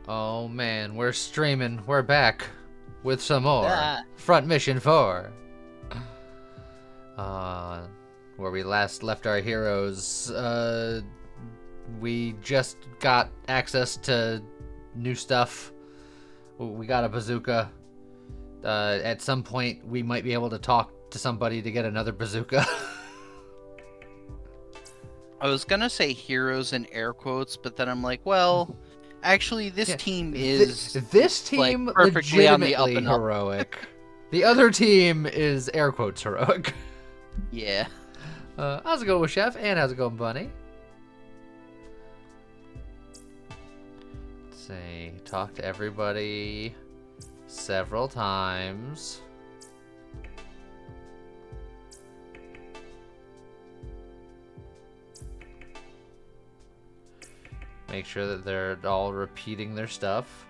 Oh man, we're streaming. We're back with some more. Ah, Front Mission 4. Uh, where we last left our heroes, we just got access to new stuff. We got a bazooka. At some point, we might be able to talk to somebody to get another bazooka. I was gonna say heroes in air quotes, but then I'm like, well, actually, this Yeah, team is this team perfectly on the up legitimately and up. heroic. The other team is air quotes heroic. Yeah. How's it going with Chef? And how's it going, Bunny? Let's see. Talk to everybody several times. Make sure that they're all repeating their stuff.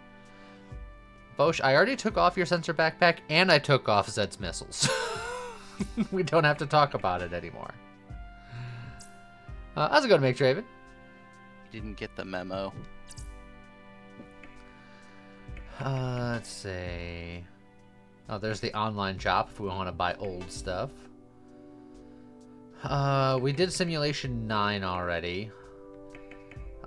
Bosch, I already took off your sensor backpack, and I took off Zed's missiles. We don't have to talk about it anymore. How's it going, Make Draven? Didn't get the memo. Let's see. Oh, there's the online shop if we want to buy old stuff. We did Simulation 9 already.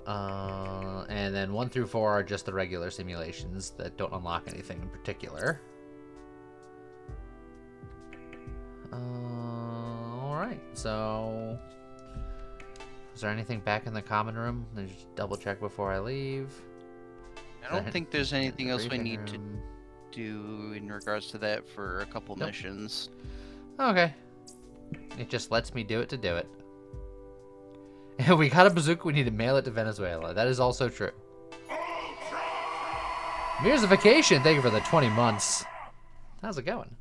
And then 1 through 4 are just the regular simulations that don't unlock anything in particular. Alright, so... Is there anything back in the common room? Let me just double check before I leave. I don't think there's anything else we Briefing need to room. do in regards to that for a couple Nope. missions. Okay. It just lets me do it to do it. We got a bazooka, we need to mail it to Venezuela. That is also true. Here's a vacation. Thank you for the 20 months. How's it going?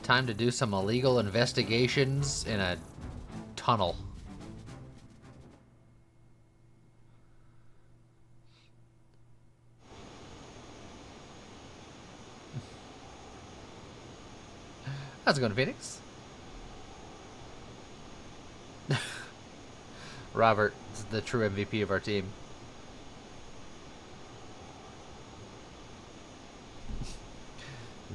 Time to do some illegal investigations in a tunnel. How's it going, Phoenix? Robert is the true MVP of our team.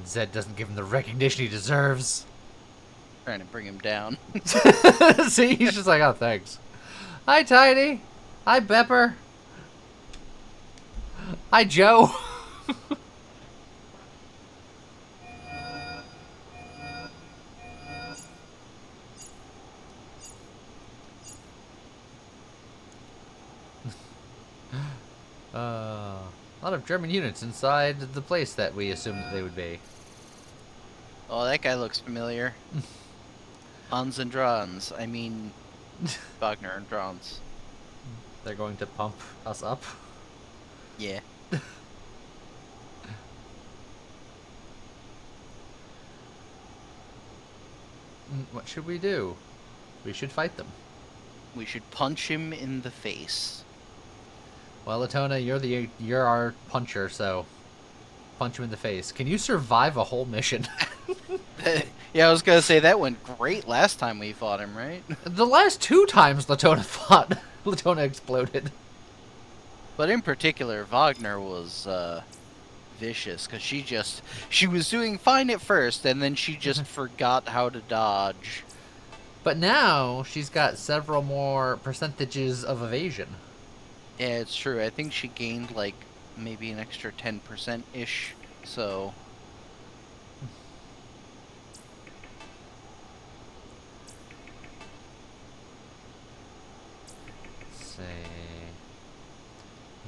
Zed doesn't give him the recognition he deserves. Trying to bring him down. See, he's just like, oh, thanks. Hi, Tiny. Hi, Pepper. Hi, Joe. A lot of German units inside the place that we assumed that they would be. Oh, that guy looks familiar. Hans and Drons. I mean, Wagner and Drons. They're going to pump us up. Yeah. What should we do? We should fight them. We should punch him in the face. Well, Latona, you're our puncher, so punch him in the face. Can you survive a whole mission? Yeah, I was gonna say that went great last time we fought him, right? The last 2 times Latona fought, Latona exploded. But in particular, Wagner was vicious because she was doing fine at first, and then she just forgot how to dodge. But now she's got several more percentages of evasion. Yeah, it's true. I think she gained like maybe an extra 10% ish. So. Let's see.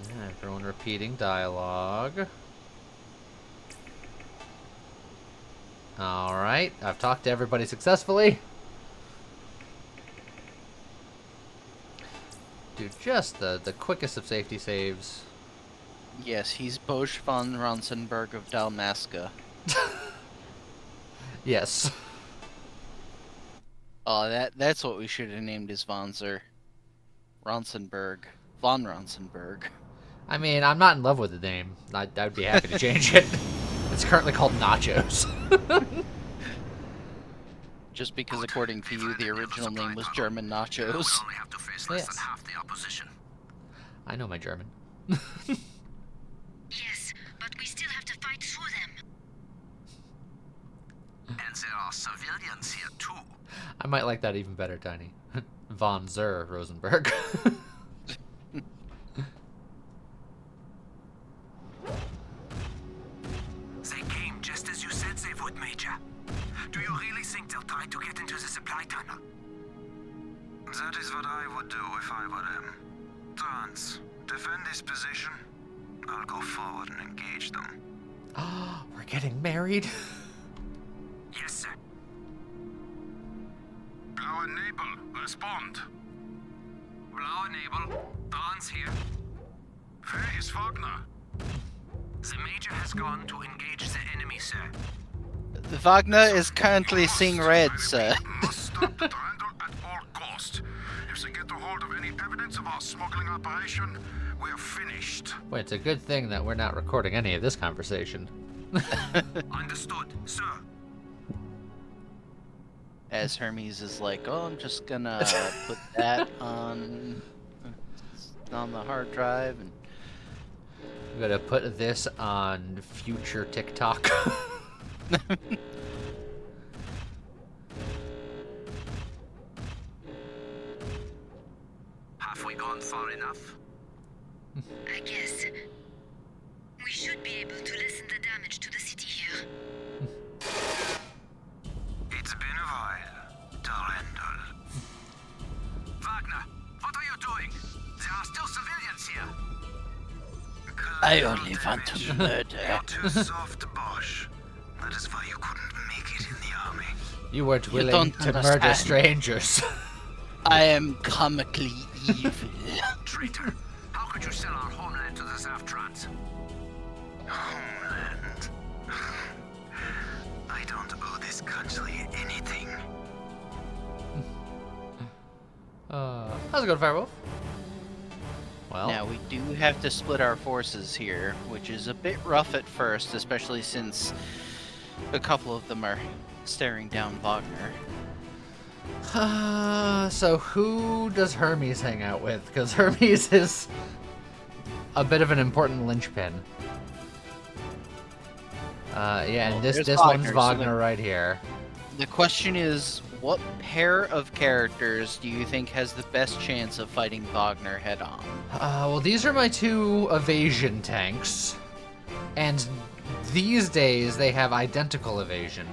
Yeah, everyone repeating dialogue. Alright, I've talked to everybody successfully. Do just the quickest of safety saves. Yes, he's Bosch von Ronsenberg of Dalmasca. Yes. Oh, that's what we should have named his Vonzer. Ronsenberg. Von Ronsenberg. I mean, I'm not in love with the name. I'd be happy to change it. It's currently called Nachos. Just because, according to you, the original name was German Nachos. Only have to face less than half the opposition. I know my German. Yes, but we still have to fight through them. And there are civilians here too. I might like that even better, Tiny. Von Zer Rosenberg. They came just as you said they would, Major. Do you really think they'll try to get into the supply tunnel? That is what I would do if I were them. Trans, defend this position. I'll go forward and engage them. We're getting married. Yes, sir. Blauer Nebel, respond. Blauer Nebel, Trans here. Where is Wagner? The Major has gone to engage the enemy, sir. Wagner is currently seeing red, sir. Must stop the triangle at all costs. If they get a hold of any evidence of our smuggling operation, we're finished. Well, it's a good thing that we're not recording any of this conversation. Understood, sir. As Hermes is like, oh, I'm just gonna put that on the hard drive, and I'm gonna put this on future TikTok. Have we gone far enough? I guess. We should be able to lessen the damage to the city here. It's been a while, Durandal. Wagner, what are you doing? There are still civilians here. I only want to murder. You're too soft, Bosch. That is why you couldn't make it in the army. You weren't You willing don't to murder understand. strangers. I am comically evil. Traitor, how could you sell our homeland to the Zaftrans? Homeland? I don't owe this country anything. How's it going, Firewolf? Well, Now, we do have to split our forces here, which is a bit rough at first, especially since a couple of them are staring down Wagner. so who does Hermes hang out with? Because Hermes is a bit of an important linchpin. Yeah, and Well, this there's one's Wagner, so Wagner the- right here. The question is, what pair of characters do you think has the best chance of fighting Wagner head-on? Well, these are my two evasion tanks, and these days they have identical evasion.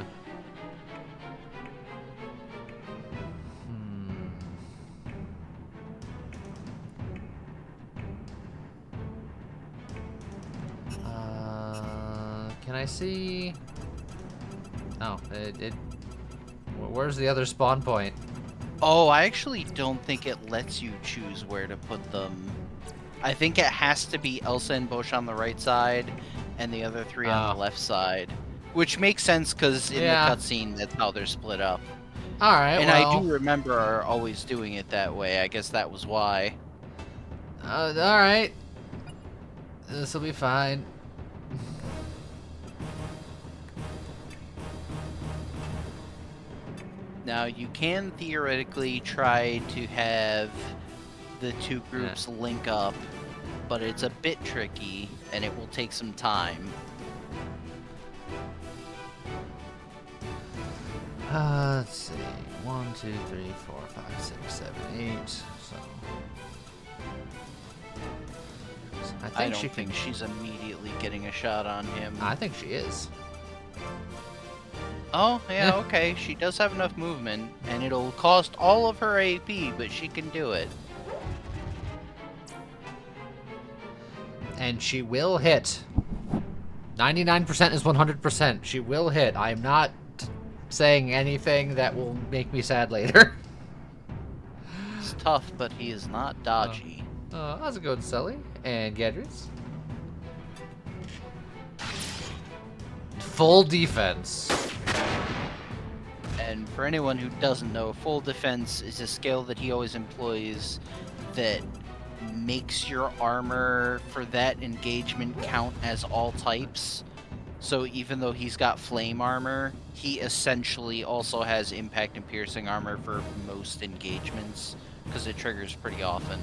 Can I see? Oh, where's the other spawn point? Oh, I actually don't think it lets you choose where to put them. I think it has to be Elsa and Bosch on the right side, and the other three on Oh. the left side. Which makes sense, because in Yeah. the cutscene, that's how they're split up. All right, And well, I do remember always doing it that way. I guess that was why. all right. This will be fine. Now, you can theoretically try to have the two groups link up, but it's a bit tricky, and it will take some time. Let's see. 1, 2, 3, 4, 5, 6, 7, 8. So I think I don't she think can. she's immediately getting a shot on him. I think she is. Oh, yeah, okay. She does have enough movement, and it'll cost all of her AP, but she can do it. And she will hit. 99% is 100%. She will hit. I'm not saying anything that will make me sad later. It's tough, but he is not dodgy. How's it going, Sully? And Gedris? Full defense. And for anyone who doesn't know, full defense is a skill that he always employs that makes your armor for that engagement count as all types. So even though he's got flame armor, he essentially also has impact and piercing armor for most engagements, because it triggers pretty often.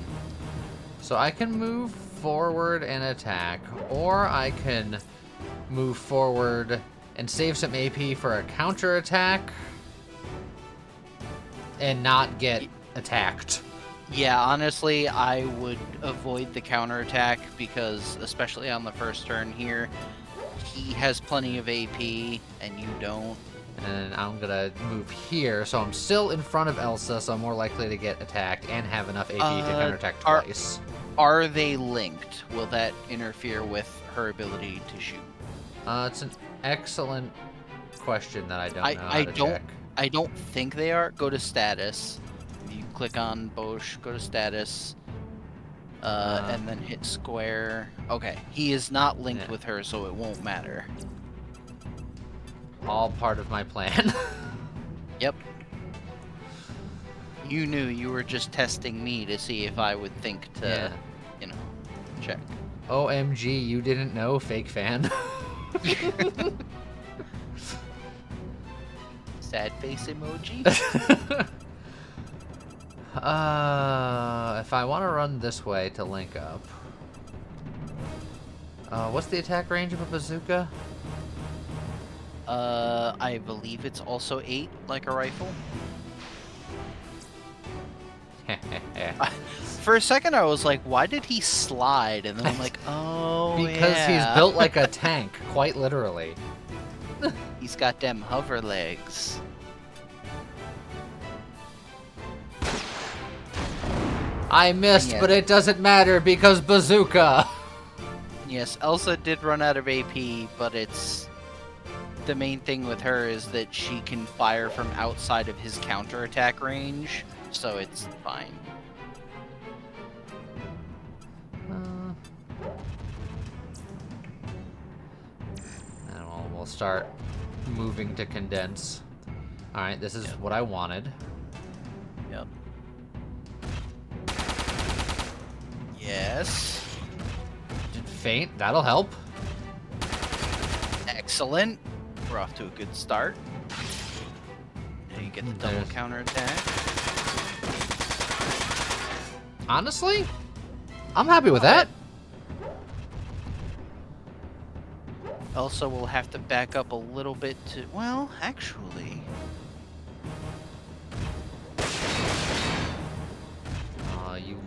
So I can move forward and attack, or I can move forward and save some AP for a counter attack and not get attacked. Yeah, honestly, I would avoid the counterattack because, especially on the first turn here, he has plenty of AP and you don't. And I'm gonna move here, so I'm still in front of Elsa, so I'm more likely to get attacked and have enough AP to counterattack twice. Are they linked? Will that interfere with her ability to shoot? It's an excellent question that I don't know how to check. I don't think they are. Go to status. You click on Bosch, go to status, and then hit square. Okay, he is not linked with her, so it won't matter. All part of my plan. Yep. You knew you were just testing me to see if I would think to, you know, check. OMG, you didn't know, fake fan. Sad face emoji. If I want to run this way to link up. What's the attack range of a bazooka? I believe it's also 8, like a rifle. For a second, I was like, why did he slide? And then I'm like, oh, Because he's built like a tank, quite literally. He's got them hover legs. I missed, but it doesn't matter because bazooka. Yes, Elsa did run out of AP, but it's... The main thing with her is that she can fire from outside of his counterattack range, so it's fine. And we'll start moving to condense. Alright, this is what I wanted. Yep. Yes. Did faint, that'll help. Excellent. We're off to a good start. Now you get the double counterattack. Honestly, I'm happy with that. Also, we'll have to back up a little bit to... Well, actually... You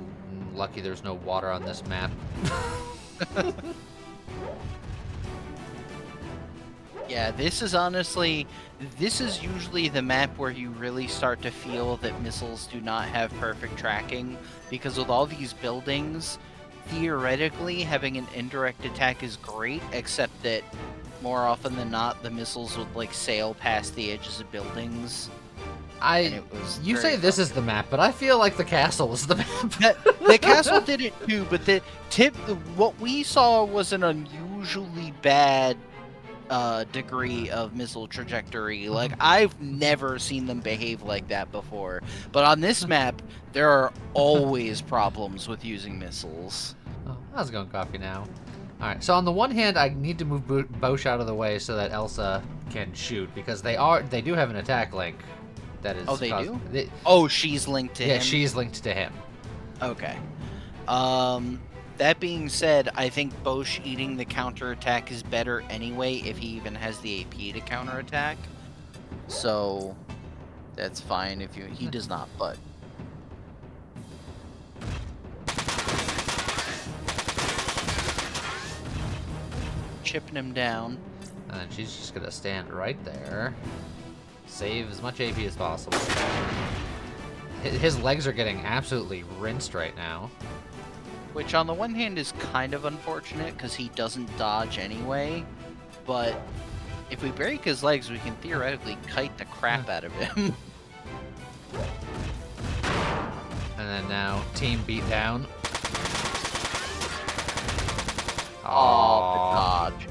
lucky there's no water on this map. Yeah, this is honestly... This is usually the map where you really start to feel that missiles do not have perfect tracking. Because with all these buildings, theoretically, having an indirect attack is great, except that more often than not, the missiles would, like, sail past the edges of buildings. You say this is the map, but I feel like the castle is the map. The castle did it too, but what we saw was an unusually bad degree of missile trajectory. Like, I've never seen them behave like that before. But on this map, there are always problems with using missiles. Oh, how's it going, Coffee, now? Alright, so on the one hand, I need to move Bosch out of the way so that Elsa can shoot, because they do have an attack link. That is oh, they do? Oh, she's linked to him? Yeah, she's linked to him. Okay. That being said, I think Bosch eating the counterattack is better anyway if he even has the AP to counterattack. So, that's fine if he does not, but... Chipping him down. And she's just gonna stand right there. Save as much AP as possible. His legs are getting absolutely rinsed right now. Which on the one hand is kind of unfortunate because he doesn't dodge anyway. But if we break his legs, we can theoretically kite the crap out of him. And then now, team beat down. Oh, the dodge.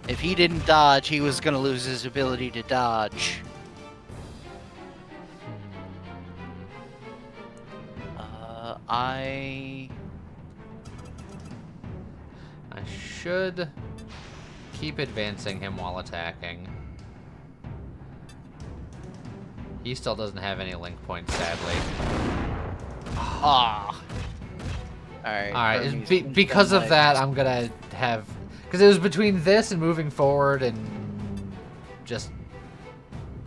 If he didn't dodge, he was going to lose his ability to dodge. I should keep advancing him while attacking. He still doesn't have any link points, sadly. Ah. Alright. Alright, because of that, I'm gonna have... Because it was between this and moving forward and just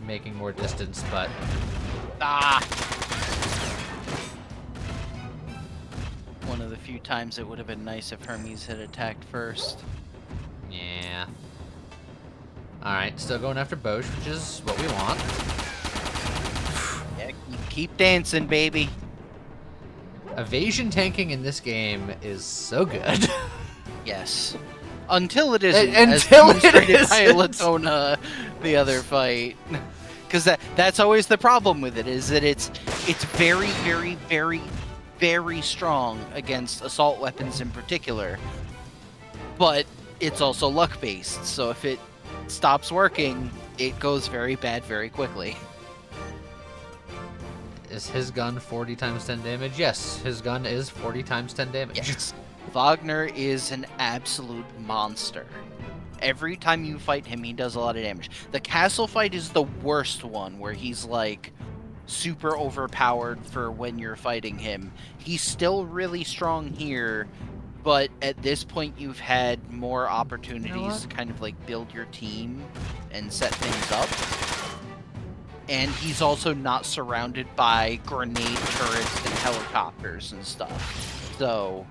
making more distance, but... Ah! One of the few times it would have been nice if Hermes had attacked first. Yeah. Alright, still going after Bosch, which is what we want. Yeah, you keep dancing, baby. Evasion tanking in this game is so good. Yes. Until it isn't. Until as it demonstrated by isn't. Latona, the other fight. Because that's always the problem with it, is that it's very, very, very, very strong against assault weapons in particular. But it's also luck-based, so if it stops working, it goes very bad very quickly. Is his gun 40 times 10 damage? Yes, his gun is 40 times 10 damage. Yes. Wagner is an absolute monster. Every time you fight him, he does a lot of damage. The castle fight is the worst one, where he's like super overpowered for when you're fighting him. He's still really strong here, but at this point you've had more opportunities to kind of like build your team and set things up. And he's also not surrounded by grenade turrets and helicopters and stuff. So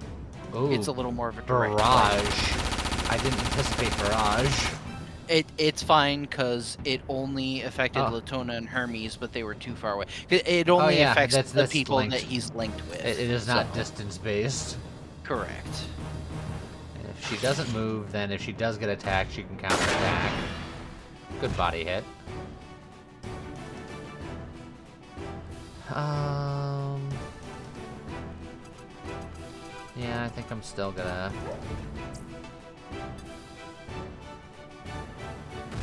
Ooh, it's a little more of a direct barrage. fight. I didn't anticipate barrage. It's fine because it only affected Latona and Hermes, but they were too far away. It only affects the people linked. that he's linked with. It is not distance based. Correct. If she doesn't move, then if she does get attacked, she can counterattack. Good body hit. Yeah, I think I'm still gonna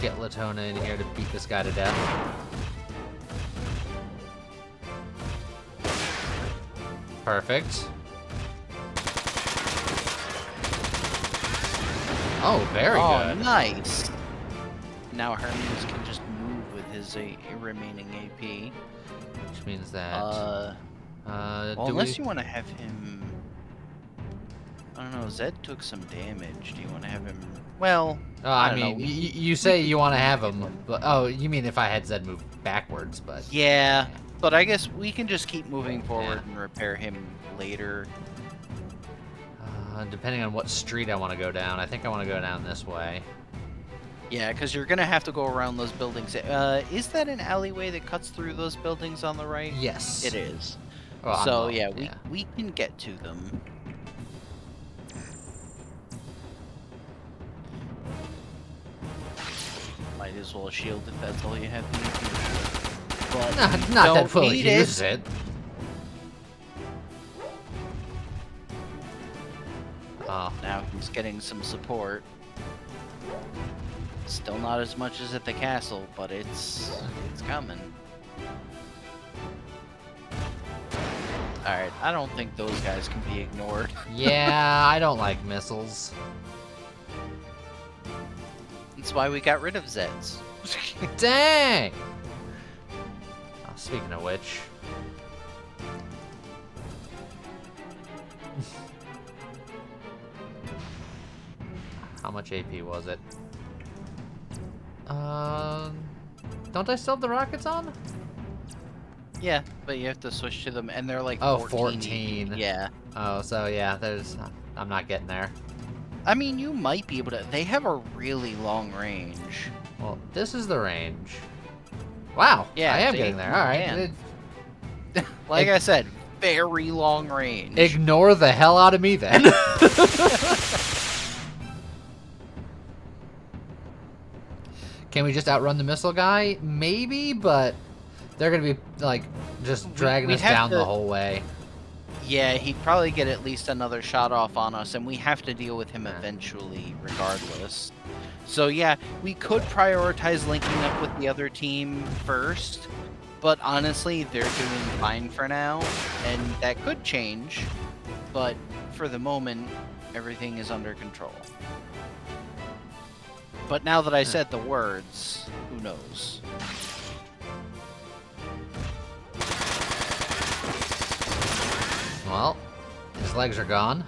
get Latona in here to beat this guy to death. Perfect. Oh, very good. Nice. Now Hermes can just move with his remaining AP. Which means that... well, unless you want to have him... I don't know, Zed took some damage. Do you want to have him... Well, I mean, you say you want to have him, but... Oh, you mean if I had Zed move backwards, but... Yeah, but I guess we can just keep moving forward and repair him later. Depending on what street I want to go down. I think I want to go down this way. Yeah, because you're going to have to go around those buildings. Is that an alleyway that cuts through those buildings on the right? Yes. It is. Well, so, we can get to them. Might as well shield if that's all you have to do. But not that fully use it. Now he's getting some support. Still not as much as at the castle, but it's coming. Alright, I don't think those guys can be ignored. Yeah, I don't like missiles. That's why we got rid of Zeds. Dang! Oh, speaking of which... How much AP was it? Don't I still have the rockets on? Yeah, but you have to switch to them, and they're like 14. Yeah. Oh, so yeah, there's... I'm not getting there. I mean, you might be able to... They have a really long range. Well, this is the range. Wow, yeah, I am getting there. Alright. Like I said, very long range. Ignore the hell out of me, then. Can we just outrun the missile guy? Maybe, but they're gonna be like just dragging us down the whole way. Yeah, he'd probably get at least another shot off on us, and we have to deal with him eventually, regardless. So yeah, we could prioritize linking up with the other team first, but honestly, they're doing fine for now, and that could change, but for the moment, everything is under control. But now that I said the words, who knows? Well, his legs are gone.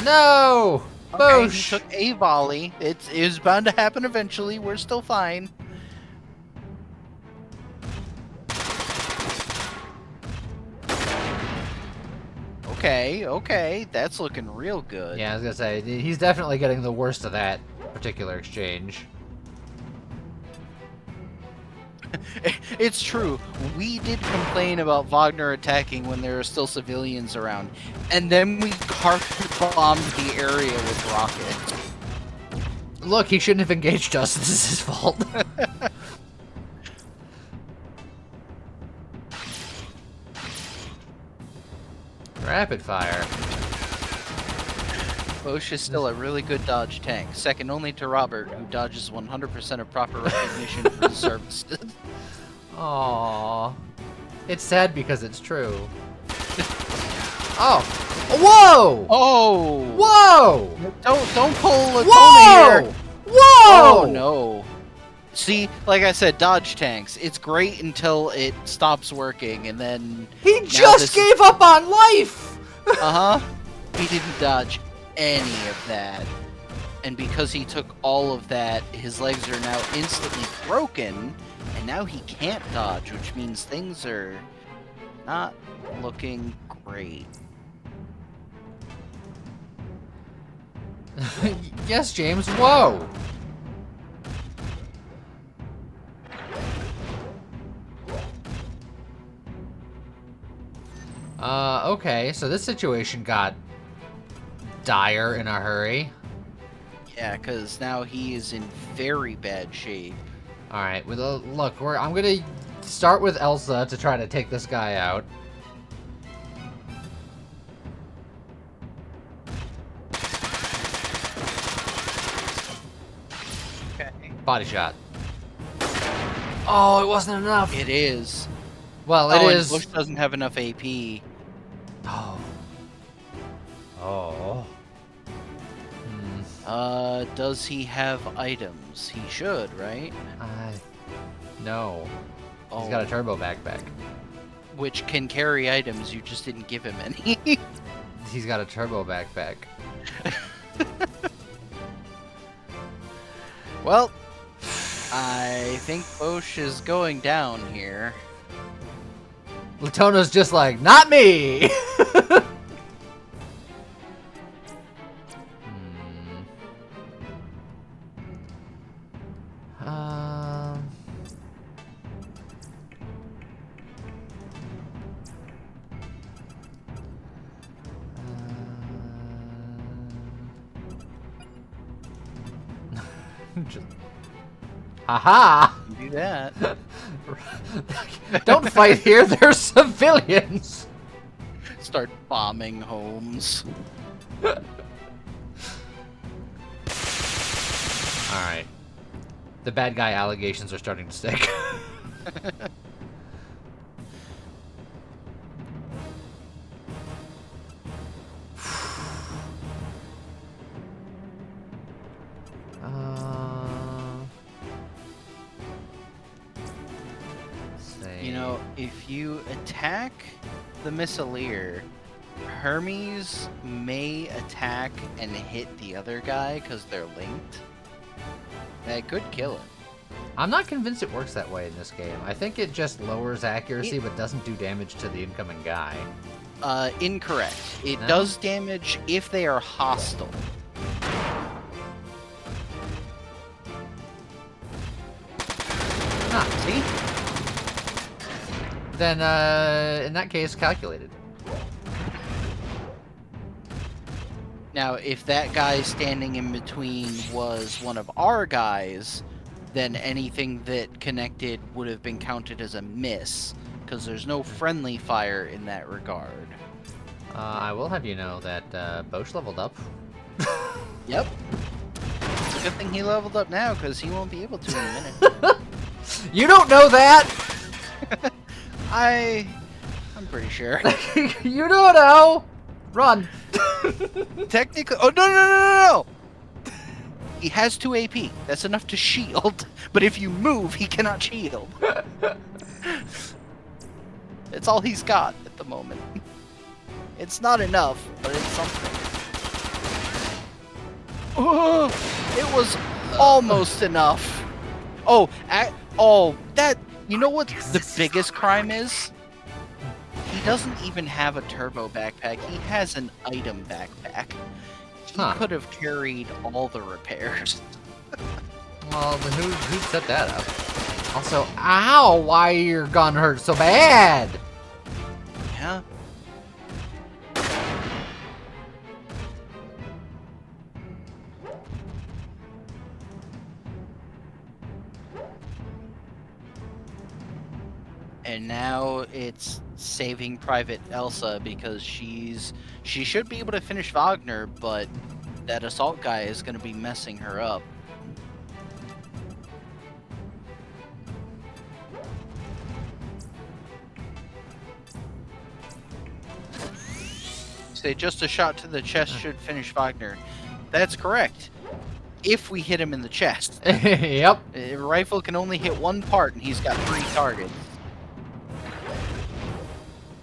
No! Okay, he Boosh! took a volley. It was bound to happen eventually. We're still fine. Okay, that's looking real good. Yeah, I was gonna say, he's definitely getting the worst of that particular exchange. It's true. We did complain about Wagner attacking when there were still civilians around, and then we carpet bombed the area with rockets. Look, he shouldn't have engaged us. This is his fault. Rapid fire. Bosch is still a really good dodge tank, second only to Robert, who dodges 100% of proper recognition for his services. Aww. It's sad because it's true. Oh! Whoa! Oh! Whoa! Don't pull a Whoa! Tony here! Whoa! Oh no. See, like I said, dodge tanks. It's great until it stops working, and then... He just gave up on life! Uh-huh. He didn't dodge any of that. And because he took all of that, his legs are now instantly broken, and now he can't dodge, which means things are not looking great. Yes, James, whoa! Okay, so this situation got dire in a hurry. Yeah, because now he is in very bad shape. Alright, look, I'm gonna start with Elsa to try to take this guy out. Okay. Body shot. Oh, it wasn't enough! It is. Well, Oh, it and is... Bush doesn't have enough AP. Oh. Oh. Does he have items? He should, right? No. Oh, He's got a turbo backpack. which can carry items, you just didn't give him any. He's got a turbo backpack. Well, I think Bosch is going down here. Latona's just like, not me! Just... Haha! Do that. Don't fight here, they're civilians! Start bombing homes. Alright. The bad guy allegations are starting to stick. You know, if you attack the Missileer, Hermes may attack and hit the other guy because they're linked. That could kill him. I'm not convinced it works that way in this game. I think it just lowers accuracy but doesn't do damage to the incoming guy. Incorrect. It No? does damage if they are hostile. See? Then, in that case, calculated. Now, if that guy standing in between was one of our guys, then anything that connected would have been counted as a miss, because there's no friendly fire in that regard. I will have you know that, Bosch leveled up. Yep. It's a good thing he leveled up now, because he won't be able to in a minute. You don't know that! I'm pretty sure. You don't know! Run! Technically... Oh, no! He has 2 AP. That's enough to shield. But if you move, he cannot shield. It's all he's got at the moment. It's not enough, but it's something. Oh, it was almost enough. Oh, that. You know what the biggest crime is? He doesn't even have a turbo backpack. He has an item backpack. He could have carried all the repairs. Well, then who set that up? Also, ow! Why your gun hurt so bad? Yeah. And now it's saving Private Elsa because she should be able to finish Wagner, but that assault guy is going to be messing her up. Say just a shot to the chest should finish Wagner. That's correct. If we hit him in the chest. Yep. A rifle can only hit one part, and he's got 3 targets.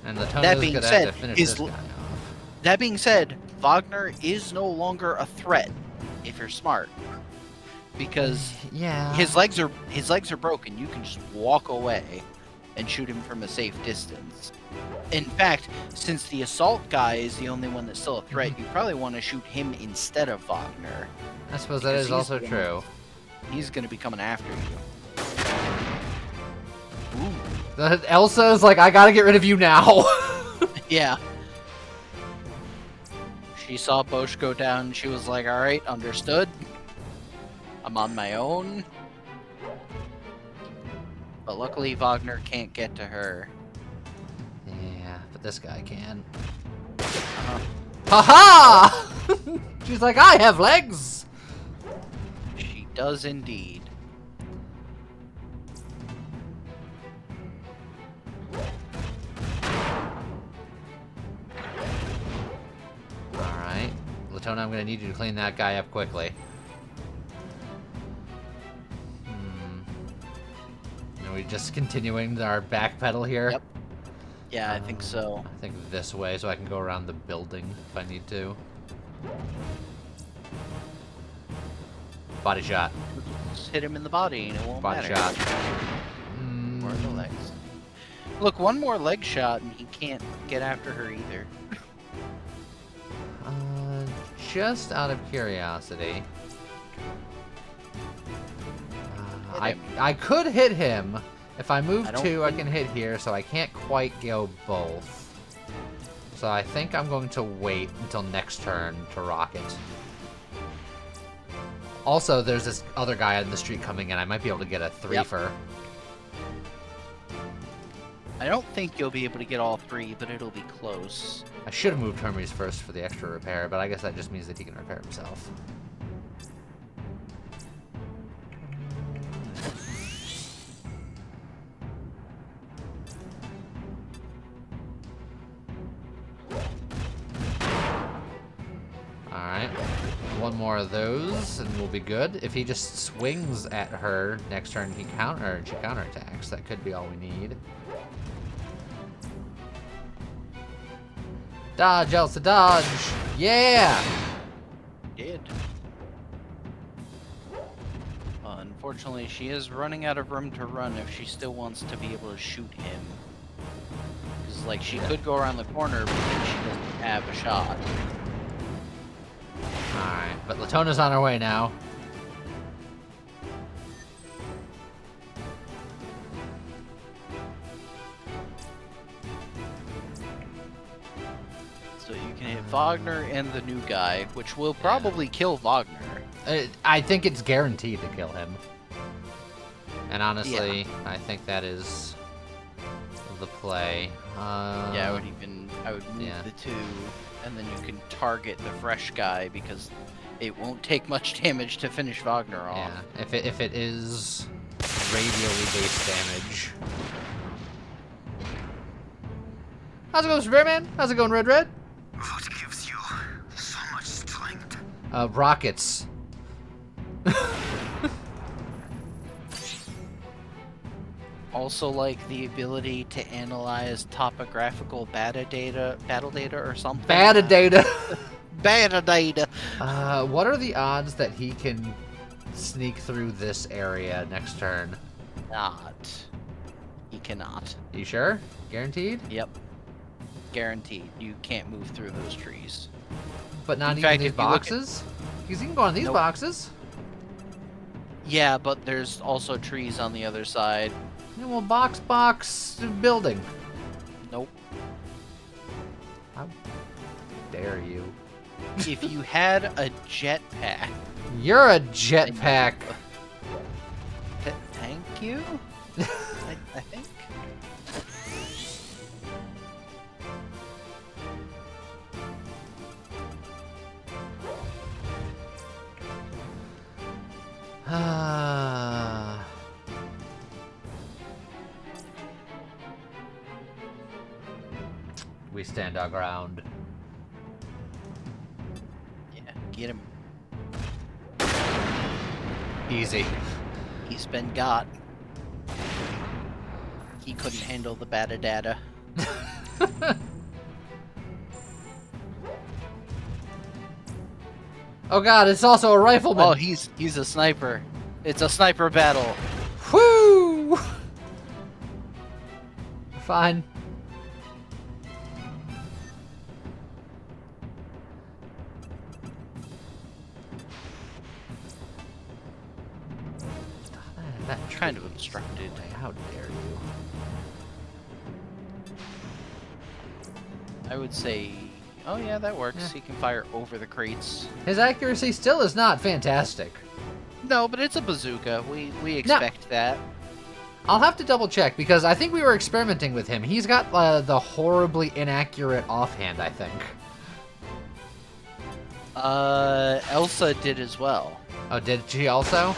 And the Tona's gonna have to finish this guy off. That being said, Wagner is no longer a threat if you're smart, because yeah, his legs are broken. You can just walk away and shoot him from a safe distance. In fact, since the assault guy is the only one that's still a threat, you probably want to shoot him instead of Wagner. I suppose that is also true. He's going to be coming after you. Ooh. Elsa is like, I gotta get rid of you now. Yeah. She saw Bosch go down, and she was like, alright, understood. I'm on my own. But luckily, Wagner can't get to her. Yeah, but this guy can. Uh-huh. Ha-ha! She's like, I have legs! She does indeed. Alright. Latona, I'm gonna need you to clean that guy up quickly. Are we just continuing our back pedal here? Yep. Yeah, I think so. I think this way, so I can go around the building if I need to. Body shot. Just hit him in the body and it won't Body matter. shot. Or the legs. Look, one more leg shot and he can't get after her either. Just out of curiosity. I could hit him. If I move two, I can hit here, so I can't quite go both. So I think I'm going to wait until next turn to rock it. Also, there's this other guy on the street coming in. I might be able to get a threefer. I don't think you'll be able to get all 3, but it'll be close. I should have moved Hermes first for the extra repair, but I guess that just means that he can repair himself. Alright, one more of those and we'll be good. If he just swings at her next turn, she counterattacks. That could be all we need. Dodge, Elsa, dodge! Yeah! Did. Unfortunately, she is running out of room to run if she still wants to be able to shoot him. Because, like, she could go around the corner, but then she doesn't have a shot. Alright, but Latona's on her way now. So you can hit Wagner and the new guy, which will probably kill Wagner. I think it's guaranteed to kill him. And honestly, I think that is the play. Yeah, I would move the 2, and then you can target the fresh guy because it won't take much damage to finish Wagner off. Yeah, if it is radially based damage. How's it going, Superman? How's it going, Red Red? What gives you so much strength? Rockets. also like the ability to analyze topographical battle data or something. Bad data. Beta data. What are the odds that he can sneak through this area next turn? Not. He cannot. You sure? Guaranteed? Yep. Guaranteed. You can't move through those trees. But not In even fact, these if you look at- boxes? Because he can go on these Nope. boxes. Yeah, but there's also trees on the other side. Yeah, well, box, building. Nope. How dare you? If you had a jetpack. You're a jetpack. Thank you? I think. We stand our ground. Yeah, get him. Easy. He's been got. He couldn't handle the beta data. Oh god, it's also a rifleman. Oh, he's a sniper. It's a sniper battle. Whoo! Fine. That Kind of tree is obstructed. How dare you? I would say, oh yeah, that works. Yeah. He can fire over the crates. His accuracy still is not fantastic. No, but it's a bazooka. We expect that. I'll have to double check because I think we were experimenting with him. He's got the horribly inaccurate offhand, I think. Elsa did as well. Oh, did she also?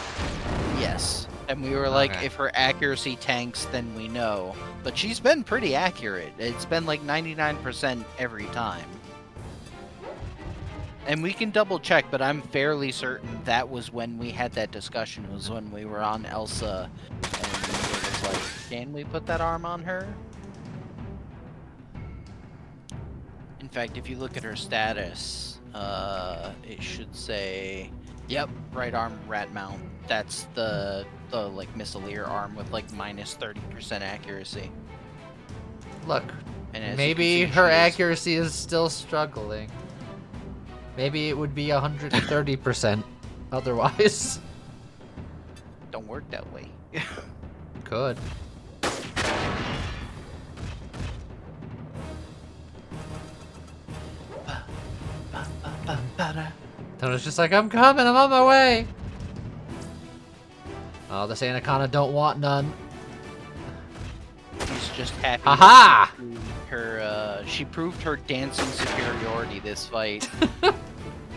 Yes. And we were like, Okay. if her accuracy tanks, then we know. But she's been pretty accurate. It's been like 99% every time. And we can double check, but I'm fairly certain that was when we had that discussion, was when we were on Elsa, and it was like, can we put that arm on her? In fact, if you look at her status, it should say, yep, right arm rat mount. That's the like missileer arm with like minus 30% accuracy. Look, And as you maybe can see, her she is- accuracy is still struggling. Maybe it would be 130% otherwise. Don't work that way. Could. Tona's just like, I'm coming, I'm on my way. Oh, this Anaconda don't want none. She's just happy. Haha! She proved her dancing superiority this fight.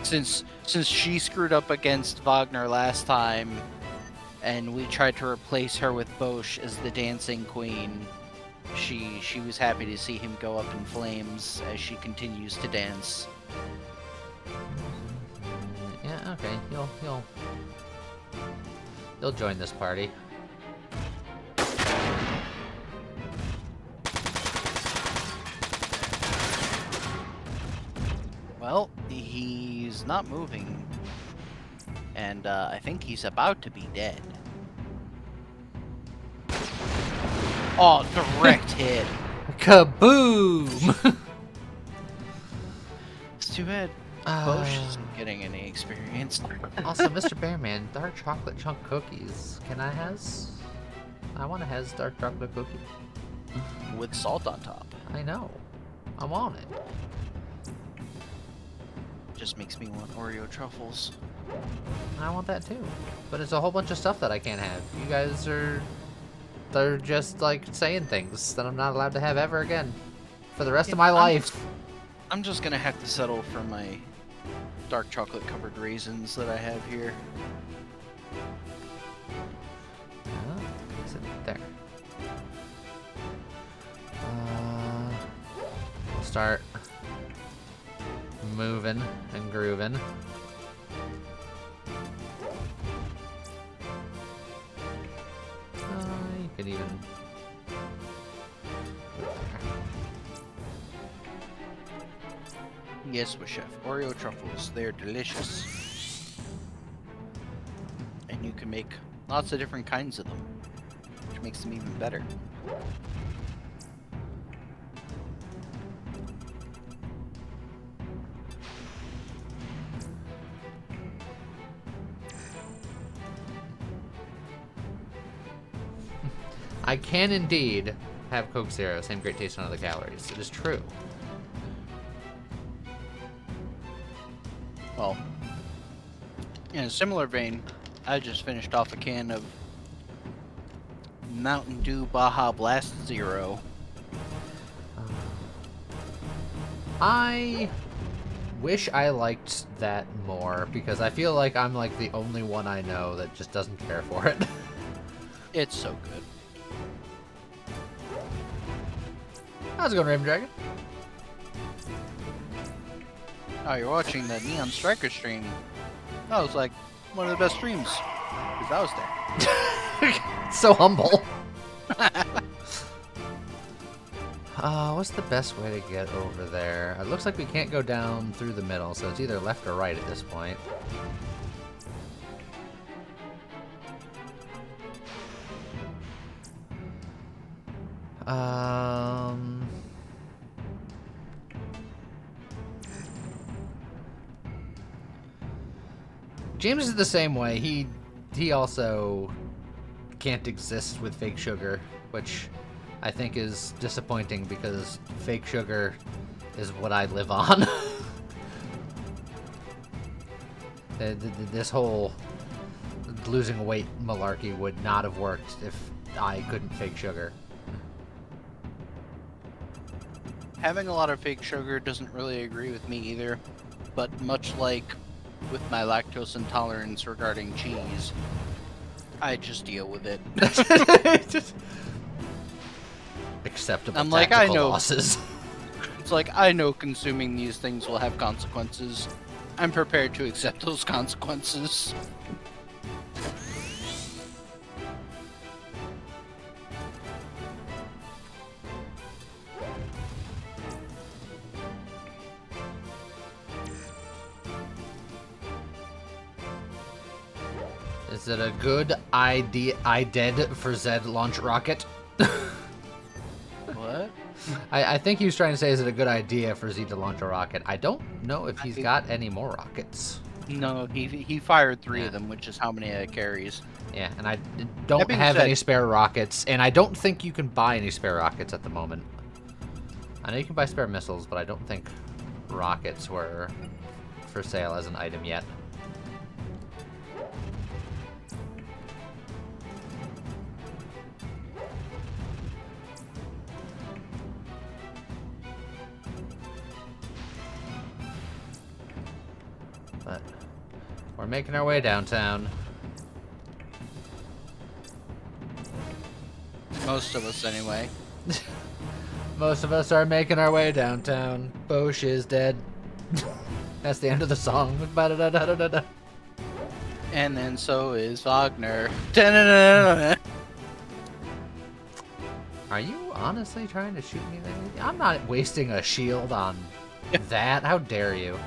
since she screwed up against Wagner last time, and we tried to replace her with Bosch as the dancing queen, she was happy to see him go up in flames as she continues to dance. Yeah, okay. You'll join this party. Well, he's not moving, and I think he's about to be dead. Oh, direct hit. Kaboom! It's too bad Bosch isn't getting any experience. Also, Mr. Bearman, dark chocolate chunk cookies. Can I has? I want to has dark chocolate cookie. With salt on top. I know. I want it. Just makes me want Oreo truffles. I want that too. But it's a whole bunch of stuff that I can't have. You guys they're just like saying things that I'm not allowed to have ever again. For the rest of my life. I'm just gonna have to settle for my dark chocolate covered raisins that I have here. Oh, is it there? We'll start moving and grooving. You could even Yes, with Chef. Oreo truffles. They're delicious. And you can make lots of different kinds of them, which makes them even better. I can indeed have Coke Zero, same great taste on other calories. It is true. Well, in a similar vein, I just finished off a can of Mountain Dew Baja Blast Zero. I wish I liked that more, because I feel like I'm like the only one I know that just doesn't care for it. It's so good. How's it going, Raven Dragon? Oh, you're watching the Neon Striker stream. That was like one of the best streams. Because I was there. So humble. What's the best way to get over there? It looks like we can't go down through the middle, so it's either left or right at this point. James is the same way. He also can't exist with fake sugar, which I think is disappointing because fake sugar is what I live on. This whole losing weight malarkey would not have worked if I couldn't fake sugar. Having a lot of fake sugar doesn't really agree with me either. But much like with my lactose intolerance regarding cheese, I just deal with it. Just acceptable I'm like, tactical I know. losses. It's like, I know consuming these things will have consequences. I'm prepared to accept those consequences. Is it a good idea? I did for Zed launch rocket. What? I think he was trying to say, is it a good idea for Z to launch a rocket? I don't know if he's got any more rockets. No, he fired 3 of them, which is how many it carries. Yeah, and I don't have any spare rockets, and I don't think you can buy any spare rockets at the moment. I know you can buy spare missiles, but I don't think rockets were for sale as an item yet. But we're making our way downtown. Most of us, anyway. Most of us are making our way downtown. Bosch is dead. That's the end of the song. Ba-da-da-da-da-da. And then so is Wagner. Da-na-na-na-na. Are you honestly trying to shoot me there? I'm not wasting a shield on that. How dare you?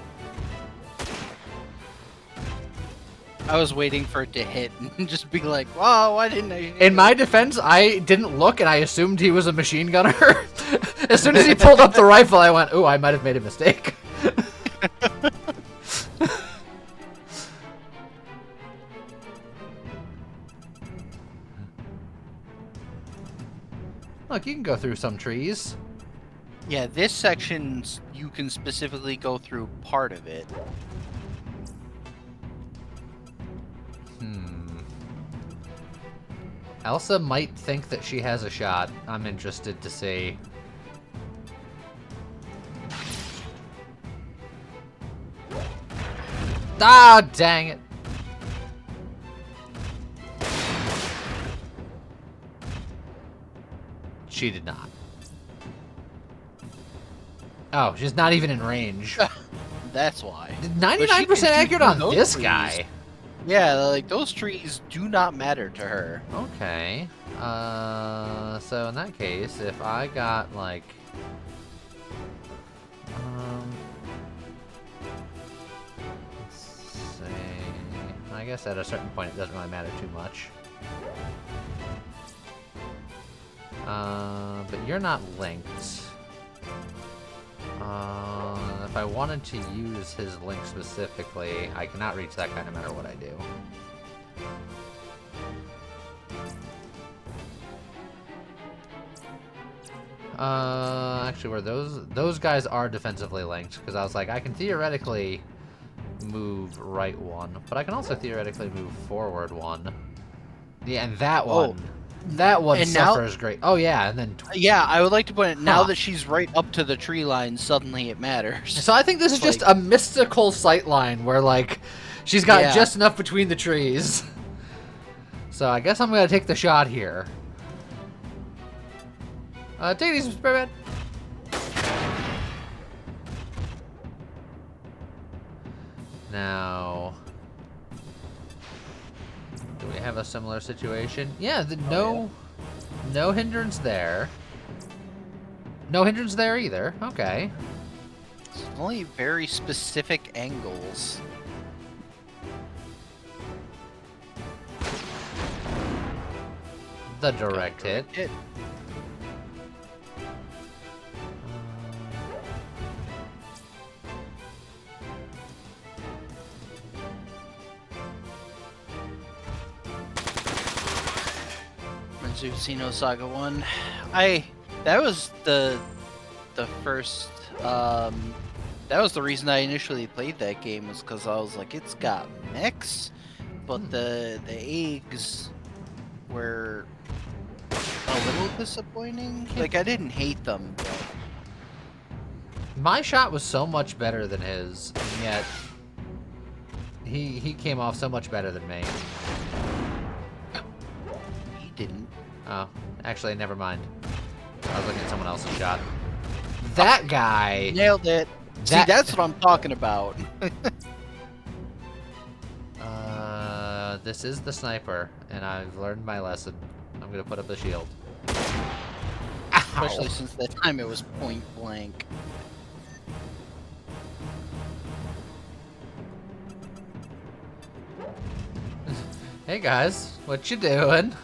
I was waiting for it to hit and just be like, wow, why didn't I? In my defense, I didn't look and I assumed he was a machine gunner. As soon as he pulled up the rifle, I went, ooh, I might have made a mistake. Look, you can go through some trees. Yeah, this section, you can specifically go through part of it. Elsa might think that she has a shot. I'm interested to see. Ah, dang it. She did not. Oh, she's not even in range. That's why. 99% accurate on those this trees. guy. Yeah, like those trees do not matter to her. Okay. So in that case, if I got like, I guess at a certain point it doesn't really matter too much. But you're not linked. If I wanted to use his link specifically, I cannot reach that guy no matter what I do. Actually, where those guys are defensively linked, because I was like, I can theoretically move right one, but I can also theoretically move forward one. Yeah, and that one, and now- suffers great. Oh yeah, and then Yeah, I would like to point out, now Huh. that she's right up to the tree line, suddenly it matters. so I think this is It's just like- a mystical sight line where like she's got Yeah. just enough between the trees. So I guess I'm gonna take the shot here. Take these, Spirit. Now, do we have a similar situation? Yeah, no hindrance there. No hindrance there either. Okay. It's only very specific angles. The direct hit. Mizutsino Saga 1. That was the first that was the reason I initially played that game, was because I was like, it's got mechs, but the eggs were a little disappointing. Like, I didn't hate them, but My shot was so much better than his, and yet he came off so much better than me. he didn't. Oh, actually, never mind. I was looking at someone else's shot. That guy. Nailed it. See, That- that's what I'm talking about. This is the sniper, and I've learned my lesson. I'm gonna put up the shield. Especially since that time it was point blank. Hey guys, what you doing?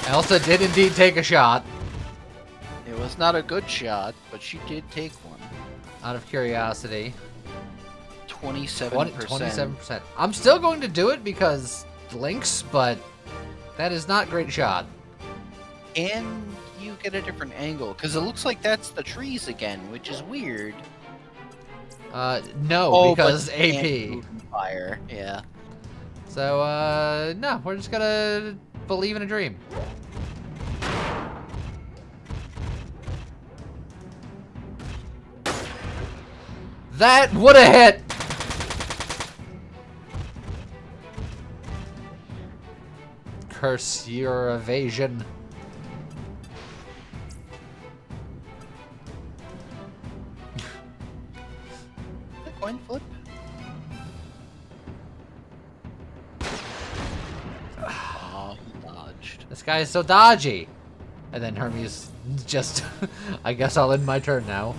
Elsa did indeed take a shot. It was not a good shot, but she did take one. Out of curiosity. 27%. 27%. I'm still going to do it because links, but that is not great shot. And you get a different angle, because it looks like that's the trees again, which is weird. No, because but you can't AP. move and fire, yeah. So, no, we're just gonna believe in a dream. That would have hit! Curse your evasion. The coin flip? Oh, he dodged. This guy is so dodgy. And then Hermes just... I guess I'll end my turn now.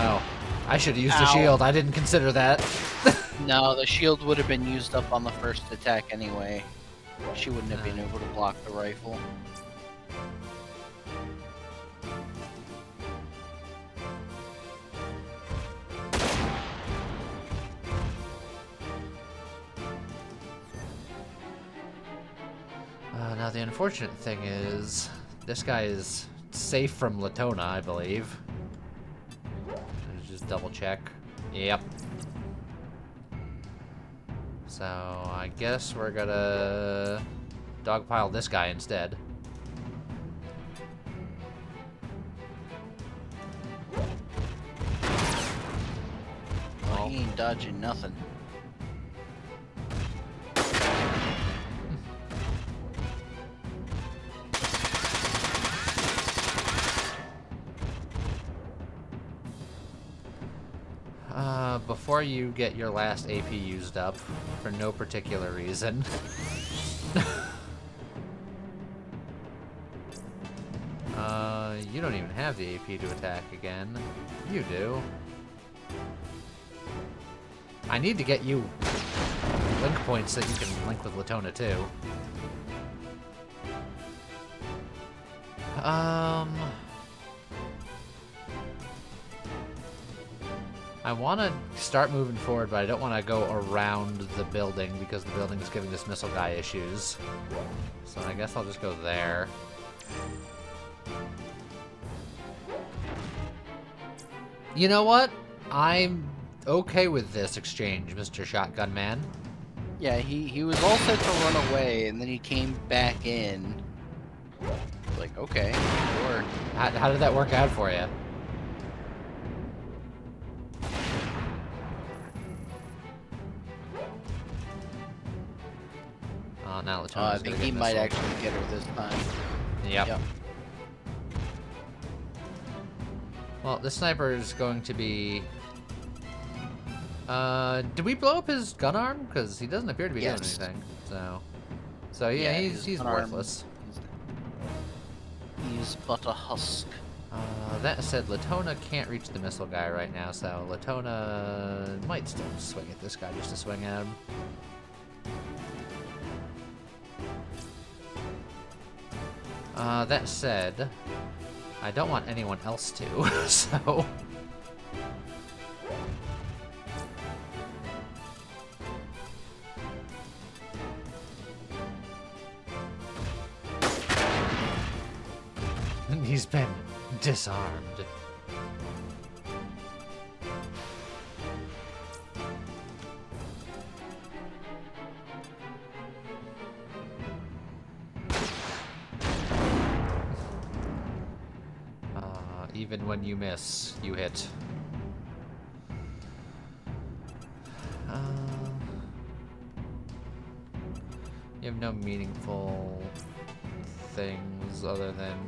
Oh, I should have used the Ow. shield. I didn't consider that. No, the shield would have been used up on the first attack anyway. She wouldn't have been able to block the rifle. Now the unfortunate thing is, this guy is safe from Latona, I believe. Let's just double check. Yep. So I guess we're gonna dogpile this guy instead. Well, he ain't dodging nothing. before you get your last AP used up, for no particular reason. You don't even have the AP to attack again. You do. I need to get you link points that you can link with Latona too. I want to start moving forward, but I don't want to go around the building because the building is giving this missile guy issues. So I guess I'll just go there. You know what? I'm okay with this exchange, Mr. Shotgun Man. Yeah, he was all set to run away, and then he came back in. Like, okay, sure. How did that work out for you? Oh, now I think he might actually get her this time. Yep. Well, this sniper is going to be... did we blow up his gun arm? Because he doesn't appear to be doing anything. So yeah, he's worthless. He's but a husk. That said, Latona can't reach the missile guy right now, so Latona might still swing at this guy just to swing at him. That said, I don't want anyone else to, so... He's been disarmed. Even when you miss, you hit. You have no meaningful things other than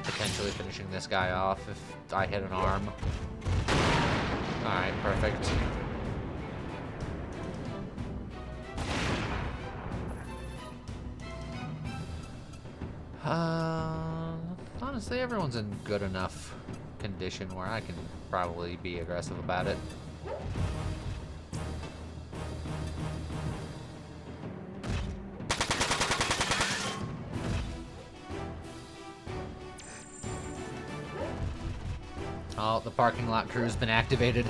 potentially finishing this guy off if I hit an arm. Alright, perfect. Honestly, everyone's in good enough condition where I can probably be aggressive about it. Oh, the parking lot crew's been activated.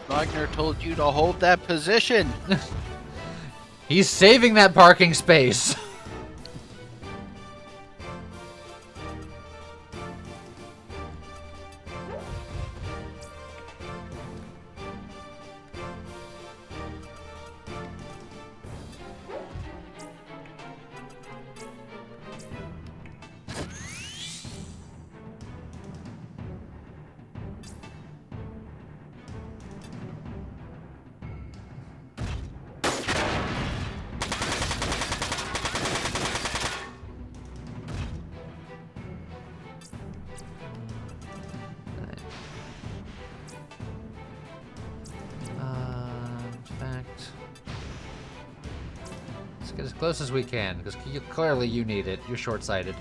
Wagner told you to hold that position. He's saving that parking space. Get as close as we can, because clearly you need it. You're short-sighted.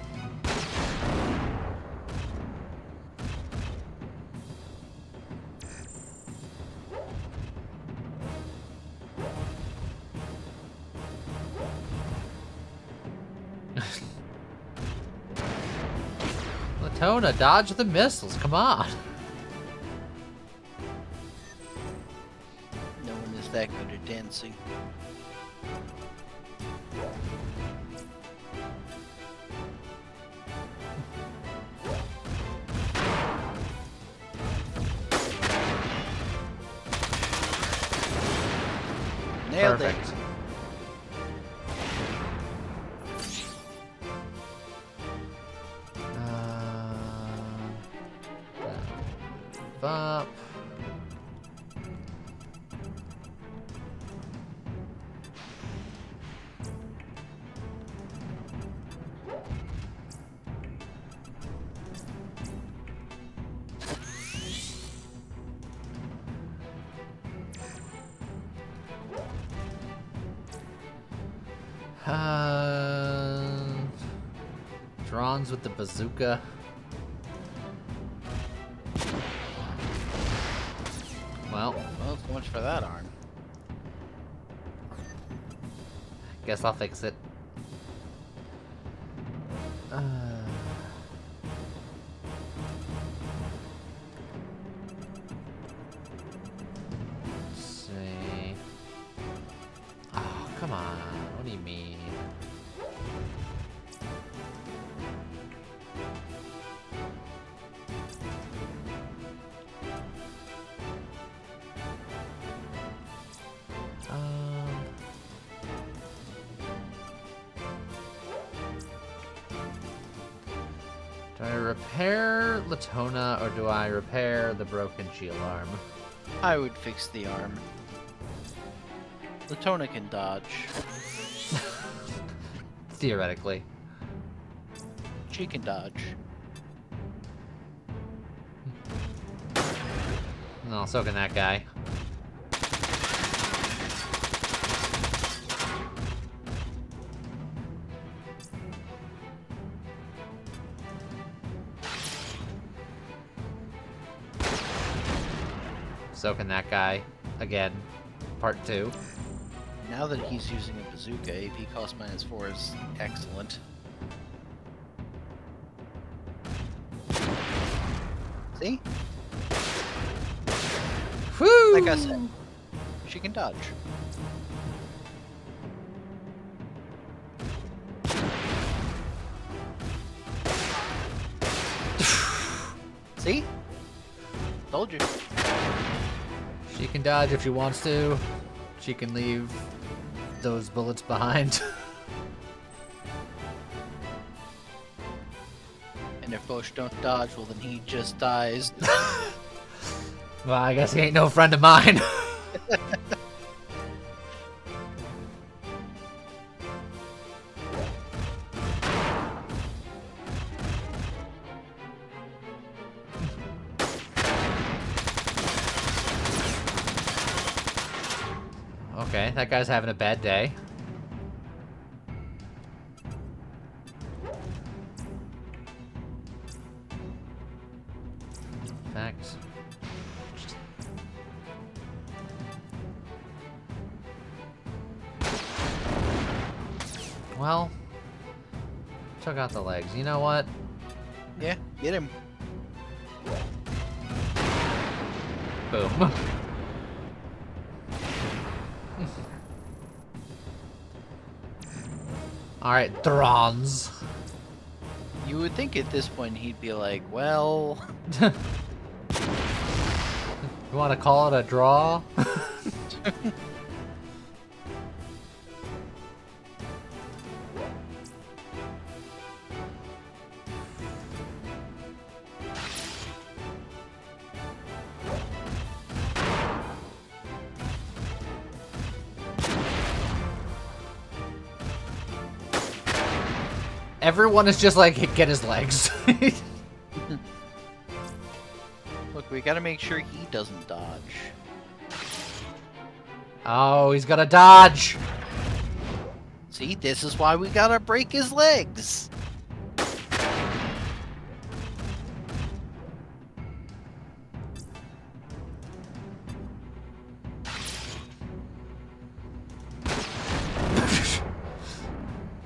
Latona, dodge the missiles. Come on. No one is that good at dancing. Nailed it. Perfect. Up. Drawns with the bazooka. Well, so much for that arm. guess I'll fix it. Let's see. Oh, come on. What do you mean? Do I repair Latona or do I repair the broken shield arm? I would fix the arm. Latona can dodge. Theoretically. She can dodge. No, so can that guy. So can that guy. Again. Part 2. Now that he's using a bazooka, AP cost -4 is excellent. See? Woo! Like I said, she can dodge. See? Told you. She can dodge if she wants to. She can leave those bullets behind. And if Bosch don't dodge, well then he just dies. Well, I guess he ain't no friend of mine. Okay, that guy's having a bad day. Facts. Well, took out the legs. You know what? Yeah, get him. Boom. Alright, Throns. You would think at this point he'd be like, well... You want to call it a draw? Everyone is just like, get his legs. Look, we gotta make sure he doesn't dodge. Oh, he's gonna dodge. See, this is why we gotta break his legs.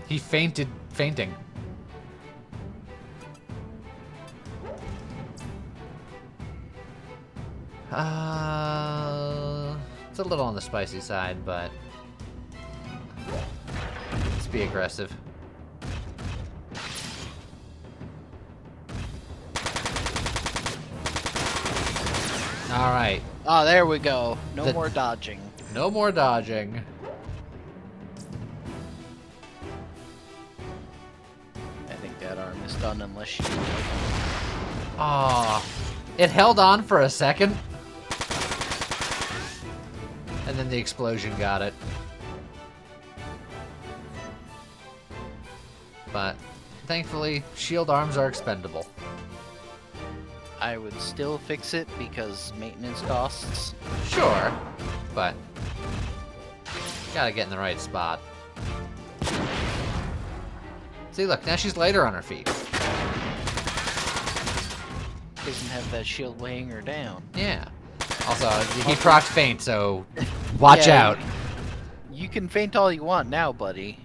He fainting. It's a little on the spicy side, but let's be aggressive. All right. Oh, there we go. No more dodging. No more dodging. I think that arm is done unless you... Ah, it held on for a second. And then the explosion got it. But thankfully, shield arms are expendable. I would still fix it because maintenance costs. Sure, but gotta get in the right spot. See, look, now she's lighter on her feet. Doesn't have that shield weighing her down. Yeah. Also, he procced faint, so watch Yeah, out. You can faint all you want now, buddy.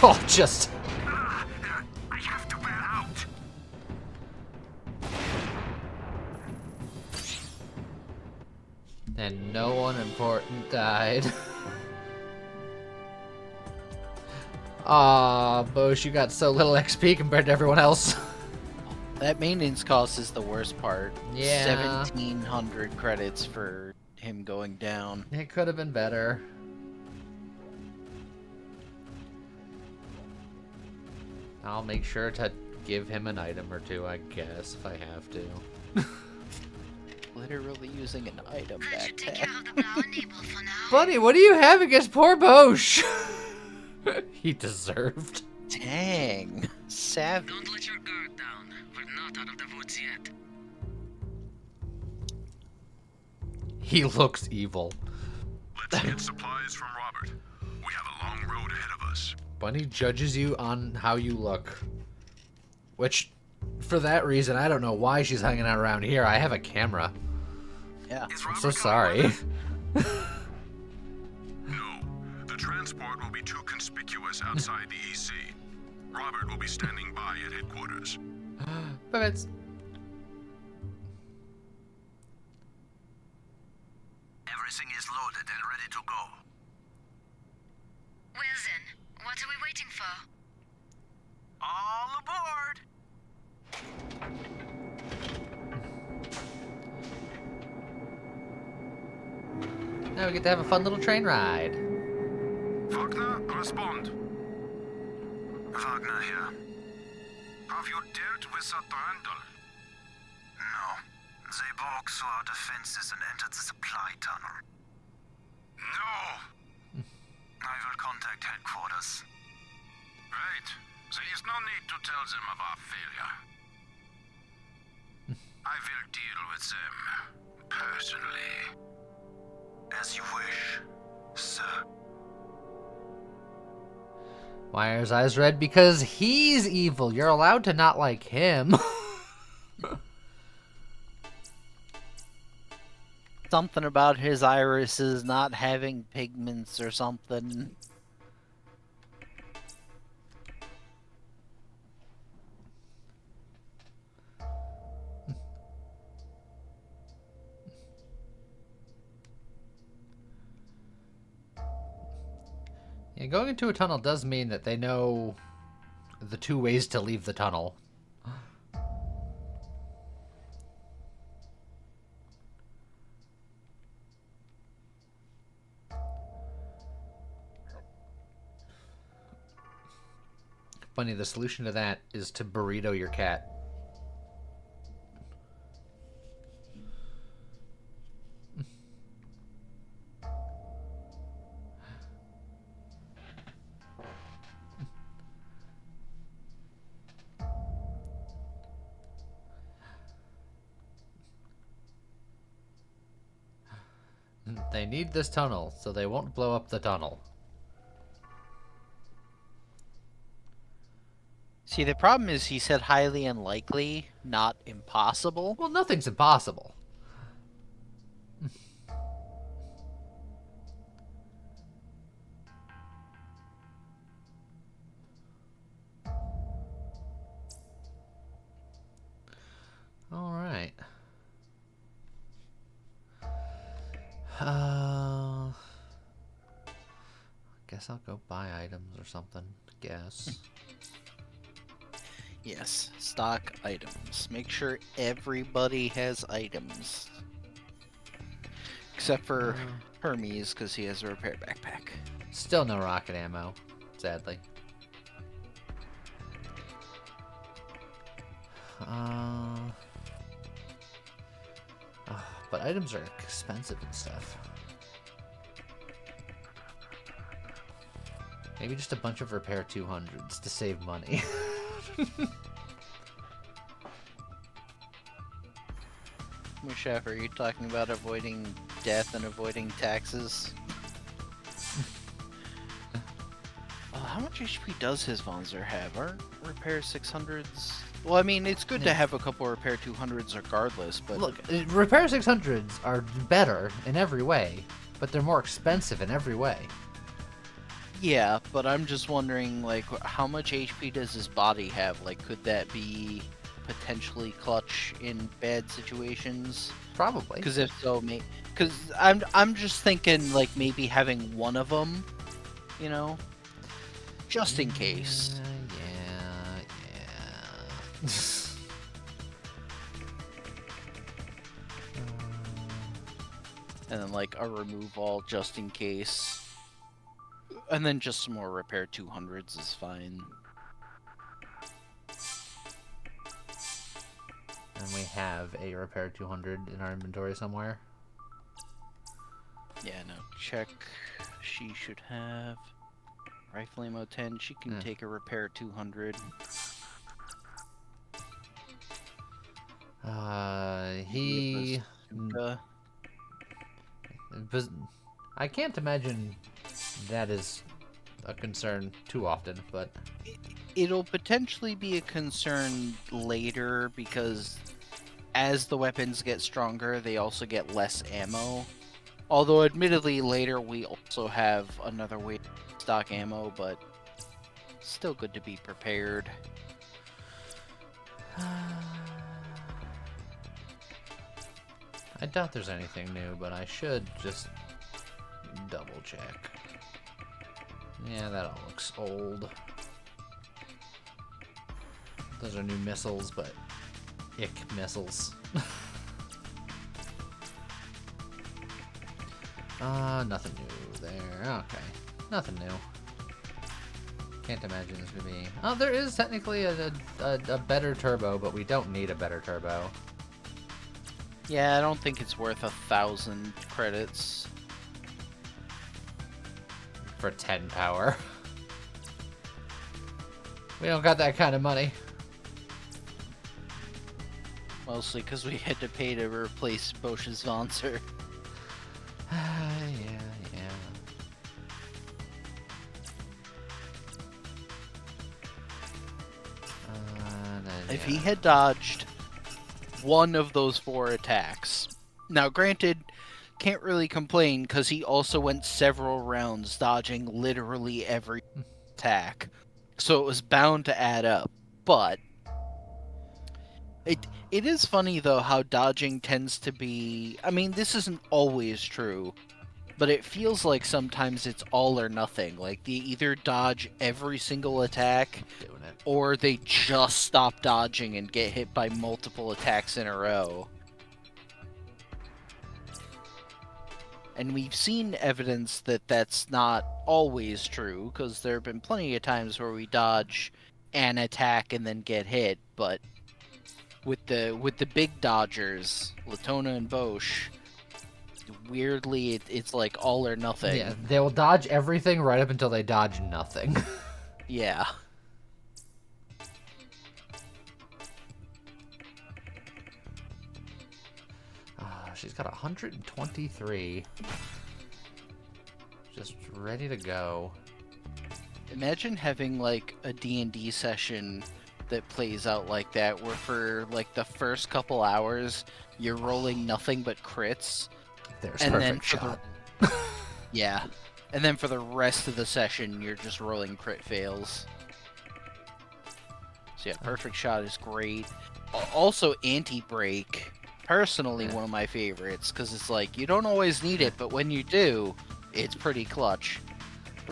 Oh, just... I have to bail out. And no one important died. Aw, Bosch, you got so little XP compared to everyone else. That maintenance cost is the worst part. Yeah. 1,700 credits for him going down. It could have been better. I'll make sure to give him an item or two, I guess, if I have to. Literally using an item That should take backpack. care of the Blau Nebel for now. Buddy, what do you have against poor Bosch? He deserved. Dang. Savage. Don't let your guard down. We're not out of the woods yet. He looks evil. Let's get supplies from Robert. We have a long road ahead of us. Bunny judges you on how you look. Which, for that reason, I don't know why she's hanging out around here. I have a camera. Yeah. Is I'm Robert so coming sorry. with us? No. The transport will be too conspicuous outside the EC. Robert will be standing by at headquarters. But it's... Everything is loaded and ready to go. Well then, what are we waiting for? All aboard! Now we get to have a fun little train ride. Wagner, respond. Wagner here. Have you dealt with that Randall? No. They broke through our defenses and entered the supply tunnel. No! I will contact headquarters. Right. There is no need to tell them of our failure. I will deal with them personally. As you wish, sir. Why are his eyes red? Because he's evil. You're allowed to not like him. Something about his irises not having pigments or something. Yeah, going into a tunnel does mean that they know the two ways to leave the tunnel. Funny, the solution to that is to burrito your cat. They need this tunnel, so they won't blow up the tunnel. See, the problem is he said highly unlikely, not impossible. Well, nothing's impossible. All right. Guess I'll go buy items or something. Guess. Yes, stock items. Make sure everybody has items. Except for Hermes, because he has a repair backpack. Still no rocket ammo, sadly. But items are expensive and stuff. Maybe just a bunch of repair 200s to save money. Chef, are you talking about avoiding death and avoiding taxes? How much HP does his Vonzer have? Aren't repair 600s? Well, I mean, it's good to have a couple repair 200s regardless, but... Look, repair 600s are better in every way, but they're more expensive in every way. Yeah, but I'm just wondering, like, how much HP does his body have? Like, could that be potentially clutch in bad situations? Probably. Because if so, because I'm just thinking, like, maybe having one of them, you know, just in case. Yeah. And then, like, a remove all just in case. And then just some more repair 200s is fine. And we have a repair 200 in our inventory somewhere. Yeah, no, check. She should have rifle ammo 10. She can take a repair 200. I can't imagine that is a concern too often, but it'll potentially be a concern later because as the weapons get stronger, they also get less ammo. Although, admittedly, later we also have another way to stock ammo, but still good to be prepared. I doubt there's anything new, but I should just double check. Yeah, that all looks old. Those are new missiles, but ick missiles. Nothing new there. Okay, nothing new. Can't imagine there's gonna be... Oh, there is technically a better turbo, but we don't need a better turbo. Yeah, I don't think it's worth 1,000 credits. For 10 power. We don't got that kind of money. Mostly because we had to pay to replace Bosch's Vonzer. Yeah. If he had dodged one of those 4 attacks... Now, granted, can't really complain because he also went several rounds dodging literally every attack. So it was bound to add up. But it is funny, though, how dodging tends to be... I mean, this isn't always true, but it feels like sometimes it's all or nothing. Like, they either dodge every single attack, or they just stop dodging and get hit by multiple attacks in a row. And we've seen evidence that that's not always true, because there have been plenty of times where we dodge an attack and then get hit, but with the big dodgers, Latona and Bosch, weirdly it's like all or nothing. Yeah, they will dodge everything right up until they dodge nothing. Yeah. She's got 123. Just ready to go. Imagine having like a D&D session that plays out like that, where for like the first couple hours you're rolling nothing but crits. There's and perfect then shot. Yeah. And then for the rest of the session you're just rolling crit fails. So yeah, perfect shot is great. Also anti-break. Personally, one of my favorites, because it's like, you don't always need it, but when you do, it's pretty clutch.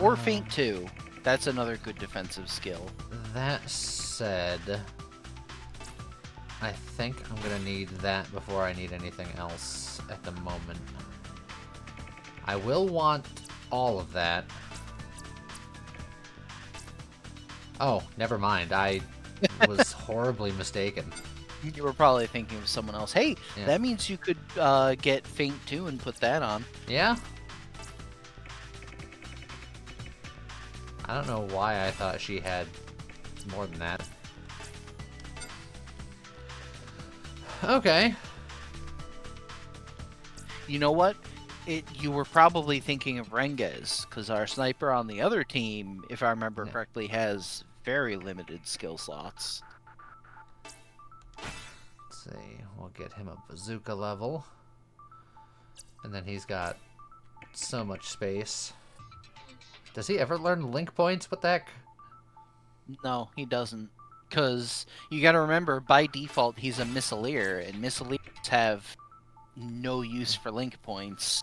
Or Feint 2. That's another good defensive skill. That said, I think I'm going to need that before I need anything else at the moment. I will want all of that. Oh, never mind. I was horribly mistaken. You were probably thinking of someone else. Hey, Yeah. that means you could get Feint 2 and put that on. Yeah? I don't know why I thought she had more than that. Okay. You know what? You were probably thinking of Renges, because our sniper on the other team, if I remember correctly, has very limited skill slots. Let's see. We'll get him a bazooka level. And then he's got so much space. Does he ever learn link points? What the heck? No, he doesn't. Because you gotta remember, by default, he's a missileer, and missileers have no use for link points.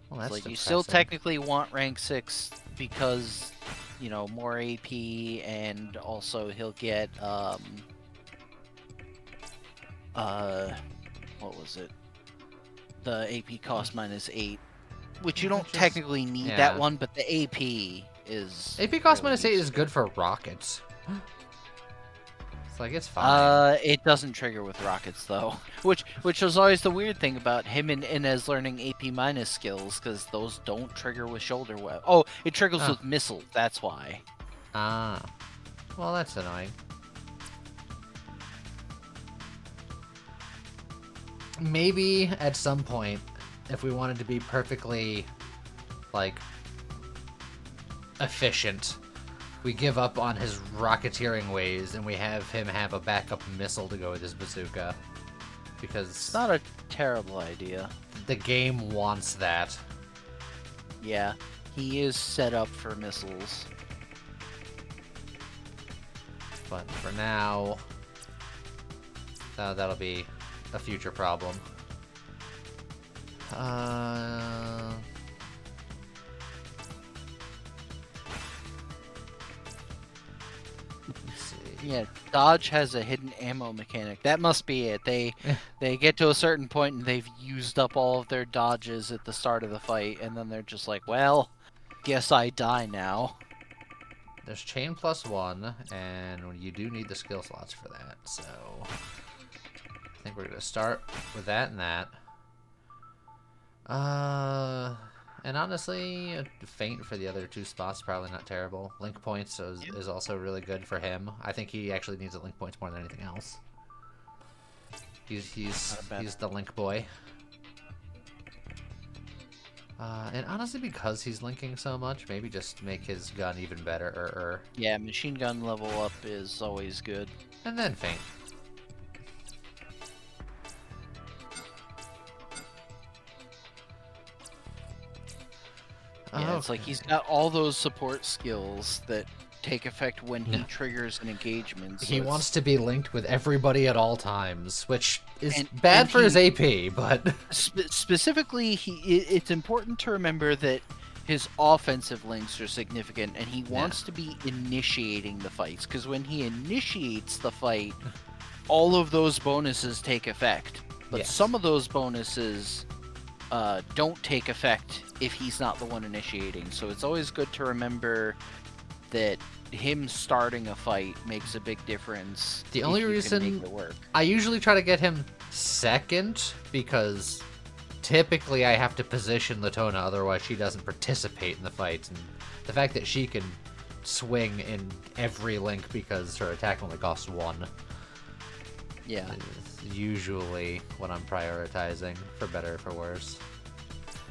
Well, that's like, you depressing. still technically want rank 6 because, you know, more AP, and also he'll get, what was it? The AP cost -8, which you don't technically need that one, but the AP is... AP cost really -8 is useful. good for rockets. It's like, it's fine. It doesn't trigger with rockets though, which was always the weird thing about him and Inez learning AP minus skills, because those don't trigger with shoulder web. Oh, it triggers with missiles. That's why. Ah, well, that's annoying. Maybe at some point, if we wanted to be perfectly, like, efficient, we give up on his rocketeering ways and we have him have a backup missile to go with his bazooka. Because It's not a terrible idea. the game wants that. Yeah, he is set up for missiles. But for now, that'll be a future problem. Let's see. Yeah, dodge has a hidden ammo mechanic. That must be it. They get to a certain point and they've used up all of their dodges at the start of the fight, and then they're just like, well, guess I die now. There's chain +1, and you do need the skill slots for that, so I think we're gonna start with that and that. And honestly, a feint for the other 2 spots probably not terrible. Link points is also really good for him. I think he actually needs the link points more than anything else. He's the link boy. And honestly, because he's linking so much, maybe just make his gun even better. Yeah, machine gun level up is always good. And then feint. Yeah, it's like he's got all those support skills that take effect when he triggers an engagement. So he wants to be linked with everybody at all times, which is and bad for his AP, but... Specifically, it's important to remember that his offensive links are significant, and he wants to be initiating the fights, because when he initiates the fight, all of those bonuses take effect. But some of those bonuses don't take effect if he's not the one initiating. So it's always good to remember that him starting a fight makes a big difference. The only reason I usually try to get him second, because typically I have to position Latona, otherwise she doesn't participate in the fights. And the fact that she can swing in every link because her attack only costs 1 is usually what I'm prioritizing, for better or for worse.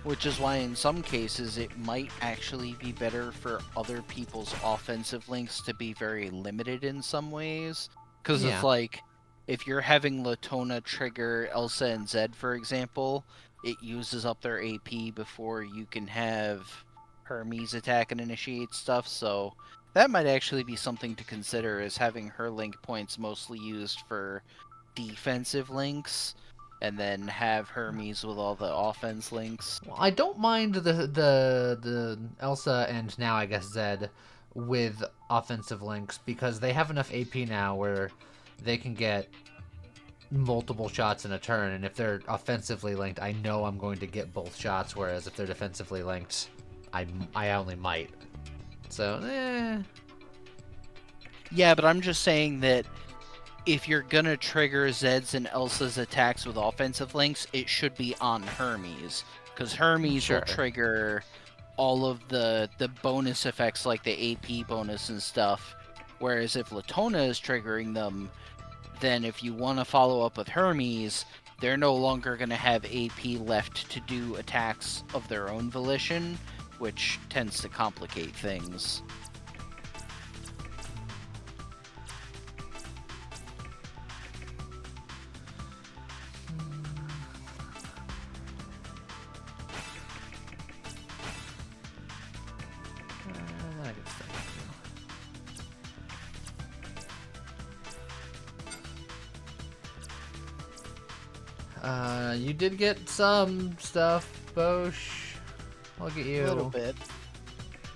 Which is why in some cases it might actually be better for other people's offensive links to be very limited in some ways. Because it's like, if you're having Latona trigger Elsa and Zed, for example, it uses up their AP before you can have Hermes attack and initiate stuff. So that might actually be something to consider, is having her link points mostly used for defensive links, and then have Hermes with all the offense links. Well, I don't mind the Elsa and now I guess Zed with offensive links, because they have enough AP now where they can get multiple shots in a turn, and if they're offensively linked, I know I'm going to get both shots, whereas if they're defensively linked, I only might. So, Yeah, but I'm just saying that if you're gonna trigger Zed's and Elsa's attacks with offensive links, it should be on Hermes. Because Hermes Sure. will trigger all of the bonus effects like the AP bonus and stuff. Whereas if Latona is triggering them, then if you want to follow up with Hermes, they're no longer going to have AP left to do attacks of their own volition, which tends to complicate things. I can start with you. You did get some stuff, Bosch. Look at you. A little bit.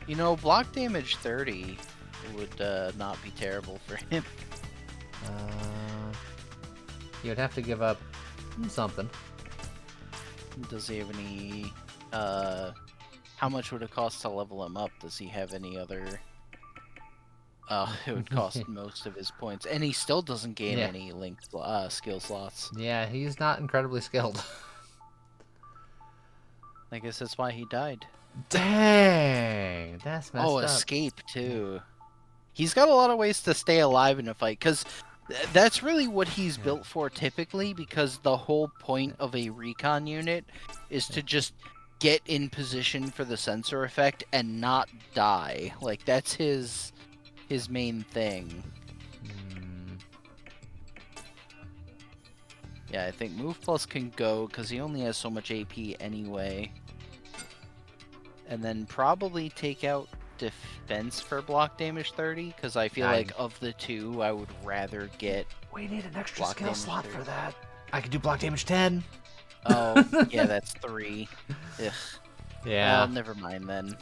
You know, block damage 30 would not be terrible for him. You'd have to give up something. Does he have any... how much would it cost to level him up? Does he have any other... it would cost most of his points. And he still doesn't gain any linked skill slots. Yeah, he's not incredibly skilled. I guess that's why he died. Dang! That's messed up. Escape, too. He's got a lot of ways to stay alive in a fight, because that's really what he's built for typically, because the whole point of a recon unit is to just get in position for the sensor effect and not die. Like, that's his main thing. Yeah, I think Move Plus can go, because he only has so much AP anyway. And then probably take out Defense for block damage 30, because I feel like of the two, I would rather get... We need an extra block skill damage slot 30. for that. I could do block damage 10. Oh, yeah, that's 3. Ugh. Yeah. Never mind then.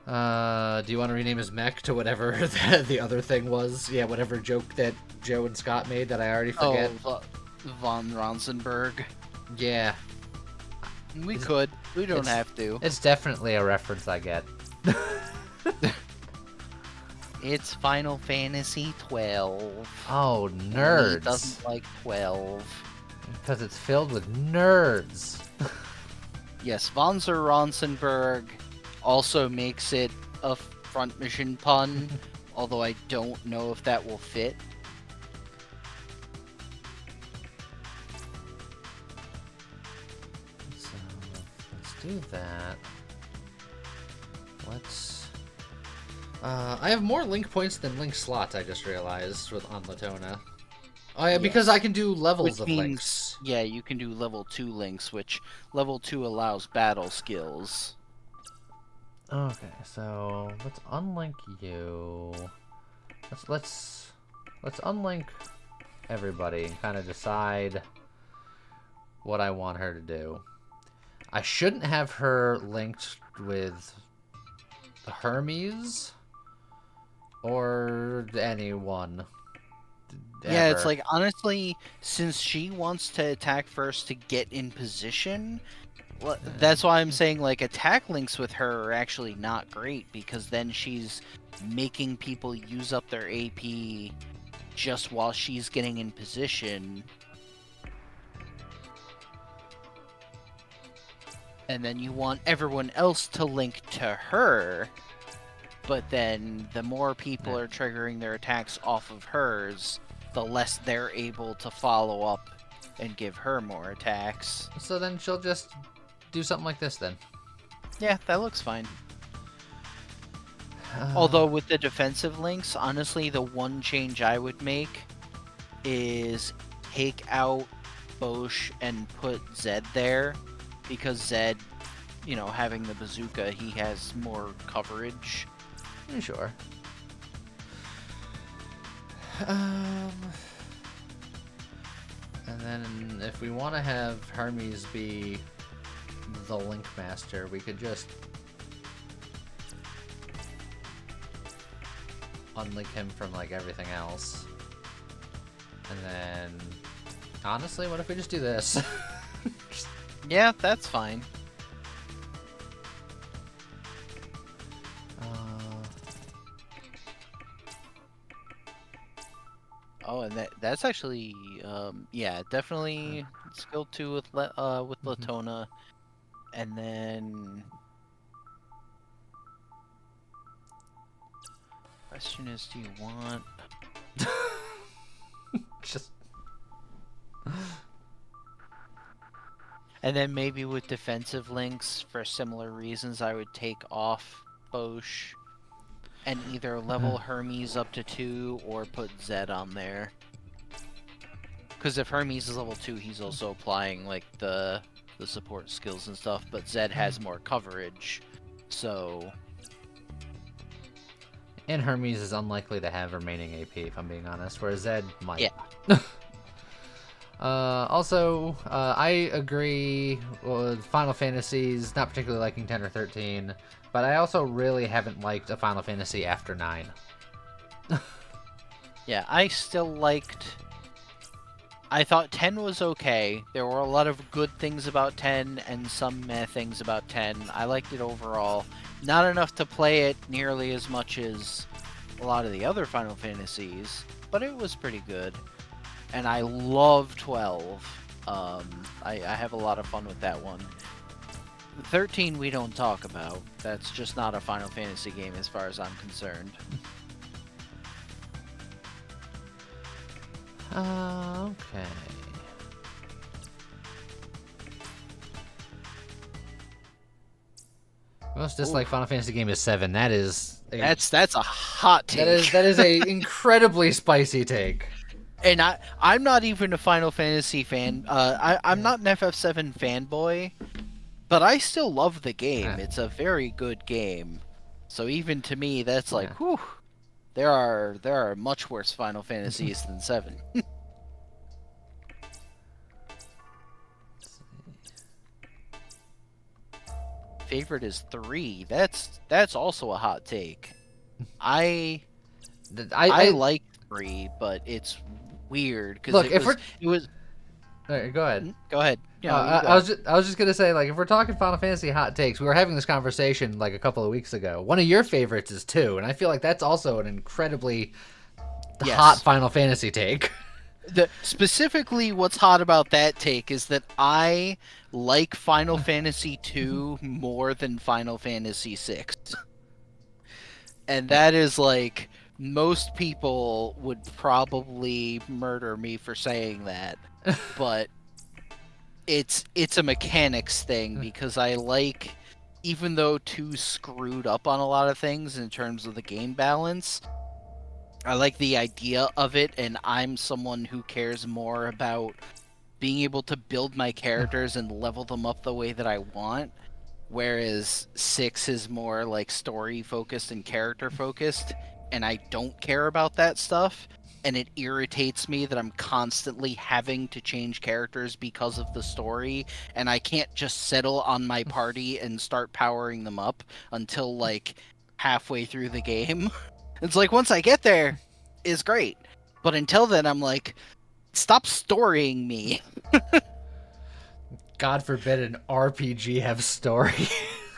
Do you want to rename his mech to whatever the other thing was? Yeah, whatever joke that Joe and Scott made that I already forget. Oh, von Ronsenberg. Yeah. We could. We don't have to. It's definitely a reference I get. It's Final Fantasy 12. Oh, nerds. He doesn't like 12. Because it's filled with nerds. Yes, von Ronsenberg also makes it a front mission pun, although I don't know if that will fit. So, let's do that. I have more link points than link slots, I just realized, on Latona. Oh, yeah, because I can do levels of links. Yeah, you can do level 2 links, which level 2 allows battle skills. Okay, so let's unlink you. Let's unlink everybody and kind of decide what I want her to do. I shouldn't have her linked with Hermes or anyone. Yeah, it's like, honestly, since she wants to attack first to get in position, that's why I'm saying, like, attack links with her are actually not great, because then she's making people use up their AP just while she's getting in position. And then you want everyone else to link to her, but then the more people are triggering their attacks off of hers, the less they're able to follow up and give her more attacks. So then she'll just do something like this then. Yeah, that looks fine. Although with the defensive links, honestly, the one change I would make is take out Bosch and put Zed there, because Zed, you know, having the bazooka, he has more coverage. Sure. And then if we want to have Hermes be the Link Master, we could just unlink him from like everything else. And then, honestly, what if we just do this? Yeah, that's fine. Oh, and that's actually, yeah, definitely skill 2 with Latona, and then question is, do you want? Just And then maybe with defensive links for similar reasons, I would take off Bosch and either level Hermes up to 2 or put Zed on there. Because if Hermes is level 2, he's also applying like the support skills and stuff, but Zed has more coverage, so... and Hermes is unlikely to have remaining AP, if I'm being honest, whereas Zed might. Yeah. Also, I agree with Final Fantasies, not particularly liking 10 or 13, but I also really haven't liked a Final Fantasy after 9. Yeah, I still liked... I thought 10 was okay. There were a lot of good things about 10 and some meh things about 10. I liked it overall. Not enough to play it nearly as much as a lot of the other Final Fantasies, but it was pretty good. And I love 12. I have a lot of fun with that one. 13 we don't talk about. That's just not a Final Fantasy game as far as I'm concerned. Okay. Most disliked Final Fantasy game is 7. That is That's a hot take. that is a incredibly spicy take. And I'm not even a Final Fantasy fan. I'm not an FF7 fanboy, but I still love the game. It's a very good game. So even to me, that's like, whew. There are much worse Final Fantasies than 7. Favorite is 3. That's also a hot take. I like 3, but it's weird because it was. All right, go ahead. Go ahead. I was just gonna say, like, if we're talking Final Fantasy hot takes, we were having this conversation like a couple of weeks ago. One of your favorites is 2, and I feel like that's also an incredibly hot Final Fantasy take. Specifically, what's hot about that take is that I like Final Fantasy 2 more than Final Fantasy 6. And that is like, most people would probably murder me for saying that. But it's a mechanics thing, because I like, even though 2 screwed up on a lot of things in terms of the game balance, I like the idea of it, and I'm someone who cares more about being able to build my characters and level them up the way that I want, whereas 6 is more like story focused and character focused, and I don't care about that stuff, and it irritates me that I'm constantly having to change characters because of the story, and I can't just settle on my party and start powering them up until like halfway through the game. It's like, once I get there, is great. But until then, I'm like, stop storying me. God forbid an RPG have story.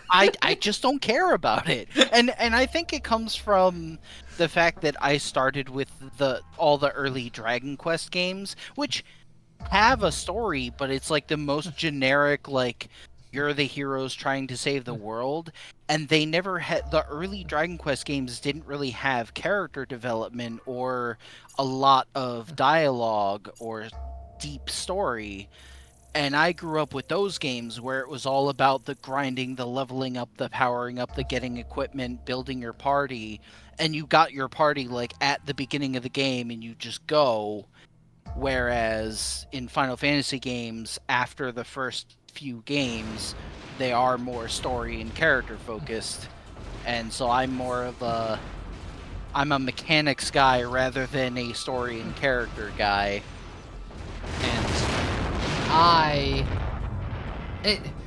I just don't care about it. And I think it comes from the fact that I started with all the early Dragon Quest games, which have a story, but it's like the most generic, like, you're the heroes trying to save the world, and they never had... The early Dragon Quest games didn't really have character development or a lot of dialogue or deep story, and I grew up with those games where it was all about the grinding, the leveling up, the powering up, the getting equipment, building your party, and you got your party, like, at the beginning of the game, and you just go, whereas in Final Fantasy games, after the first few games, they are more story and character focused, and so I'm a mechanics guy rather than a story and character guy.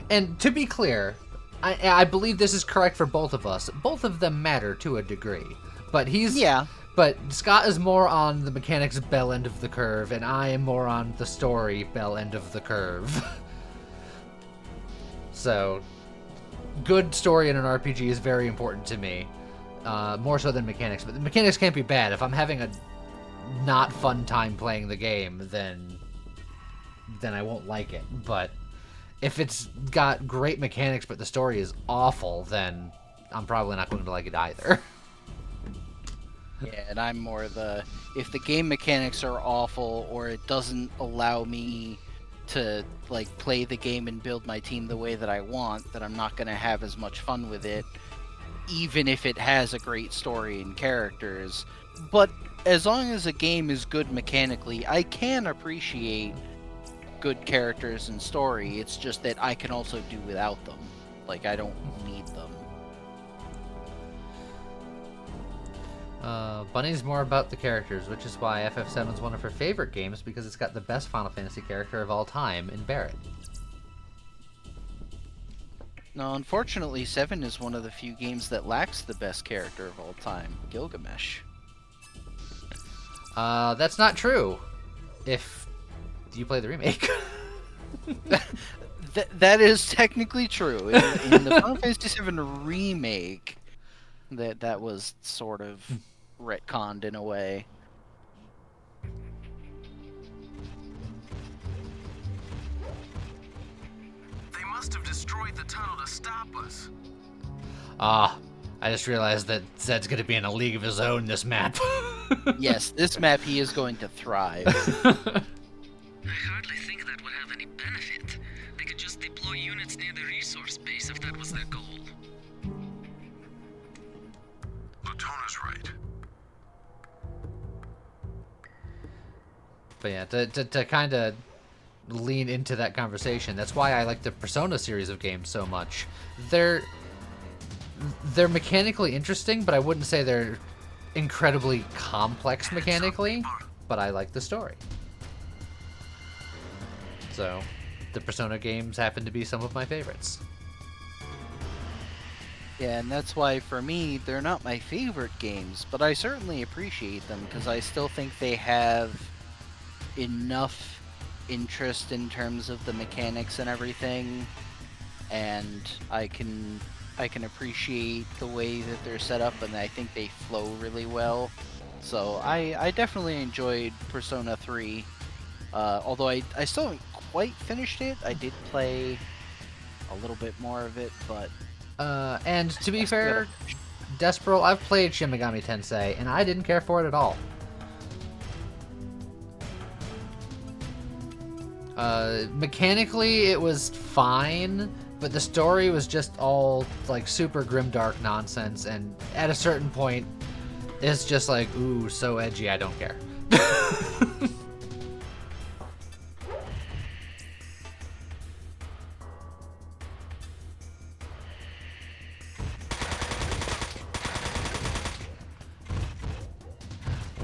And to be clear, I believe this is correct for both of us. Both of them matter to a degree, but But Scott is more on the mechanics bell end of the curve, and I am more on the story bell end of the curve. So, good story in an RPG is very important to me, more so than mechanics. But the mechanics can't be bad. If I'm having a not fun time playing the game, then I won't like it. But if it's got great mechanics but the story is awful, then I'm probably not going to like it either. Yeah, and I'm more if the game mechanics are awful or it doesn't allow me to like play the game and build my team the way that I want, then I'm not going to have as much fun with it, even if it has a great story and characters. But as long as a game is good mechanically, I can appreciate good characters and story. It's just that I can also do without them. Like, I don't need them. Bunny's more about the characters, which is why FF7 is one of her favorite games, because it's got the best Final Fantasy character of all time in Barret. No, unfortunately, 7 is one of the few games that lacks the best character of all time, Gilgamesh. That's not true. If you play the remake. That is technically true. In the Final Fantasy VII remake, that was sort of retconned in a way. They must have destroyed the tunnel to stop us. I just realized that Zed's gonna be in a league of his own this map. Yes, this map he is going to thrive. I hardly think that would have any benefit. They could just deploy units near the resource base if that was their goal. Latona's right. But yeah, to kind of lean into that conversation, that's why I like the Persona series of games so much. They're mechanically interesting, but I wouldn't say they're incredibly complex mechanically, but I like the story. So, the Persona games happen to be some of my favorites. Yeah, and that's why, for me, they're not my favorite games, but I certainly appreciate them, because I still think they have enough interest in terms of the mechanics and everything, and I can appreciate the way that they're set up, and I think they flow really well. So I definitely enjoyed Persona 3, although I still haven't quite finished it. I did play a little bit more of it, but... And to be fair, Despero, I've played Shin Megami Tensei, and I didn't care for it at all. Mechanically, it was fine, but the story was just all, like, super grimdark nonsense, and at a certain point, it's just like, ooh, so edgy, I don't care.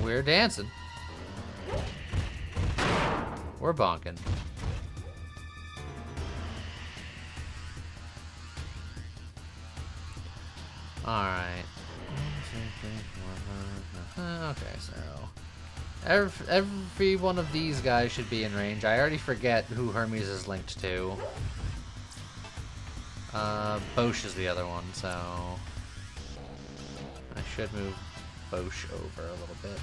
We're dancing. We're bonking. Alright. Okay, so... Every one of these guys should be in range. I already forget who Hermes is linked to. Bosch is the other one, so... I should move Bosch over a little bit.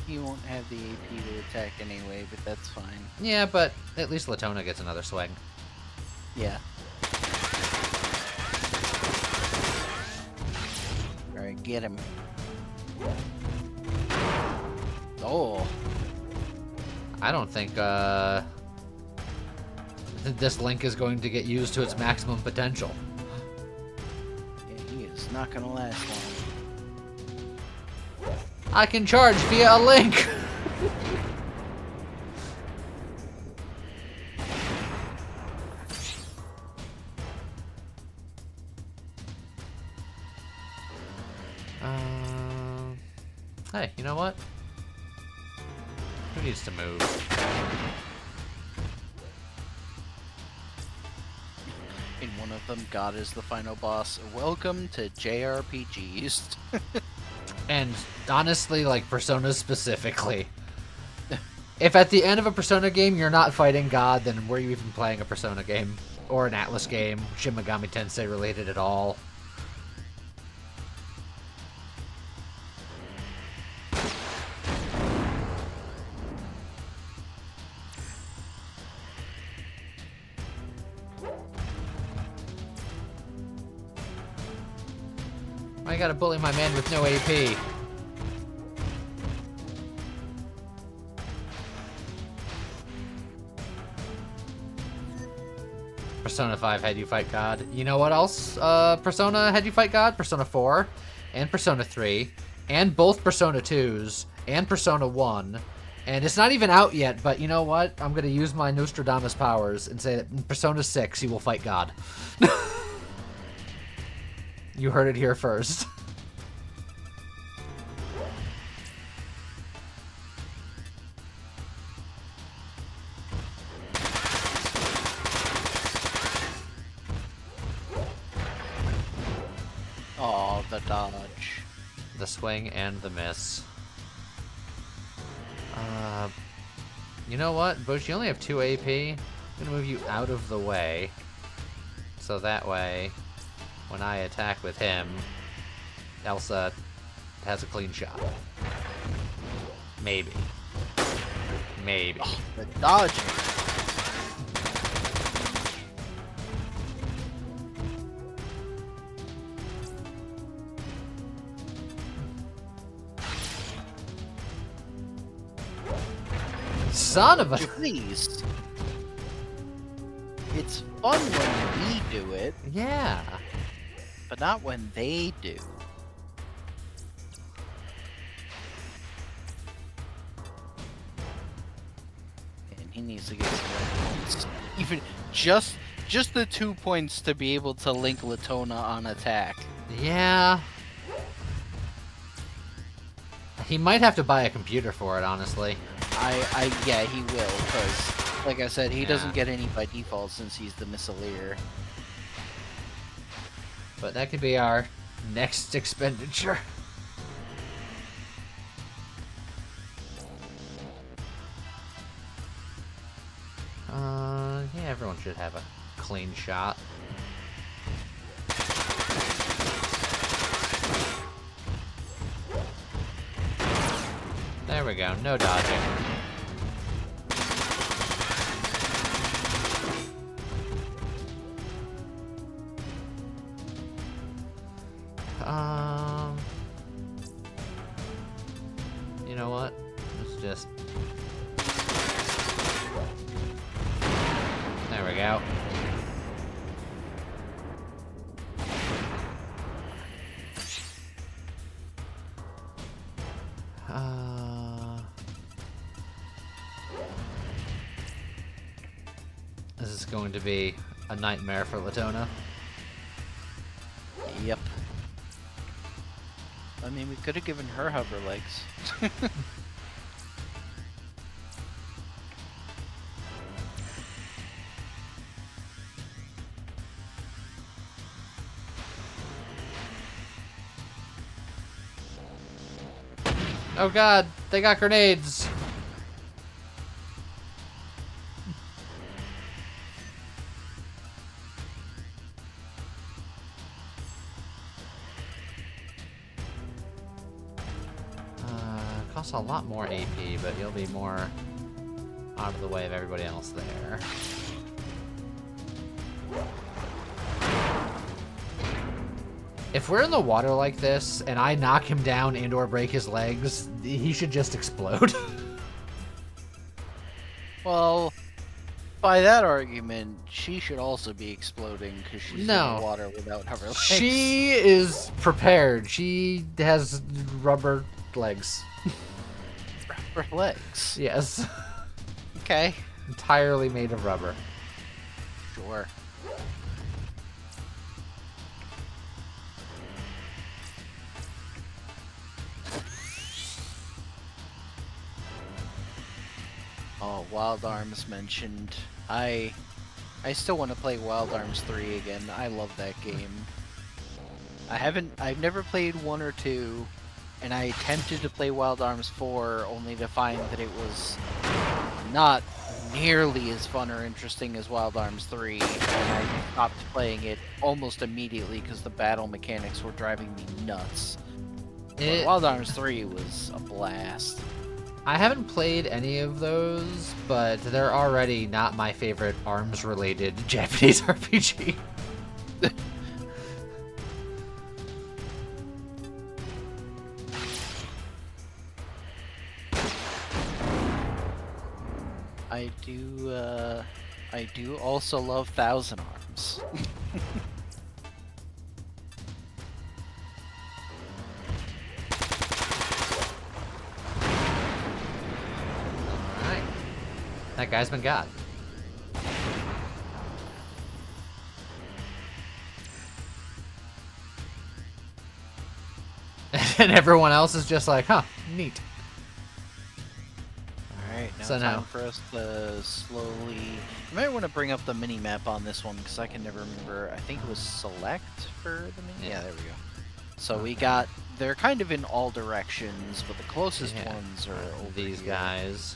He won't have the AP to attack anyway, but that's fine. Yeah, but at least Latona gets another swing. Yeah. Alright, get him. Oh. I don't think, this link is going to get used to its maximum potential. Yeah, he is not gonna last long. I can charge via a link! Hey, you know what? Who needs to move? In one of them, God is the final boss. Welcome to JRPGs. And honestly, like, Persona specifically. If at the end of a Persona game you're not fighting God, then were you even playing a Persona game? Or an Atlas game, Shin Megami Tensei related at all? I gotta bully my man with no AP. Persona 5 had you fight God. You know what else Persona had you fight God? Persona 4 and Persona 3 and both Persona 2s and Persona 1. And it's not even out yet, but you know what? I'm going to use my Nostradamus powers and say that in Persona 6 you will fight God. You heard it here first. Oh, the dodge. The swing and the miss. You know what, Bush? You only have 2 AP. I'm gonna move you out of the way, so that way, when I attack with him, Elsa has a clean shot. Maybe. Maybe. Oh, the dodging. Son of a... Please. It's fun when we do it, Yeah. but not when they do. And he needs to get some more points. Even just the 2 points to be able to link Latona on attack. Yeah. He might have to buy a computer for it, honestly. Yeah, he will, because, like I said, he Yeah. doesn't get any by default since he's the Missileer. But that could be our next expenditure. Yeah, everyone should have a clean shot. There we go, no dodging. You know what? Let's just... There we go. This is going to be a nightmare for Latona. Yep. I mean, we could have given her hover legs. Oh god, they got grenades! Costs a lot more AP, but you'll be more out of the way of everybody else there. If we're in the water like this, and I knock him down and or break his legs, he should just explode. Well, by that argument, she should also be exploding because she's in No. the water without hover legs. She is prepared. She has rubber legs. Rubber legs. Yes. Okay. Entirely made of rubber. Sure. Oh, Wild Arms mentioned. I still want to play Wild Arms 3 again. I love that game. I've never played 1 or 2, and I attempted to play Wild Arms 4 only to find that it was not nearly as fun or interesting as Wild Arms 3, and I stopped playing it almost immediately because the battle mechanics were driving me nuts. But Wild Arms 3 was a blast. I haven't played any of those, but they're already not my favorite arms-related Japanese RPG. I do also love Thousand Arms. Alright. That guy's been got. And everyone else is just like, huh, neat. Alright, now So time now- for us to slowly... You might want to bring up the mini-map on this one, because I can never remember. I think it was select for the mini... Yeah, there we go. So we got... They're kind of in all directions, but the closest Yeah. ones are over These here. guys.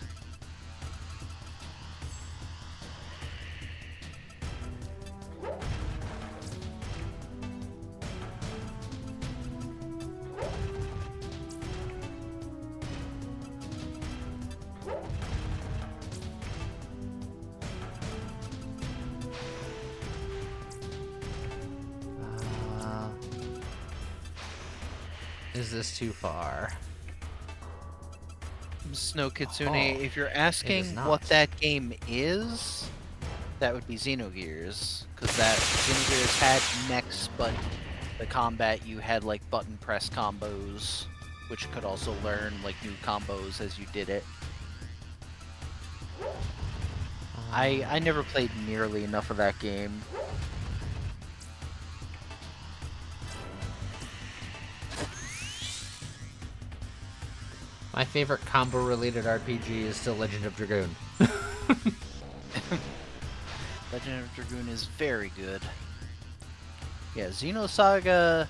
Is this too far? Snow Kitsune, Oh, if you're asking not. what that game is, that would be Xenogears. Because that Xenogears had mechs, but the combat you had like button press combos, which could also learn like new combos as you did it. I never played nearly enough of that game. My favorite combo-related RPG is still Legend of Dragoon. Legend of Dragoon is very good. Yeah, Xenosaga,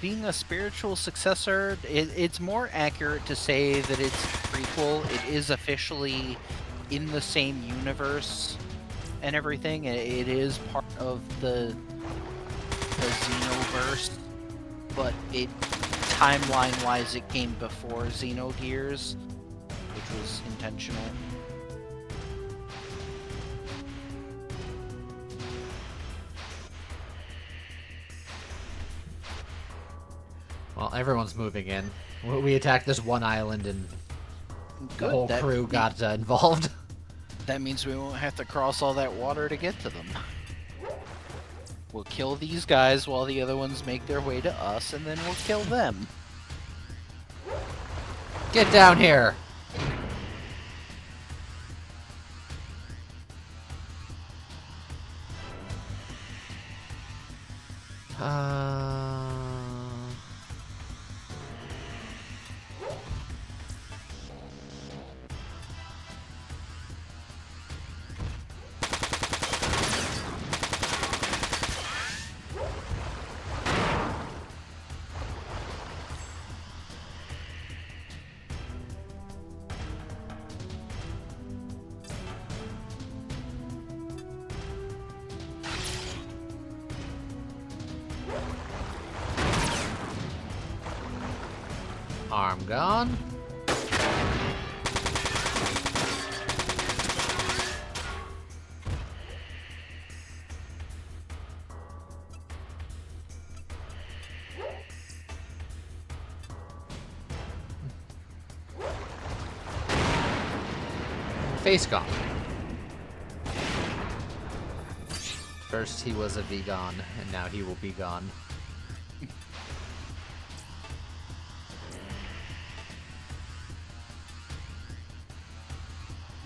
being a spiritual successor, it's more accurate to say that it's prequel. It is officially in the same universe and everything. It is part of the Xenoverse, but it timeline-wise it came before Xenogears, which was intentional. Well, everyone's moving in. We attacked this one island and the Good. whole That crew me- got involved. That means we won't have to cross all that water to get to them. We'll kill these guys while the other ones make their way to us, and then we'll kill them. Get down here! Arm gone. Face gone. First he was a vegan, and now he will be gone.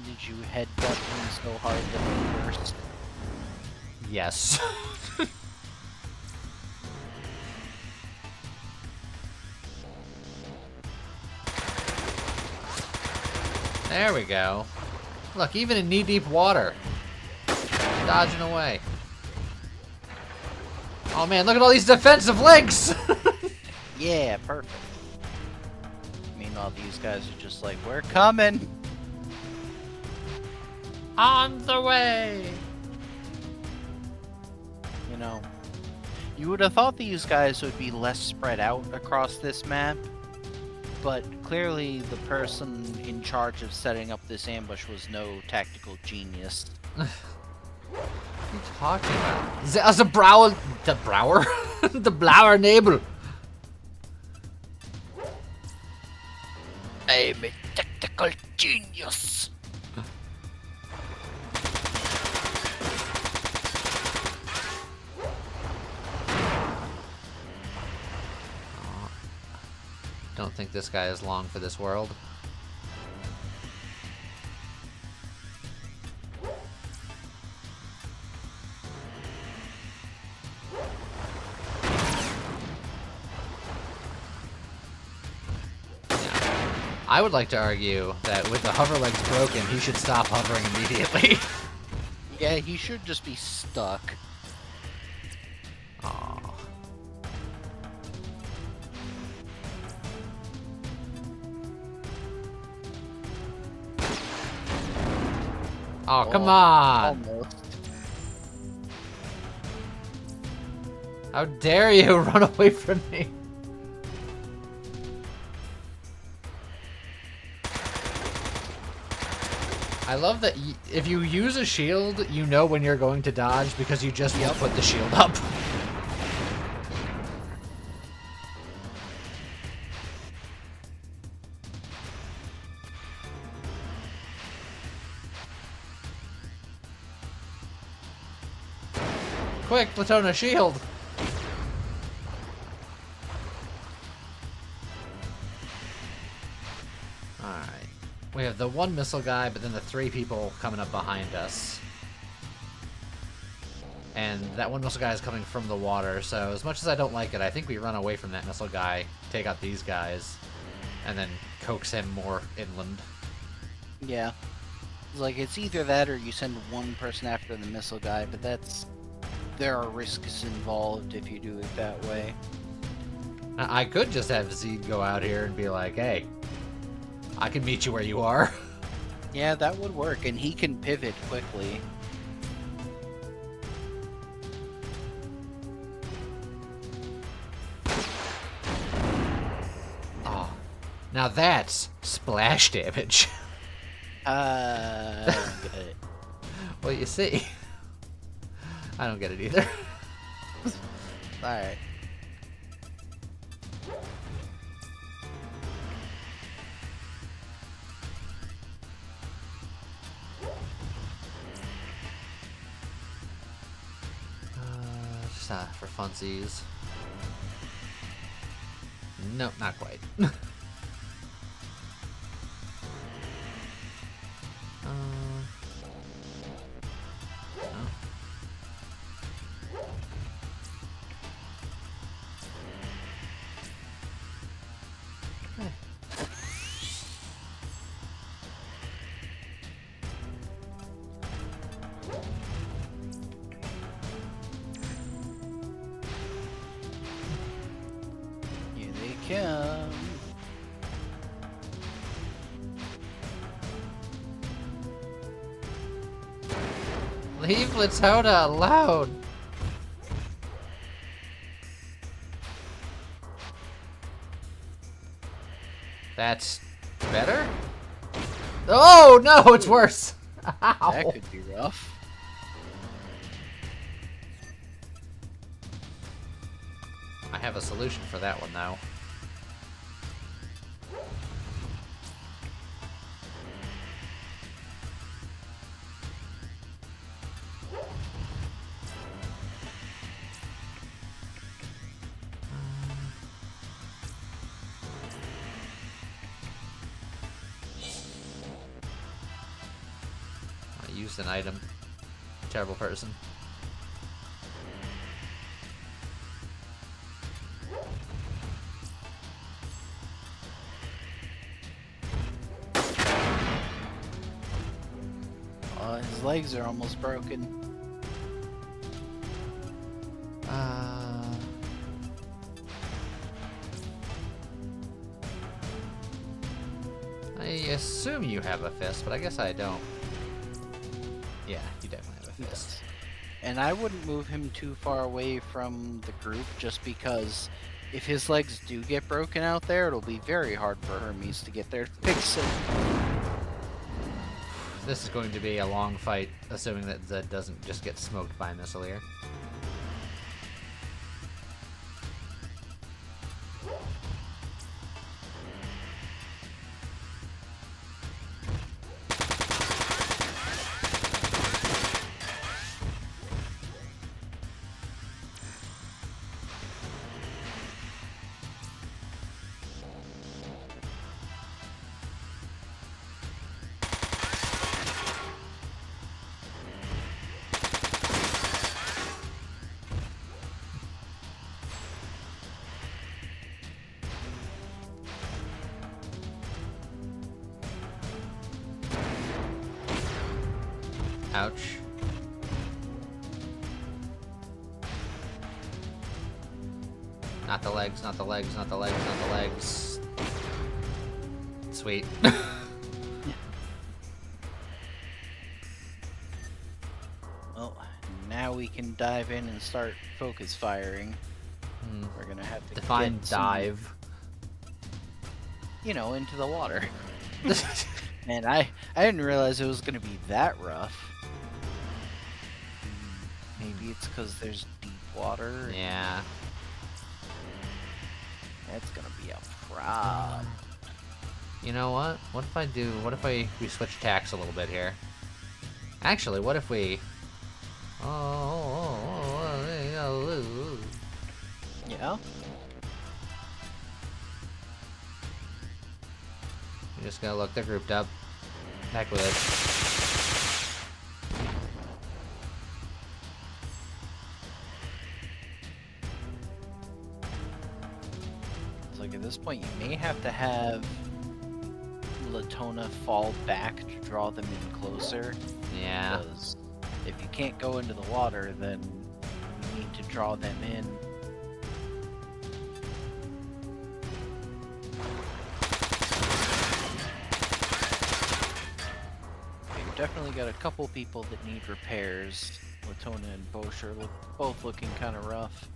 Did you headbutt him so hard that he burst? Yes. There we go. Look, even in knee-deep water. Dodging away. Oh man, look at all these defensive links! Yeah, perfect. Meanwhile, these guys are just like, we're coming! On the way! You know, you would have thought these guys would be less spread out across this map, but clearly the person in charge of setting up this ambush was no tactical genius. What are you talking about? The Brower... The Brower? The Blauer Nebel. I'm a tactical genius! Don't think this guy is long for this world. I would like to argue that with the hover legs broken, he should stop hovering immediately. Yeah, he should just be stuck. Aww. Oh, come on! Almost. How dare you run away from me? I love that if you use a shield, you know when you're going to dodge because you just won't put the shield up. Quick, Platona, shield! Alright. We have the one missile guy, but then the 3 people coming up behind us. And that one missile guy is coming from the water, so as much as I don't like it, I think we run away from that missile guy, take out these guys, and then coax him more inland. Yeah. It's like, it's either that or you send one person after the missile guy, but there are risks involved if you do it that way. I could just have Zed go out here and be like, hey, I can meet you where you are. Yeah, that would work, and he can pivot quickly. Oh, now that's splash damage. I don't get it. Well, you see. I don't get it either. Alright. Just for funsies. Nope, not quite. Here they come. Leave Latona alone. That's better? Oh no, it's worse. Ow. That could be rough. I have a solution for that one though. I used an item. Terrible person. His legs are almost broken. I assume you have a fist, but I guess I don't. Yeah, you definitely have a fist. And I wouldn't move him too far away from the group just because if his legs do get broken out there, it'll be very hard for Hermes to get there to fix it. This is going to be a long fight, assuming that Zed doesn't just get smoked by a missile here. Ouch. Not the legs, not the legs, not the legs, not the legs. Sweet. Well, now we can dive in and start focus firing. We're gonna have to Define get some, dive. you know, into the water. And I didn't realize it was gonna be that rough. Maybe it's because there's deep water. Yeah. That's gonna be a problem. You know what? What if we switch tacks a little bit here? Actually, what if we... Yeah? You just gotta look, they're grouped up. Heck with it. It's like at this point you may have to have Latona fall back to draw them in closer. Yeah. Because if you can't go into the water, then you need to draw them in. You've definitely got a couple people that need repairs. Latona and Bosch are both looking kind of rough.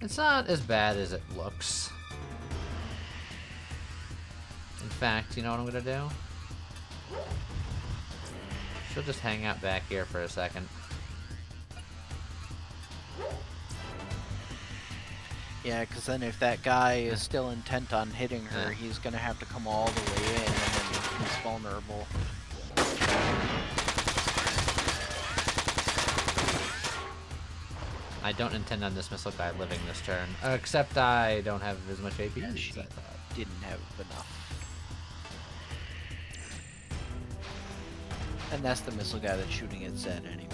It's not as bad as it looks. In fact, you know what I'm gonna do? She'll just hang out back here for a second. Yeah, because then if that guy is still intent on hitting her, Yeah. he's gonna have to come all the way in, and then he's vulnerable. I don't intend on this missile guy living this turn. Except I don't have as much AP Yeah, as she I thought. didn't have enough. And that's the missile guy that's shooting at Zed anyway.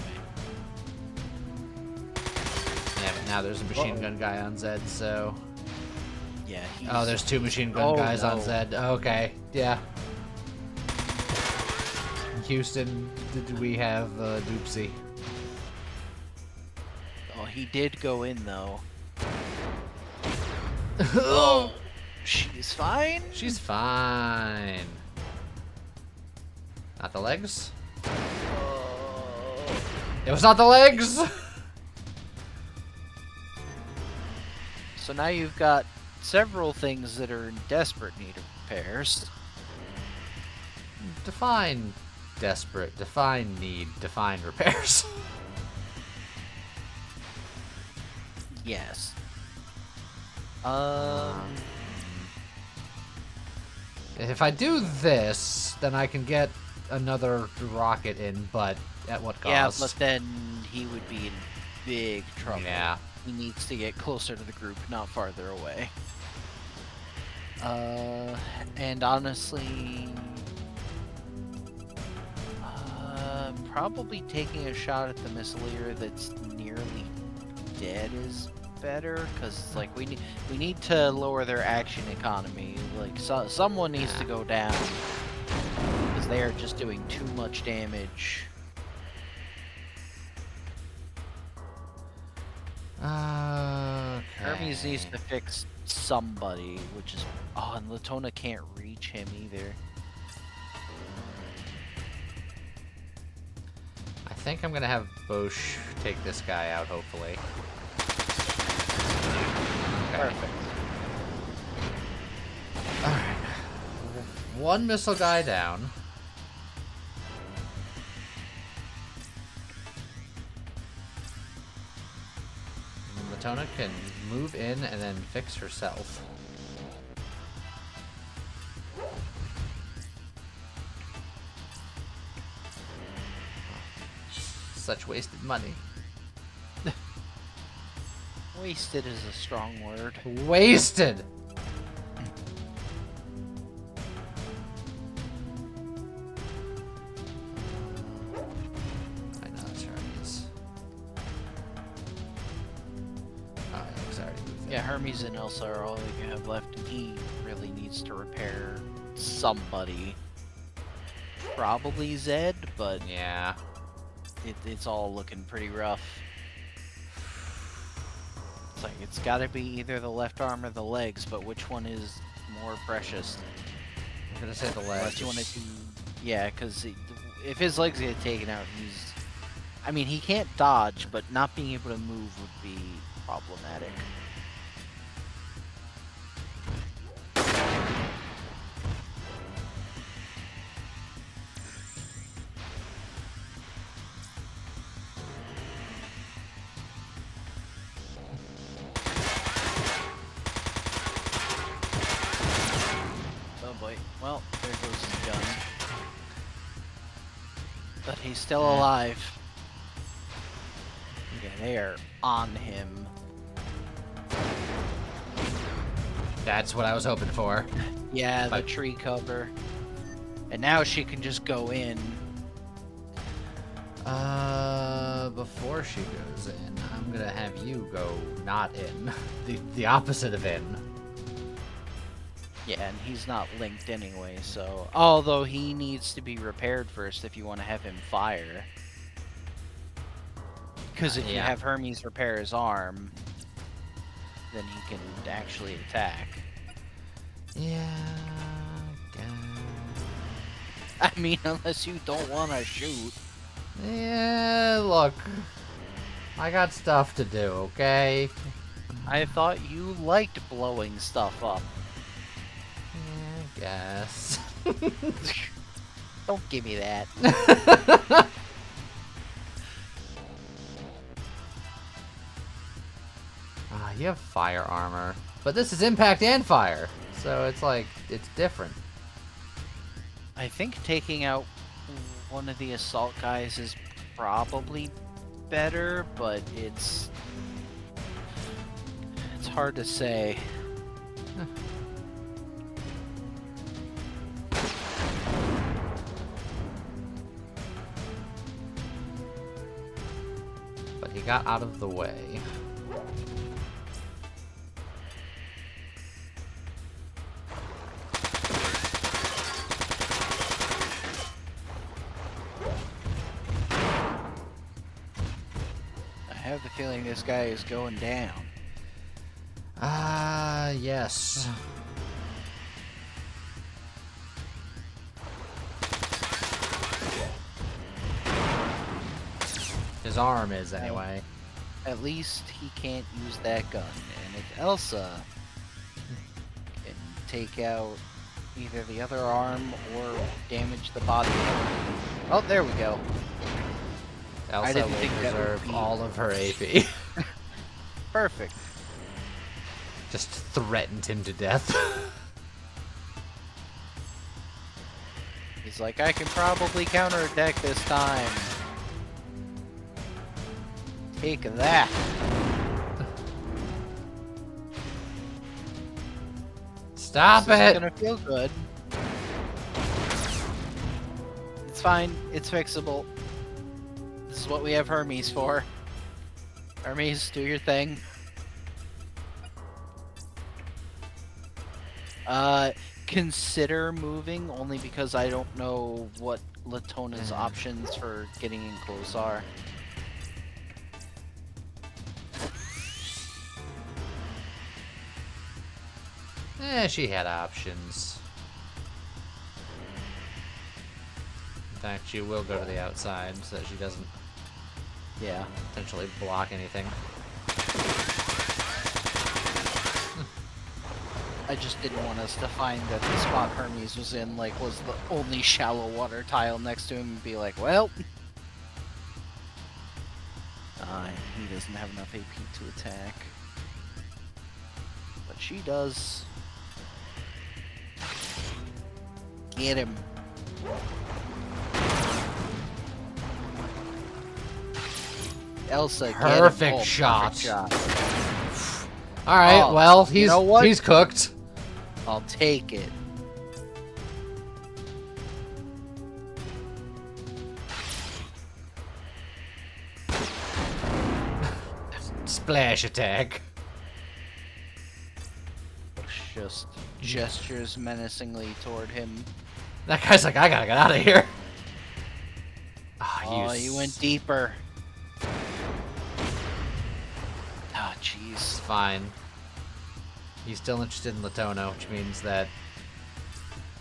Yeah, but now there's a machine gun guy on Zed, so... Yeah, Oh, there's two machine gun guys on no. Zed. Okay, yeah. Houston, did we have Doopsie? Oh, he did go in though. Oh! She's fine. She's fine. Not the legs? It was not the legs! So now you've got several things that are in desperate need of repairs. Define desperate, define need, define repairs. Yes. If I do this, then I can get another rocket in, but at what cost? Yeah, but then he would be in big trouble. Yeah. He needs to get closer to the group, not farther away. And honestly, probably taking a shot at the missileer that's nearly dead is better, because like we need to lower their action economy. Like someone needs to go down because they are just doing too much damage. Okay. Hermes needs to fix somebody, which is... Oh, and Latona can't reach him either. I think I'm gonna have Bosch take this guy out, hopefully. Okay. Perfect. Alright. One missile guy down. Latona can move in and then fix herself. Such wasted money. Wasted is a strong word. Wasted! I know that's Hermes. Oh, he's already moved in. Yeah, Hermes and Elsa are all you have left, and he really needs to repair somebody. Probably Zed, but Yeah. it's all looking pretty rough. It's like, it's gotta be either the left arm or the legs, but which one is more precious? I'm gonna say the Unless legs. you want to do... Yeah, because if his legs get taken out, he's... I mean, he can't dodge, but not being able to move would be problematic. Oh boy. Well, there goes his gun. But he's still alive. Yeah, they are on him. That's what I was hoping for. Yeah, the But- tree cover. And now she can just go in. Before she goes in, I'm gonna have you go not in. The opposite of in. Yeah, and he's not linked anyway, so... Although he needs to be repaired first if you want to have him fire. Because if you Yeah. have Hermes repair his arm, then he can actually attack. Yeah. I mean, unless you don't want to shoot. Yeah, look. I got stuff to do, okay? I thought you liked blowing stuff up. I guess. Don't give me that. You have fire armor. But this is impact and fire. So it's like, it's different. I think taking out one of the assault guys is probably better, but it's hard to say. But he got out of the way. I have the feeling this guy is going down. Yes. His arm is, anyway. At least he can't use that gun. And if Elsa can take out either the other arm or damage the body. Oh, there we go. Elsa didn't will think that would preserve be- all of her AP. Perfect. Just threatened him to death. He's like, I can probably counterattack this time. Take that. Stop This is it! gonna feel good. It's fine. It's fixable. This is what we have Hermes for. Hermes, do your thing. Consider moving, only because I don't know what Latona's options for getting in close are. She had options. In fact, she will go to the outside so that she doesn't Yeah. potentially block anything. I just didn't want us to find that the spot Hermes was in, like, was the only shallow water tile next to him and be like, well... he doesn't have enough AP to attack. But she does. Get him. Elsa, get him. Perfect Oh, shot. Perfect shot. Alright, Oh, well, you he's know what? he's cooked. I'll take it. Splash attack. just gestures menacingly toward him. That guy's like, I gotta get out of here. Oh, he went deeper. Ah, jeez. It's fine. He's still interested in Latona, which means that...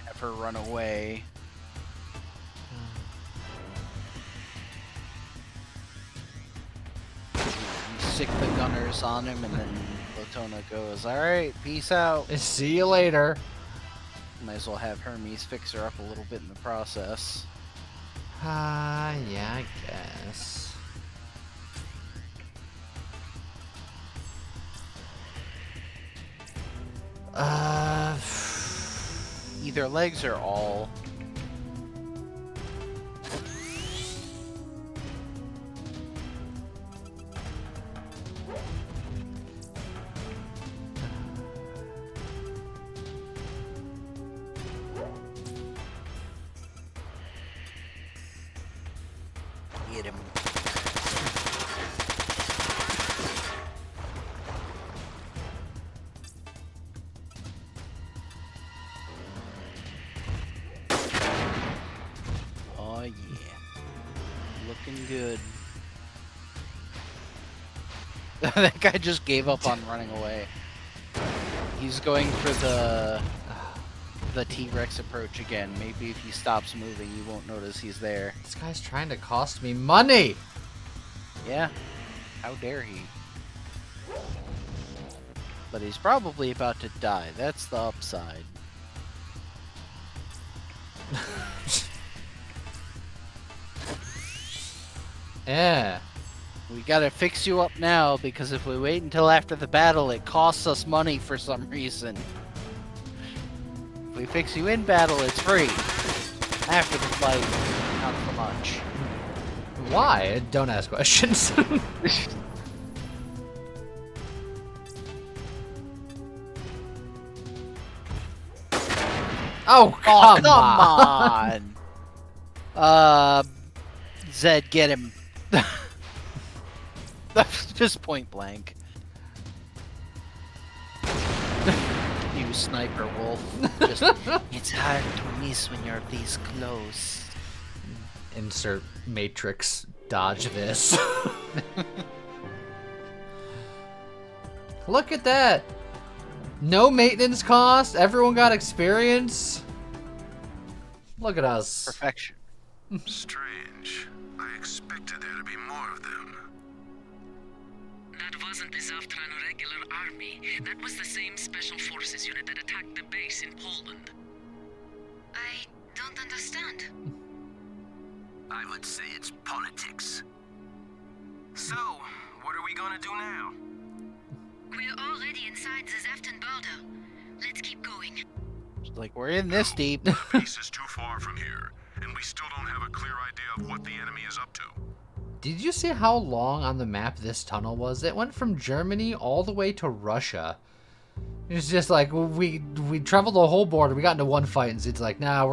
Have her run away. You sick the gunners on him, and then Latona goes, alright, peace out. See you later. Might as well have Hermes fix her up a little bit in the process. Yeah, I guess. Either legs or all. Hit him. Oh yeah. Looking good. That guy just gave up on running away. He's going for the T-Rex approach again. Maybe if he stops moving, you won't notice he's there. This guy's trying to cost me money! Yeah. How dare he? But he's probably about to die. That's the upside. Yeah. We gotta fix you up now, because if we wait until after the battle, it costs us money for some reason. If we fix you in battle, it's free. After the fight, not so much. Why? Don't ask questions. Oh, come on! Zed, get him. Just point blank. You sniper wolf. Just, it's hard to miss when you're this close. Insert Matrix dodge this. Look at that! No maintenance cost, everyone got experience. Look at us. Perfection. Strange. I expected there to be more of them. That wasn't the Zavtran regular army. That was the same special forces unit that attacked the base in Poland. I don't understand. I would say it's politics. So, what are we gonna do now? We're already inside the Zaftan border. Let's keep going. Like, we're in this deep. The base is too far from here, and we still don't have a clear idea of what the enemy is up to. Did you see how long on the map this tunnel was? It went from Germany all the way to Russia. It's just like we traveled the whole border. We got into one fight, and it's like, nah,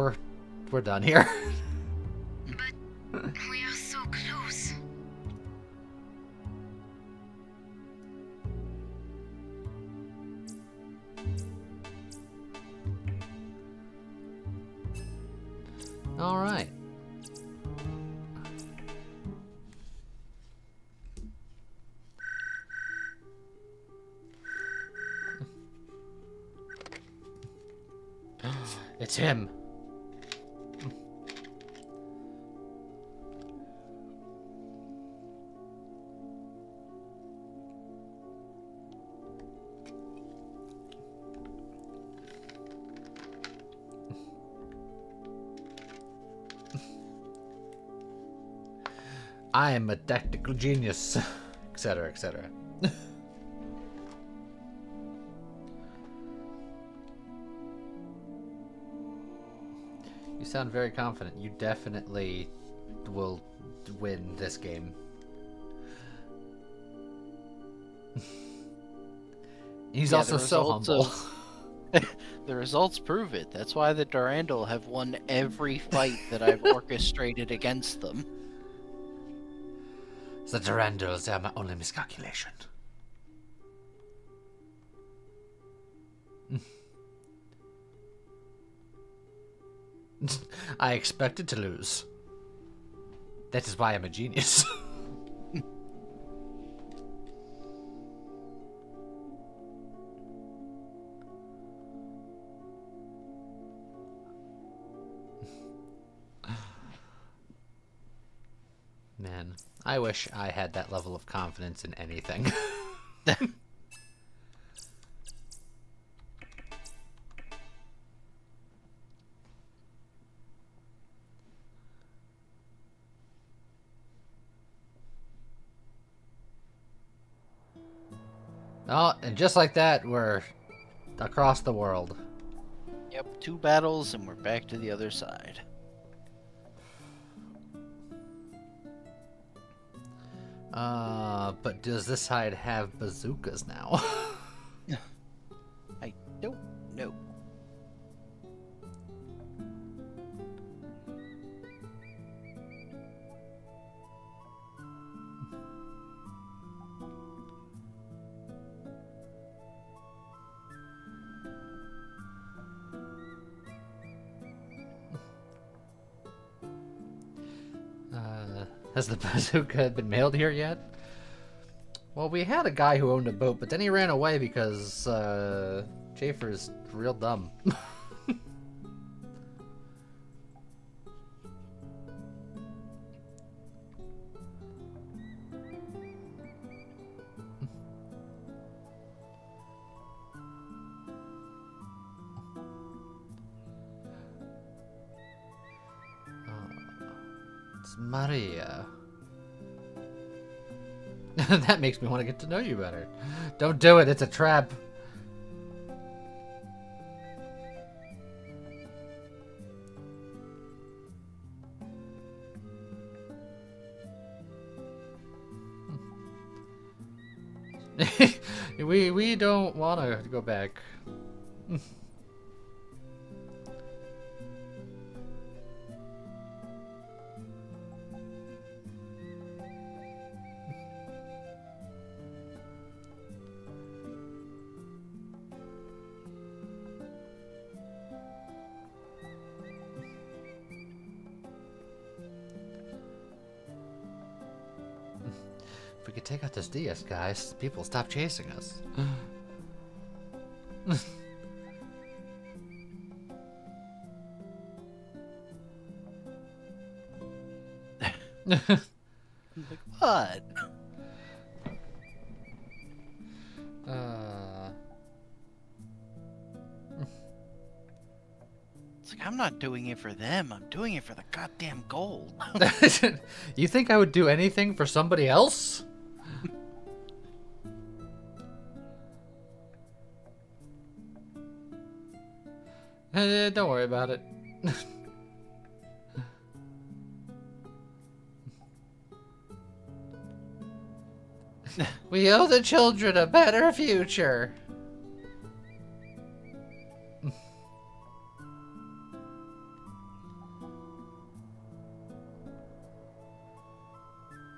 we're done here. But we are so close. All right. It's him. I am a tactical genius, etc., etc. You sound very confident. You definitely will win this game. He's also so humble. The results prove it. That's why the Durandal have won every fight that I've orchestrated against them. The Durandals are my only miscalculation. I expected to lose. That is why I'm a genius. Man, I wish I had that level of confidence in anything. Oh, and just like that, we're across the world. Yep, 2 battles and we're back to the other side. But does this side have bazookas now? I don't know. Has the bazooka been mailed here yet? Well, we had a guy who owned a boat, but then he ran away because, Schaefer's real dumb. It's Maria. That makes me want to get to know you better. Don't do it, it's a trap. we don't want to go back. If we could take out this DS, guys, people will stop chasing us. Like, what? It's like, I'm not doing it for them, I'm doing it for the goddamn gold. You think I would do anything for somebody else? Don't worry about it. We owe the children a better future.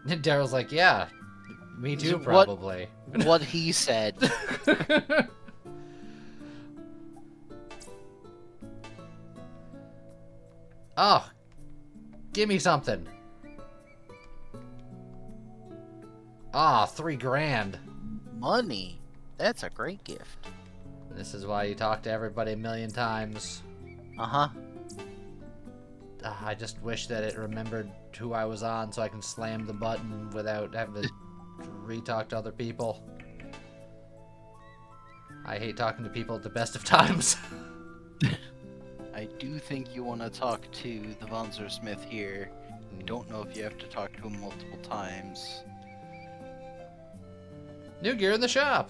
And Daryl's like, yeah, me too, probably. What he said. Oh, give me something. Ah, $3 grand. Money. That's a great gift. This is why you talk to everybody a million times. Uh-huh. I just wish that it remembered who I was on so I can slam the button without having to re-talk to other people. I hate talking to people at the best of times. I do think you want to talk to the Vonzer Smith here. I don't know if you have to talk to him multiple times. New gear in the shop.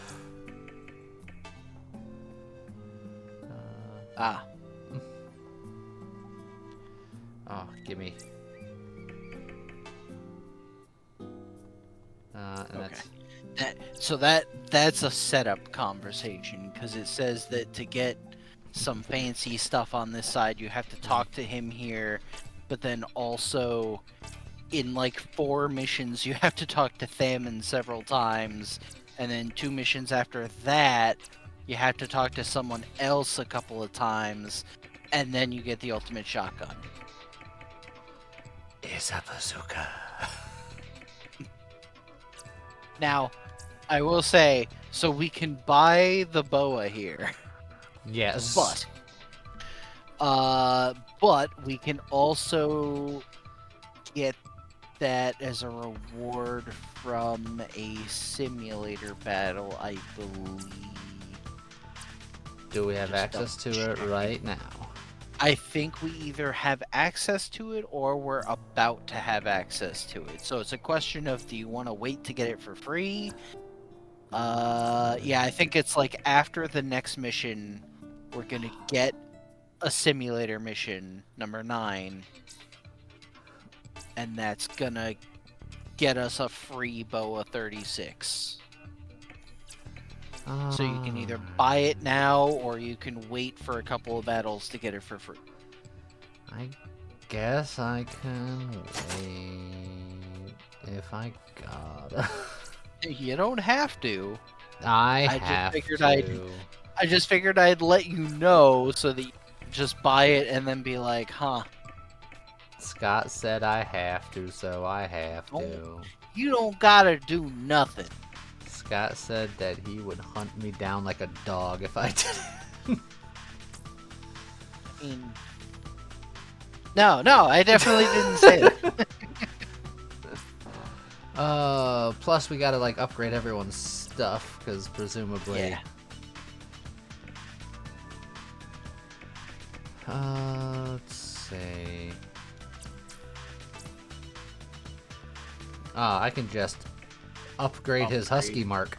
Oh, gimme. Okay. That's a setup conversation, because it says that to get some fancy stuff on this side, you have to talk to him here, but then also in like 4 missions, you have to talk to Thamin several times, and then 2 missions after that, you have to talk to someone else a couple of times, and then you get the ultimate shotgun. Is a bazooka. Now, I will say, so we can buy the boa here, Yes. but we can also get that as a reward from a simulator battle, I believe. Do we have Just access to it double-checking. right now? I think we either have access to it or we're about to have access to it. So it's a question of, do you want to wait to get it for free? Yeah, I think it's like after the next mission, we're gonna get a simulator mission, number 9. And that's gonna get us a free BOA 36. So you can either buy it now, or you can wait for a couple of battles to get it for free. I guess I can wait if I got. You don't have to. I just have figured to. I just figured I'd let you know so that you just buy it and then be like, huh. Scott said I have to, so I have to. You don't gotta do nothing. Scott said that he would hunt me down like a dog if I did. I mean, no, I definitely didn't say that. Plus we gotta like upgrade everyone's stuff, because presumably. Yeah. Let's see. I can just upgrade his husky mark.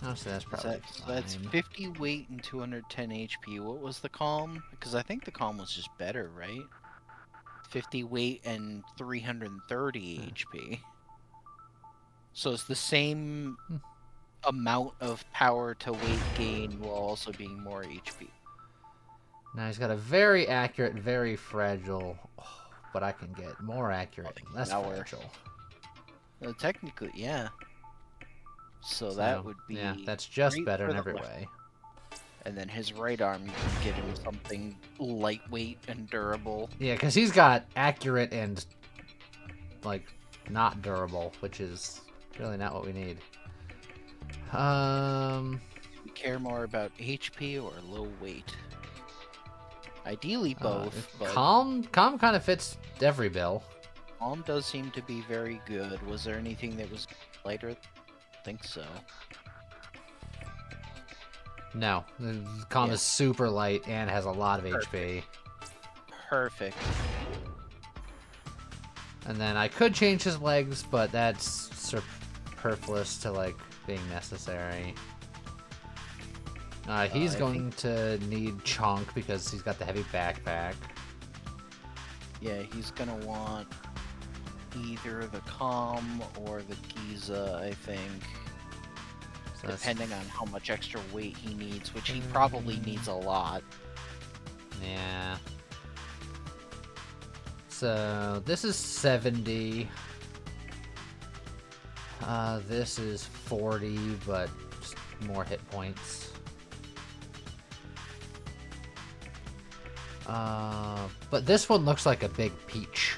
Honestly, that's probably That's fine. 50 weight and 210 HP. What was the calm? Because I think the calm was just better, right? 50 weight and 330 HP. So it's the same amount of power to weight gain while also being more HP. Now he's got a very accurate, very fragile, but I can get more accurate and less Now we're- fragile. Technically, yeah. So that would be. Yeah, that's just great better for in the every left. way. And then his right arm, you can get him something lightweight and durable. Yeah, because he's got accurate and, like, not durable, which is really not what we need. You care more about HP or low weight? Ideally both, but Calm kind of fits every bill. calm does seem to be very good. Was there anything that was lighter? I think so. No, the calm Yeah. is super light and has a lot of HP. Perfect. And then I could change his legs, but that's superfluous to, like, being necessary. He's going to need Chunk because he's got the heavy backpack. Yeah, he's gonna want either the calm or the Giza, I think. So that's- Depending on how much extra weight he needs, which he probably needs a lot. Yeah. So this is 70. This is 40, but just more hit points. But this one looks like a big peach.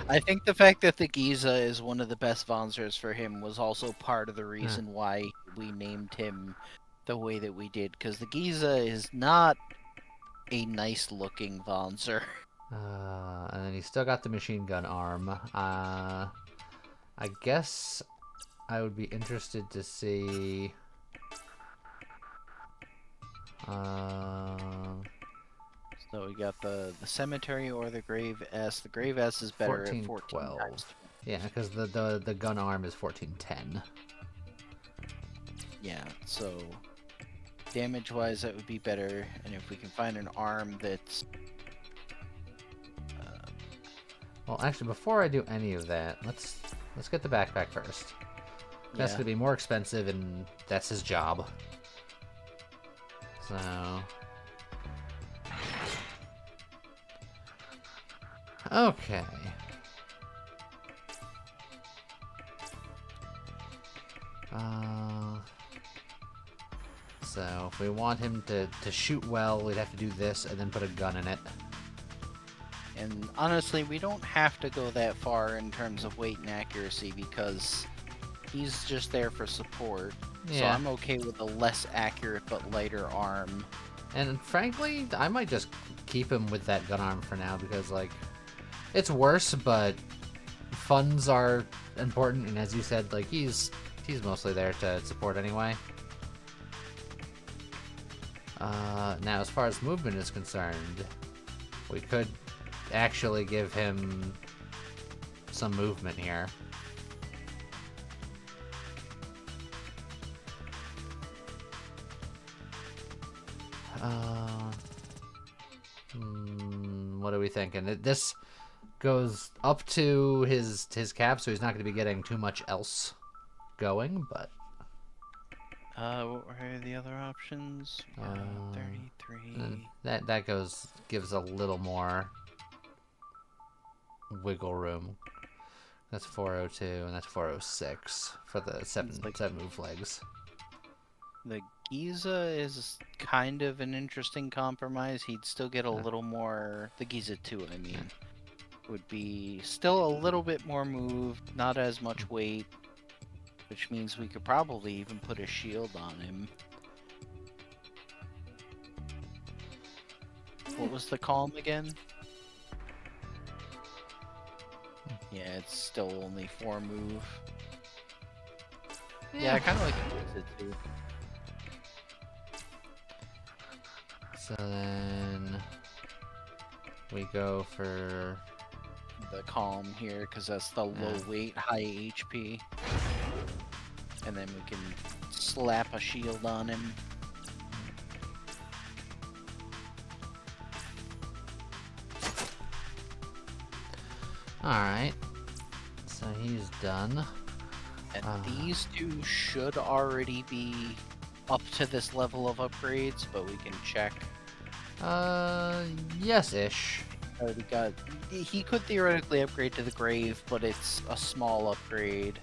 I think the fact that the Giza is one of the best Vonzers for him was also part of the reason why we named him the way that we did, because the Giza is not a nice looking Vonzer. And then he's still got the machine gun arm. I guess I would be interested to see. So we got the cemetery or the grave S. The grave S is better at 14 1412. times. Yeah, because the gun arm is 1410. Yeah, so damage wise that would be better, and if we can find an arm that's Well, actually, before I do any of that, let's get the backpack first. That's yeah, gonna be more expensive, and that's his job. So... Okay. So if we want him to shoot well, we'd have to do this and then put a gun in it. And honestly, we don't have to go that far in terms of weight and accuracy because he's just there for support. So Yeah. I'm okay with a less accurate but lighter arm. And frankly, I might just keep him with that gun arm for now because, like, it's worse, but funds are important. And as you said, like, he's mostly there to support anyway. Now, as far as movement is concerned, we could actually give him some movement here. What are we thinking? This goes up to his cap, so he's not going to be getting too much else going, but... What were the other options? 33. That gives a little more wiggle room. That's 402 and that's 406 for the seven move legs. The Giza is kind of an interesting compromise. He'd still get a little more. The Giza 2, I mean, would be still a little bit more move, not as much weight, which means we could probably even put a shield on him. What was the calm again? Yeah, it's still only 4 move. Yeah, I kind of like the Giza 2. So then we go for the calm here because that's the low weight, high HP. And then we can slap a shield on him. Alright. So he's done. And these two should already be up to this level of upgrades, but we can check. Yes-ish. Already got. He could theoretically upgrade to the grave, but it's a small upgrade.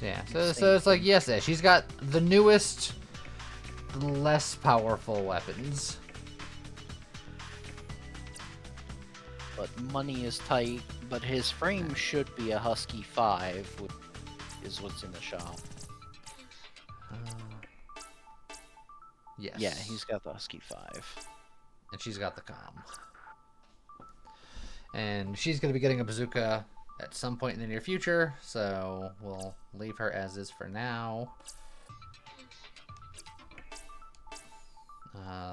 Yeah, so it's like yes-ish. He's got the newest, less powerful weapons. But money is tight, but his frame should be a Husky 5, which is what's in the shop. Yes. Yeah, he's got the Husky 5. And she's got the comm. And she's going to be getting a bazooka at some point in the near future, so we'll leave her as is for now.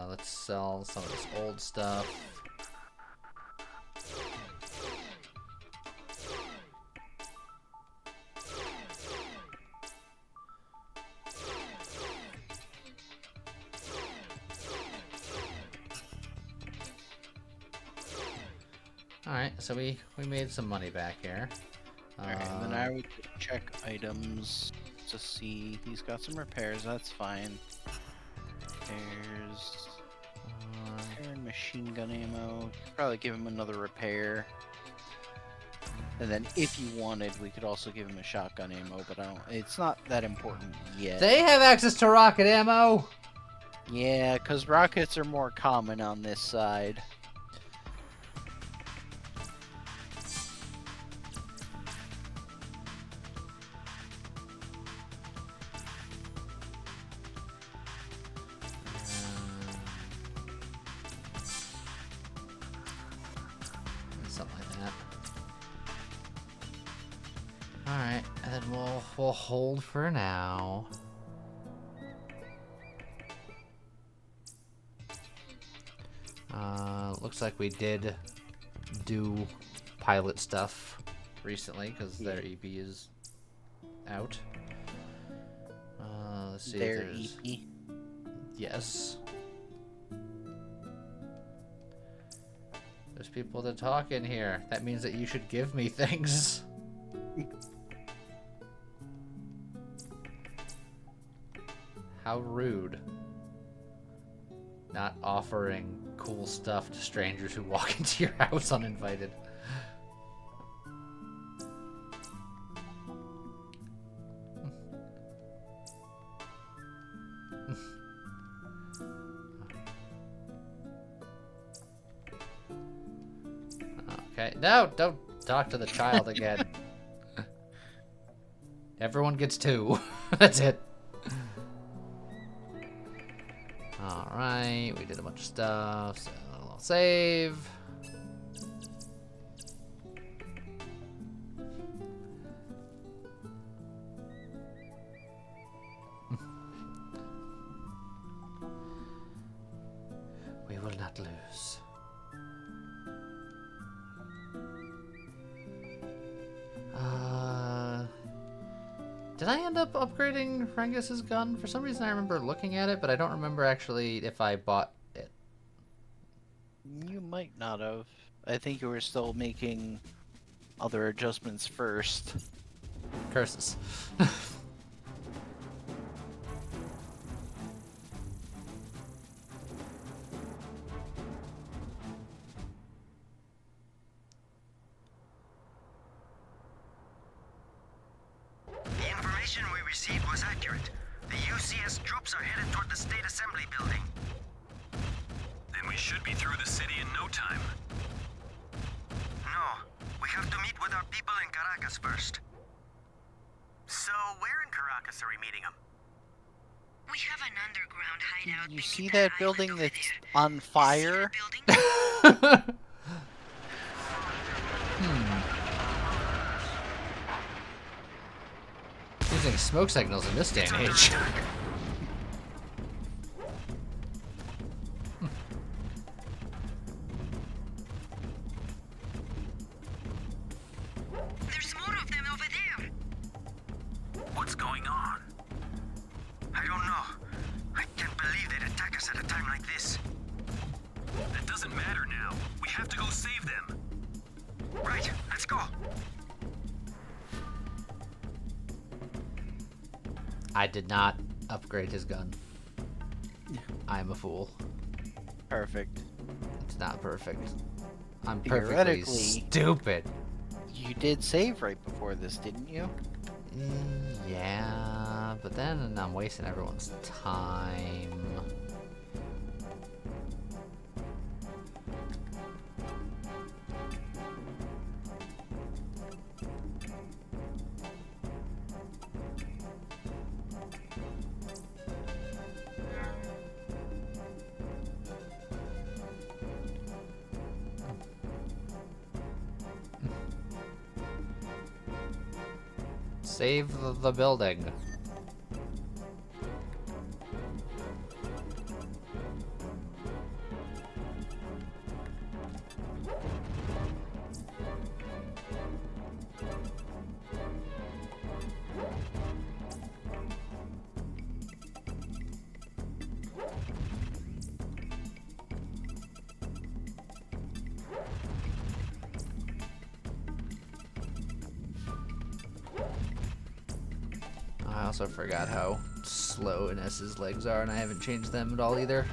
Let's sell some of this old stuff. Alright, so we made some money back here. Alright, and then I would check items to see he's got some repairs, that's fine. There's repair and machine gun ammo. Probably give him another repair. And then if you wanted, we could also give him a shotgun ammo, but it's not that important yet. They have access to rocket ammo! Yeah, because rockets are more common on this side. Something like that. Alright, and then we'll hold for now. Looks like we did do pilot stuff recently because their EP is out. Let's see. Their if there's... EP. Yes. There's people to talk in here. That means that you should give me things. How rude. Not offering cool stuff to strangers who walk into your house uninvited. Okay, no, don't talk to the child again. Everyone gets 2. That's it. Alright, we did a bunch of stuff, so I'll save. We will not lose. Did I end up upgrading Rengus's gun? For some reason I remember looking at it, but I don't remember actually if I bought it. You might not have. I think you were still making other adjustments first. Curses. The information we received was accurate. The UCS troops are headed toward the State Assembly building. Then we should be through the city in no time. No, we have to meet with our people in Caracas first. So, where in Caracas are we meeting them? We have an underground hideout. You beneath see that that island building over that's there. on See that fire? building? Using smoke signals in this day and age. There's more of them over there. What's going on? I don't know. I can't believe they'd attack us at a time like this. That doesn't matter now. We have to go save them. Right, let's go. I did not upgrade his gun. I'm a fool. Perfect. It's not perfect. I'm perfectly Theoretically- stupid. You did save right before this, didn't you? Yeah, but then I'm wasting everyone's time. Save the building. I also forgot how slow Inez's legs are, and I haven't changed them at all either.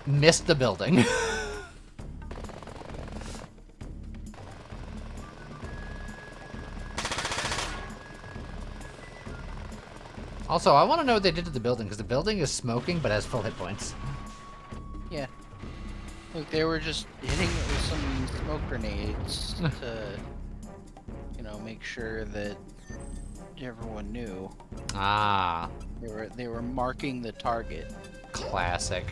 Missed the building. Also, I want to know what they did to the building, because the building is smoking but has full hit points. Yeah. Look, they were just hitting it with some smoke grenades to, you know, make sure that everyone knew. Ah, They were marking the target. classic.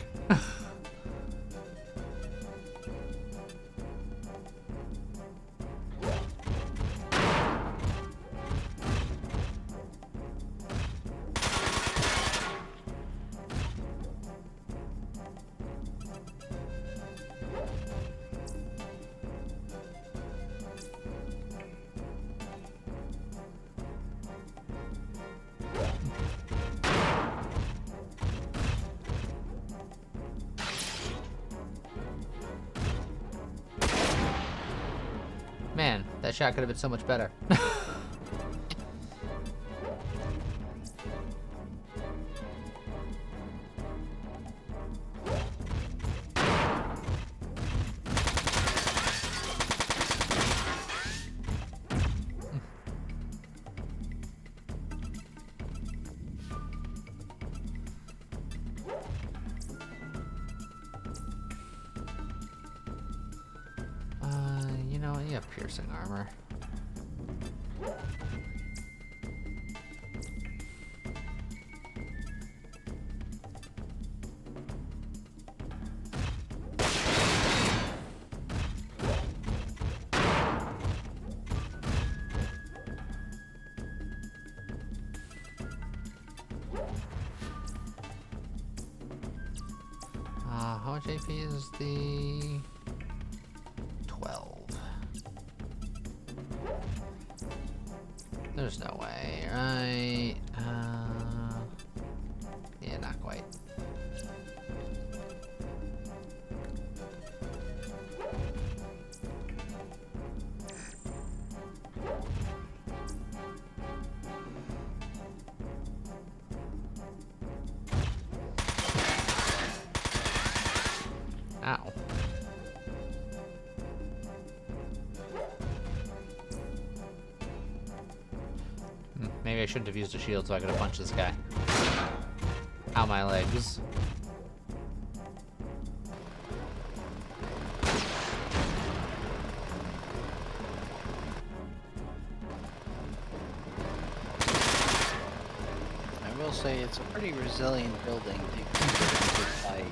That shot could have been so much better. You know, you have piercing armor. How much AP is the 12? There's no way, right? Yeah, not quite. Ow. Maybe I shouldn't have used a shield so I could have punched this guy. Ow, my legs. I will say it's a pretty resilient building to get hit by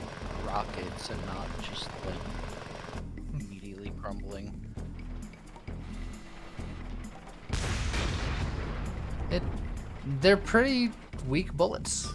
rockets and not just like immediately crumbling. They're pretty weak bullets.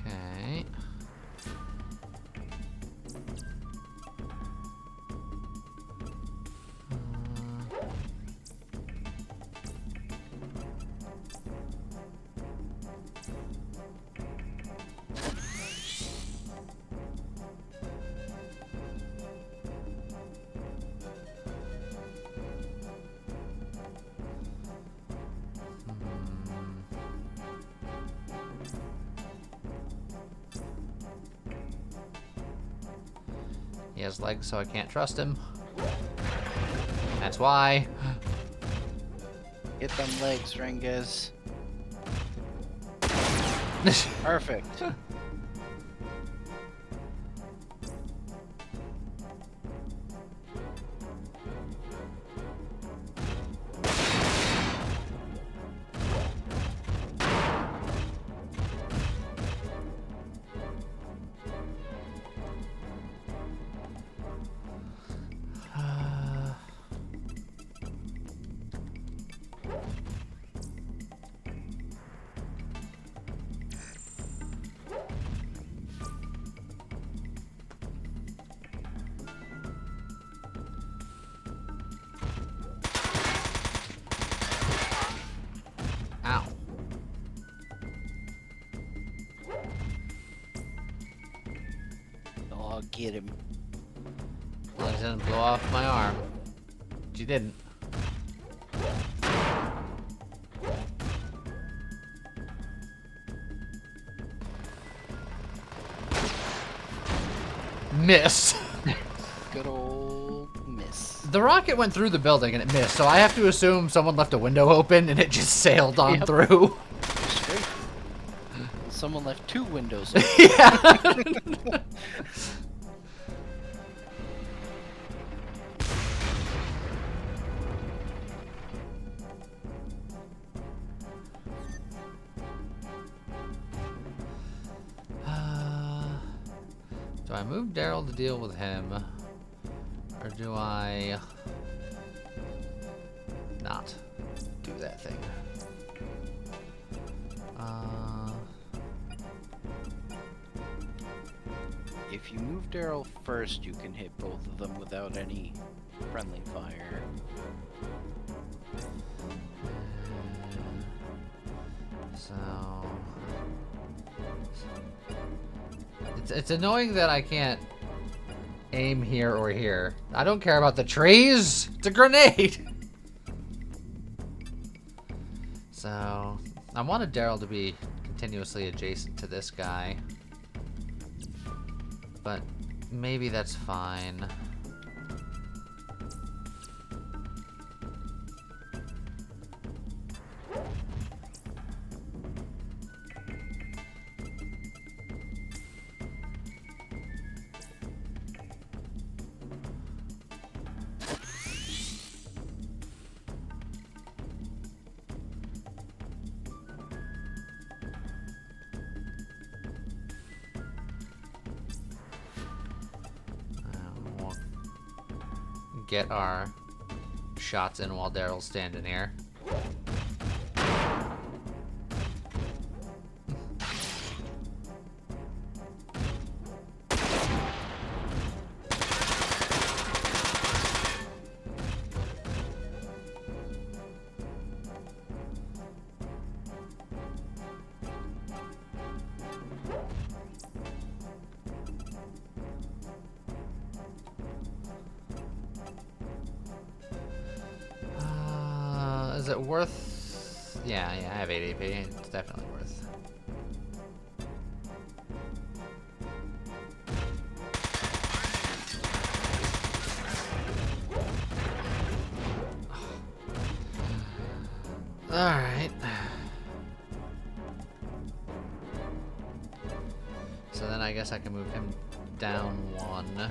Okay. He has legs, so I can't trust him. That's why. Get them legs, Renges. Perfect. Ow. Oh, get him. Well, he didn't blow off my arm. She didn't. Miss. Good old miss. The rocket went through the building and it missed, so I have to assume someone left a window open and it just sailed on Yep. through. Straight. Someone left two windows. Yeah. Do I move Daryl to deal with him? Or do I not do move that thing. If you move Daryl first, you can hit both of them without any friendly fire. So it's annoying that I can't aim here or here. I don't care about the trees. It's a grenade. So I wanted Daryl to be continuously adjacent to this guy, but maybe that's fine. We'll get our shots in while Daryl's standing here. Is it worth? Yeah, I have 8 AP. It's definitely worth. Alright. So then I guess I can move him down 1.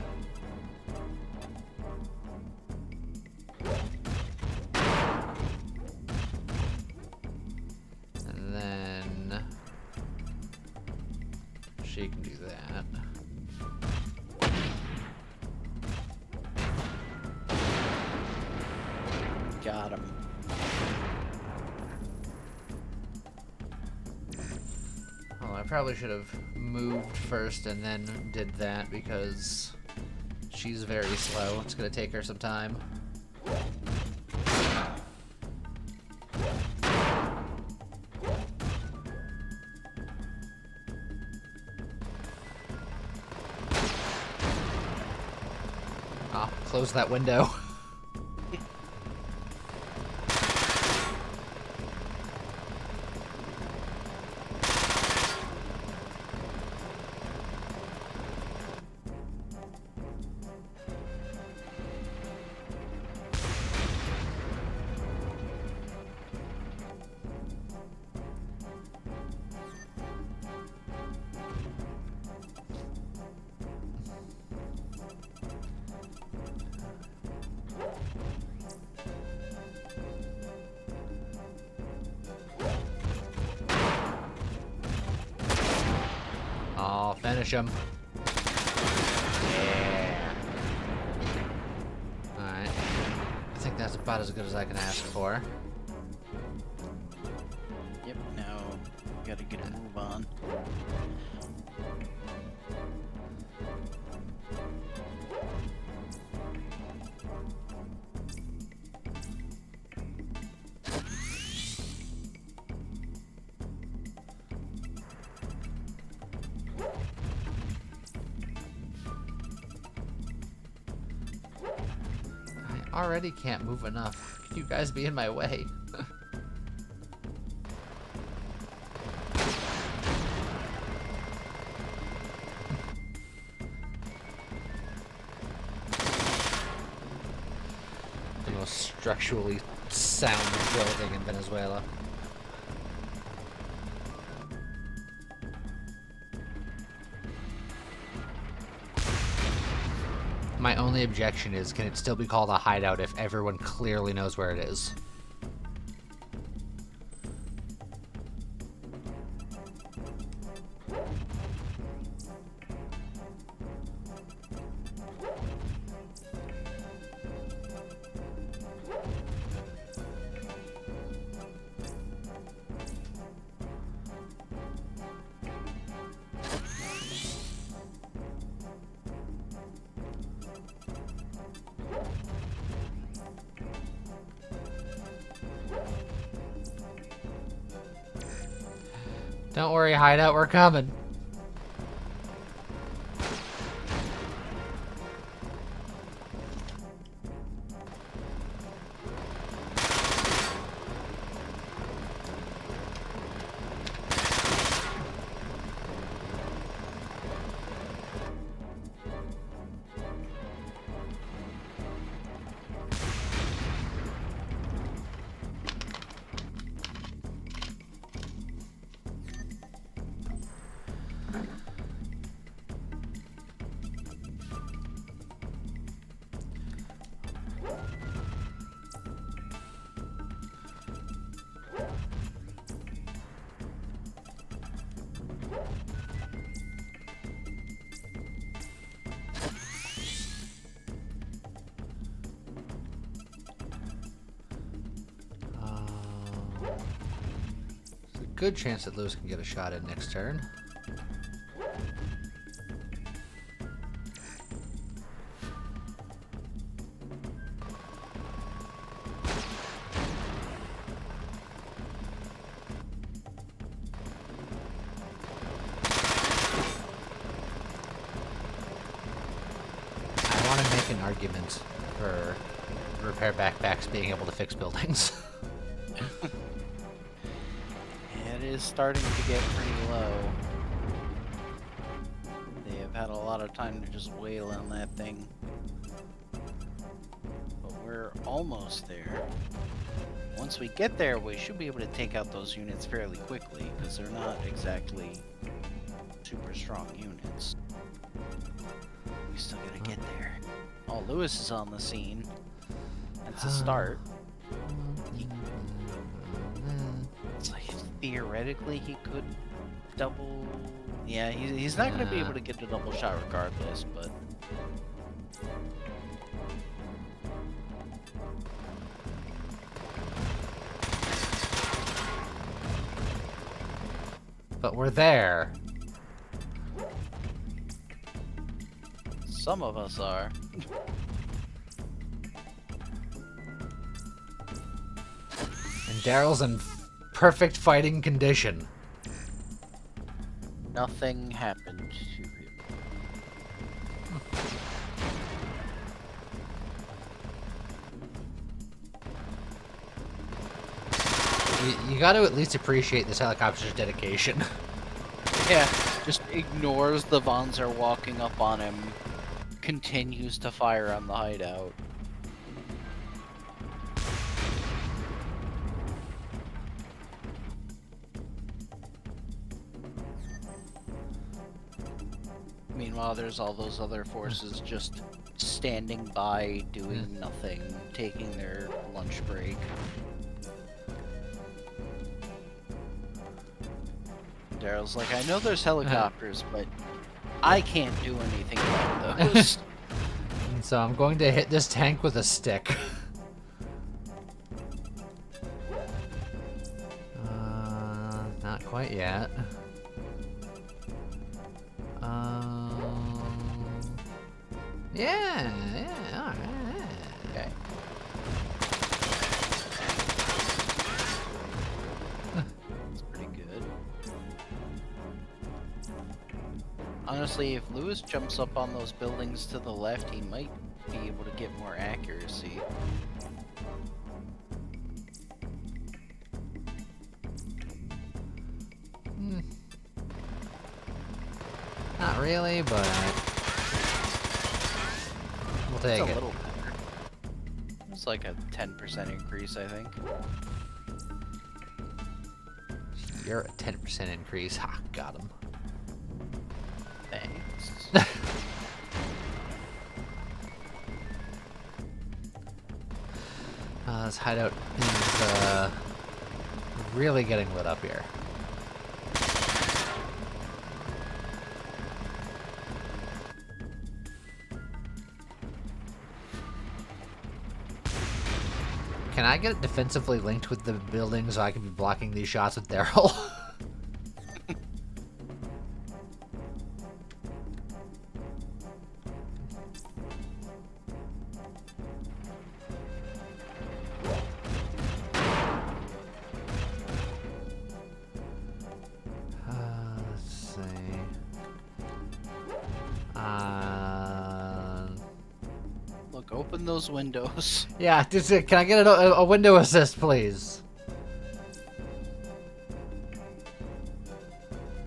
And then she can do that. Got him. Oh, I probably should have moved first and then did that because she's very slow. It's gonna take her some time. Ah, close that window. I'll finish him. Yeah. Alright. I think that's about as good as I can ask for. Yep, now gotta get a move on. I already can't move enough. Can you guys be in my way? The most structurally sound building in Venezuela. My only objection is, can it still be called a hideout if everyone clearly knows where it is? Don't worry, Hideout, we're coming. There's a good chance that Lewis can get a shot in next turn. I want to make an argument for repair backpacks being able to fix buildings. It is starting to get pretty low. They have had a lot of time to just wail on that thing. But we're almost there. Once we get there, we should be able to take out those units fairly quickly, because they're not exactly super strong units. We still gotta get there. Oh, Lewis is on the scene. That's a start. It's like, theoretically, he could double... Yeah, he's not going to be able to get the double shot regardless, but... But we're there. Some of us are. And Daryl's in perfect fighting condition. Nothing happened to him. You got to at least appreciate this helicopter's dedication. Yeah, just ignores the Vonzer walking up on him. Continues to fire on the hideout. Meanwhile, there's all those other forces just standing by, doing nothing, taking their lunch break. Daryl's like, I know there's helicopters, but I can't do anything about those. And so I'm going to hit this tank with a stick. Not quite yet. Yeah, alright. Okay. That's pretty good. Honestly, if Lewis jumps up on those buildings to the left, he might be able to get more accuracy. Not really, but we'll take It's a it. little better. It's like a 10% increase, I think. You're a 10% increase. Ha, got him. Thanks. This hideout is really getting lit up here. Can I get it defensively linked with the building so I can be blocking these shots with Daryl? open those windows. Yeah, can I get a window assist, please?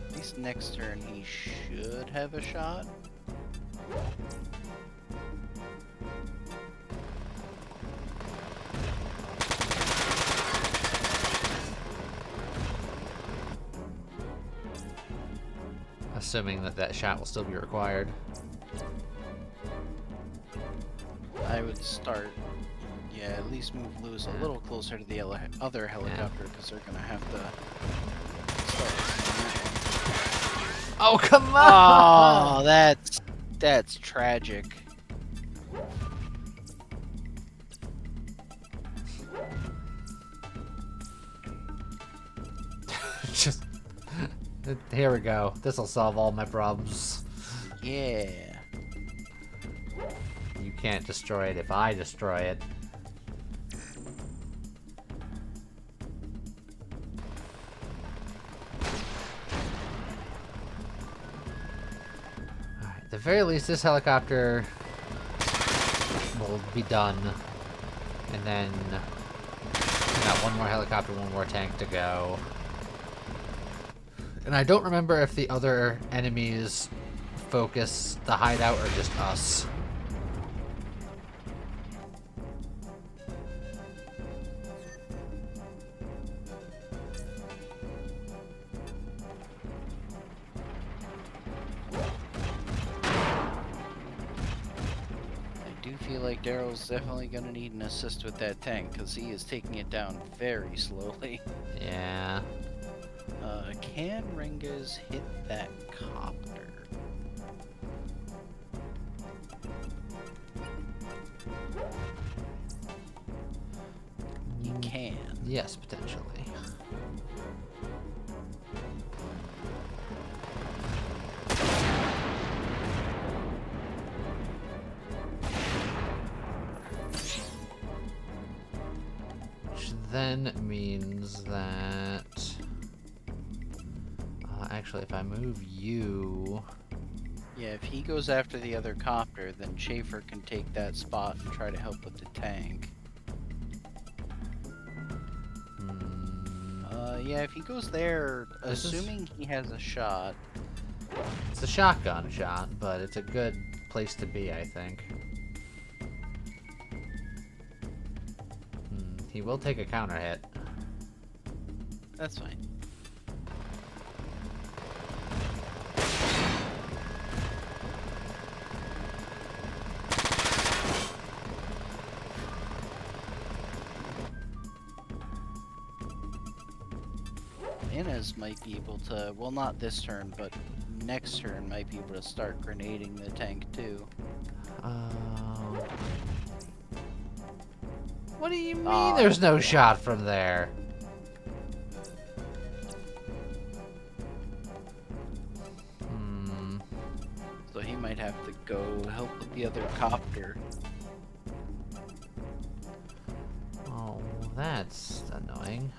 At least next turn he should have a shot. Assuming that shot will still be required. I would start, yeah, at least move Lewis a little closer to the other helicopter because they're gonna have to start Oh, come on! Oh, that's tragic. Just here we go. This will solve all my problems. Yeah. You can't destroy it if I destroy it. Alright, at the very least, this helicopter will be done. And then we got one more helicopter, one more tank to go. And I don't remember if the other enemies focus the hideout or just us. I do feel like Daryl's definitely gonna need an assist with that tank because he is taking it down very slowly. Yeah. Can Ringas hit that copter? He can. Yes, potentially. Which then means that... actually, if I move you... Yeah, if he goes after the other copter, then Schaefer can take that spot and try to help with the tank. Yeah, if he goes there, assuming he has a shot. It's a shotgun shot, but it's a good place to be, I think. He will take a counter hit. That's fine. Inez might be able to, well, not this turn, but next turn might be able to start grenading the tank too. What do you mean there's no shot from there? So he might have to go help with the other copter. Oh, that's annoying.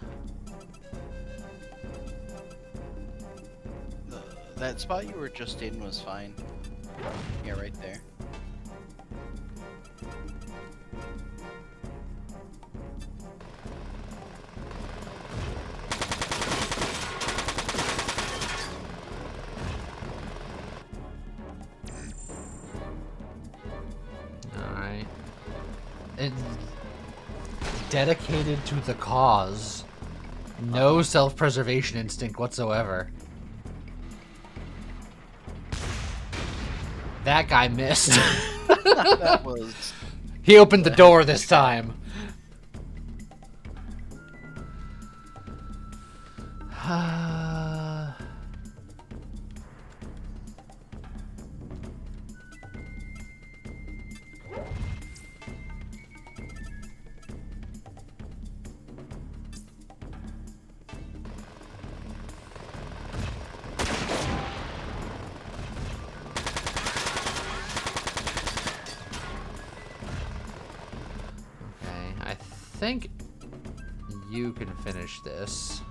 That spot you were just in was fine. Yeah, right there. Alright. And dedicated to the cause. No self-preservation instinct whatsoever. That guy missed. That was... He opened the door this time. I think you can finish this.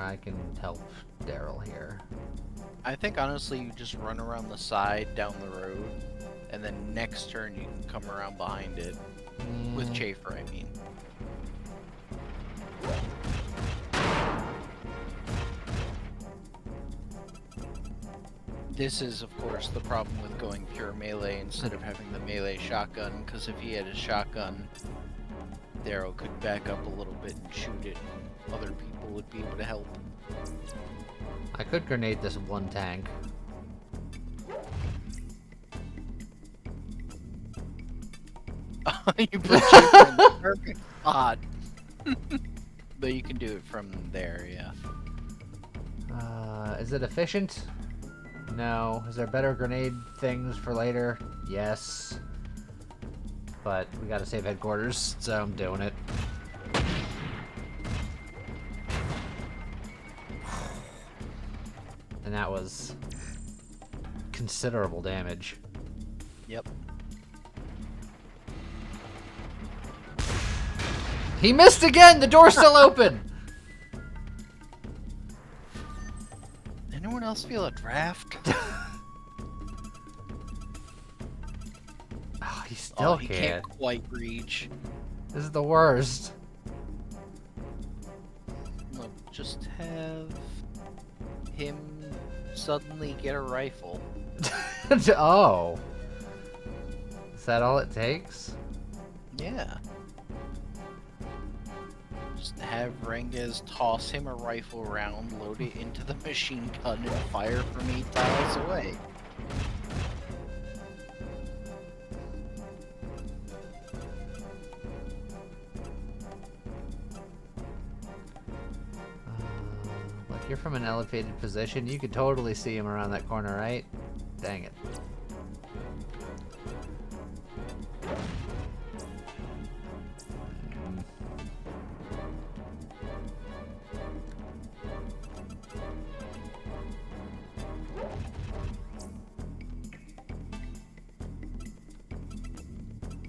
I can help Daryl here. I think honestly you just run around the side down the road, and then next turn you can come around behind it. With Chafer, I mean. This is, of course, the problem with going pure melee instead of having the melee shotgun, because if he had a shotgun, Daryl could back up a little bit and shoot it, and other people would be able to help. I could grenade this one tank. You put Chafer in the perfect spot. But you can do it from there, yeah. Is it efficient? No. Is there better grenade things for later? Yes. But we gotta save headquarters, so I'm doing it. And that was considerable damage. Yep. He missed again! The door's still open! Anyone else feel a draft? Oh, he still he can't. can't quite reach. This is the worst. Look, just have him suddenly get a rifle. Oh. Is that all it takes? Yeah. Just have Rengez toss him a rifle round, load it into the machine gun, and fire from 8 tiles away. Look, you're from an elevated position. You could totally see him around that corner, right? Dang it.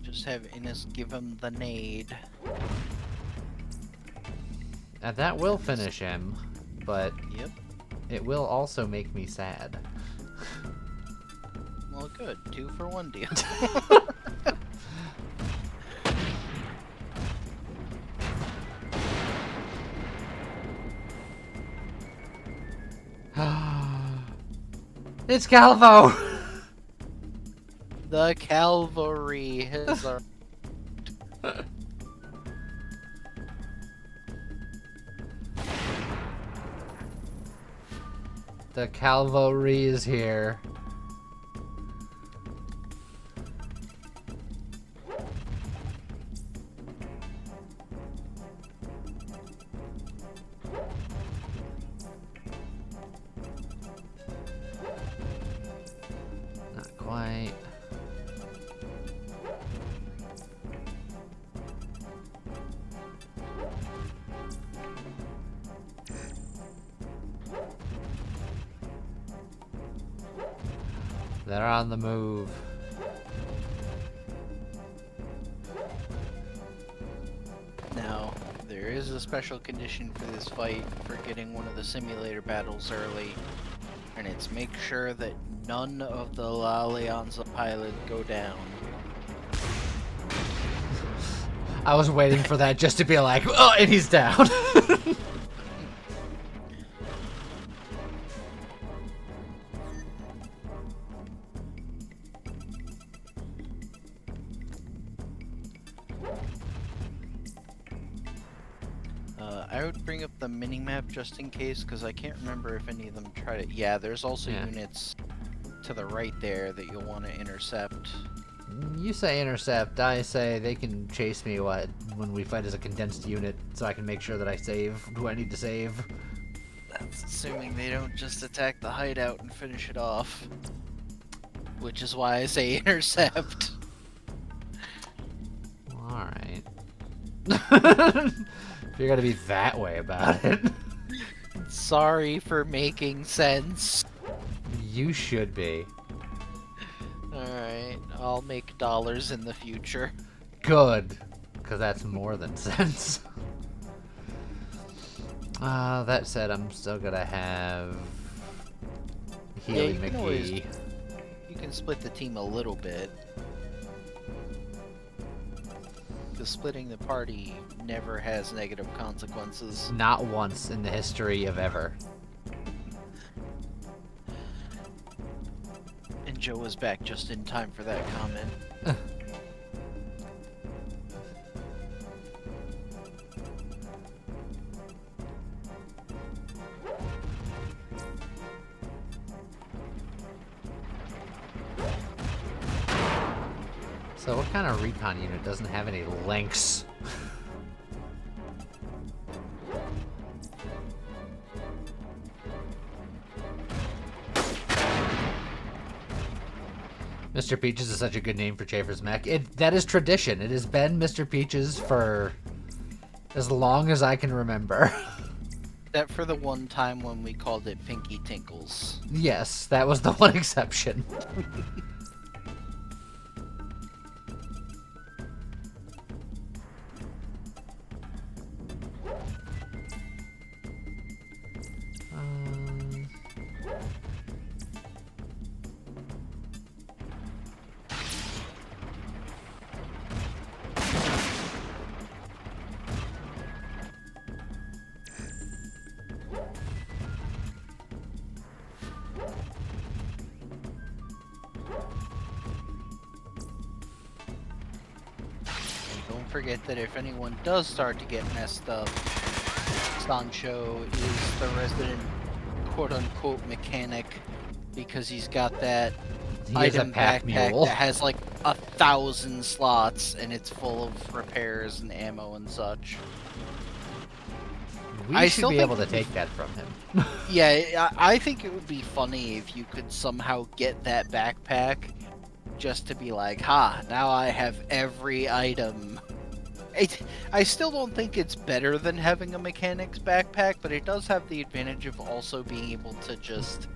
Just have Innes give him the nade. And that will finish him, but Yep. it will also make me sad. Well, good. 2 for 1 deal. It's Calvo! The cavalry has arrived. The cavalry is here. Not quite. They're on the move. Now, there is a special condition for this fight for getting one of the simulator battles early, and it's make sure that none of the La Alianza pilot go down. I was waiting for that just to be like, oh, and he's down. I would bring up the mini-map just in case, because I can't remember if any of them try to... Yeah, there's also units to the right there that you'll want to intercept. You say intercept, I say they can chase me when we fight as a condensed unit, so I can make sure that I save who I need to save. That's assuming they don't just attack the hideout and finish it off. Which is why I say intercept. Alright. If you're gonna be that way about it. Sorry for making sense. You should be. Alright, I'll make dollars in the future. Good. Because that's more than sense. That said, I'm still gonna have Healy you can McGee. always- You can split the team a little bit. Because splitting the party never has negative consequences. Not once in the history of ever. And Joe was back just in time for that comment. So what kind of recon unit doesn't have any links? Mr. Peaches is such a good name for Chafer's mech. That is tradition. It has been Mr. Peaches for as long as I can remember. Except for the one time when we called it Pinky Tinkles. Yes, that was the one exception. Don't forget that if anyone does start to get messed up, Sancho is the resident quote-unquote mechanic because he's got that He is a item pack backpack mule. that has like 1,000 slots and it's full of repairs and ammo and such. We I should still be think able to take that from him. Yeah, I think it would be funny if you could somehow get that backpack just to be like, ha, now I have every item. I still don't think it's better than having a mechanic's backpack, but it does have the advantage of also being able to just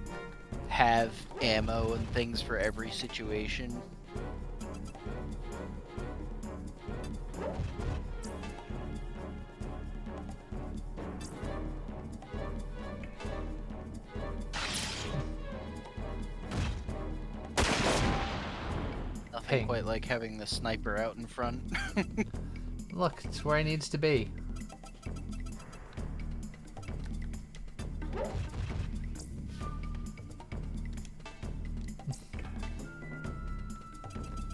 have ammo and things for every situation. Nothing Ping. quite like having the sniper out in front. Look, it's where he needs to be.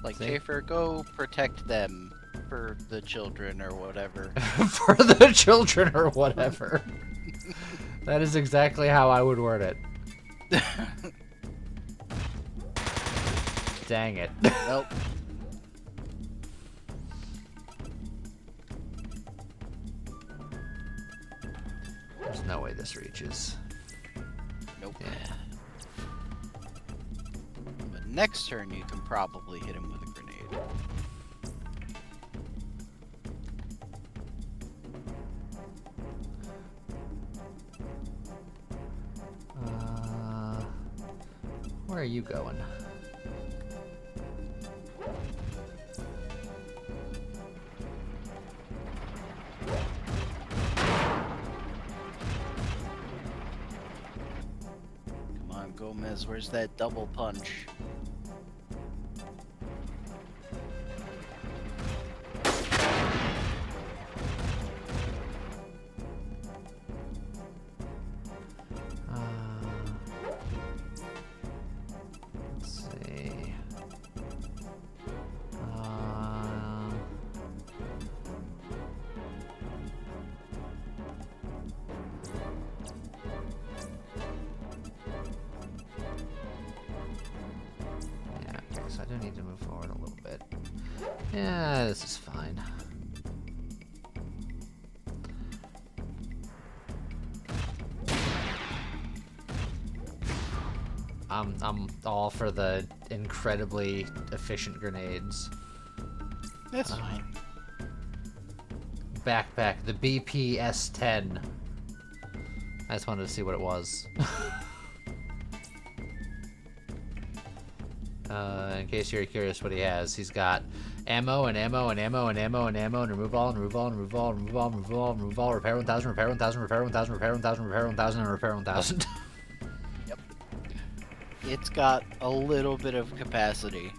Like, See? Schaefer, go protect them for the children or whatever. For the children or whatever. That is exactly how I would word it. Dang it. Nope. There's no way this reaches. Nope. Yeah. But next turn, you can probably hit him with a grenade. Where are you going? Come on, Gomez, where's that double punch? Let's see. Yeah, okay, so I do need to move forward a little bit. Yeah, this is fine. I'm all for the incredibly efficient grenades. That's fine. Backpack, the BPS-10. I just wanted to see what it was. In case you're curious what he has, he's got ammo and ammo and ammo and ammo and ammo and remove all and remove all and remove all and remove all and remove all and remove all. Repair 1,000, repair 1,000, repair 1,000, repair 1,000, repair 1,000, and repair 1,000. Yep. It's got a little bit of capacity.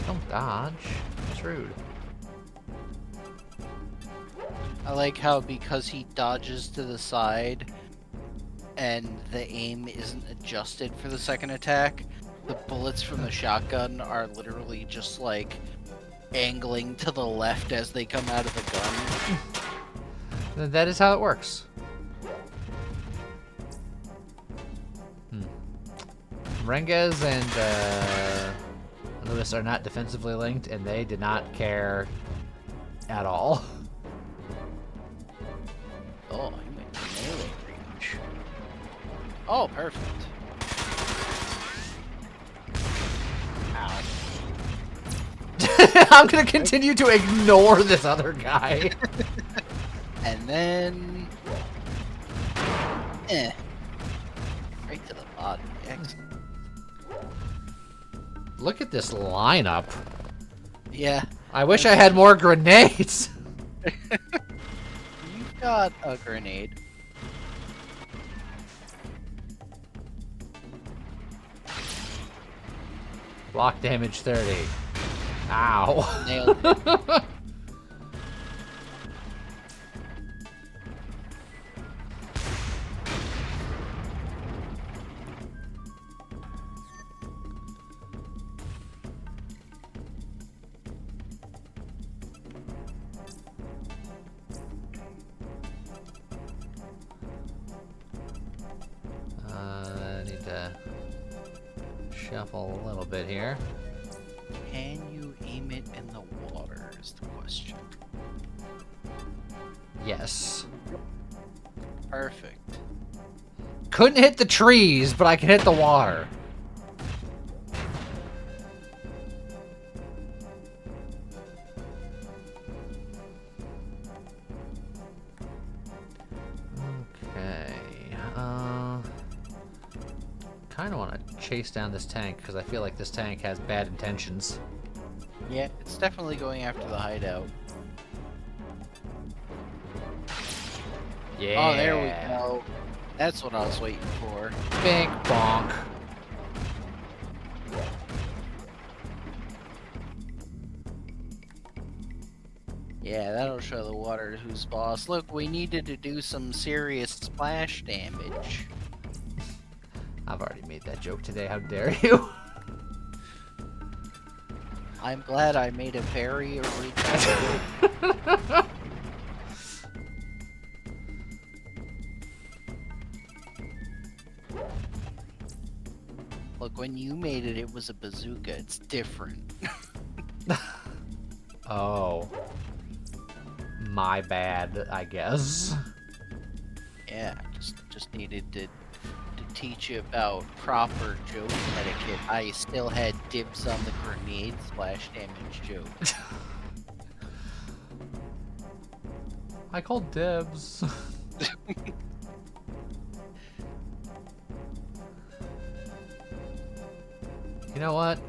Don't dodge. That's rude. I like how because he dodges to the side and the aim isn't adjusted for the second attack, the bullets from the shotgun are literally just like angling to the left as they come out of the gun. That is how it works. Renges and Lewis are not defensively linked, and they did not care at all. Oh, he went to melee range. Oh, perfect. Ow. I'm gonna continue to ignore this other guy. And then... Right to the body. Excellent. Look at this lineup. Yeah. I wish I had more grenades. You've got a grenade. Block damage 30. Ow. Nailed it. I need to shuffle a little bit here. Can you aim it in the water is the question. Yes. Perfect. Couldn't hit the trees, but I can hit the water. Okay. Kind of want to chase down this tank because I feel like this tank has bad intentions. Yeah, it's definitely going after the hideout. Yeah. Oh, there we go. That's what I was waiting for. Bink bonk. Yeah, that'll show the water who's boss. Look, we needed to do some serious splash damage. I've already made that joke today. How dare you? I'm glad I made it very original. Look, when you made it, it was a bazooka. It's different. Oh. My bad, I guess. Yeah, just needed to teach you about proper joke etiquette. I still had dibs on the grenade splash damage joke. I called dibs. You know what?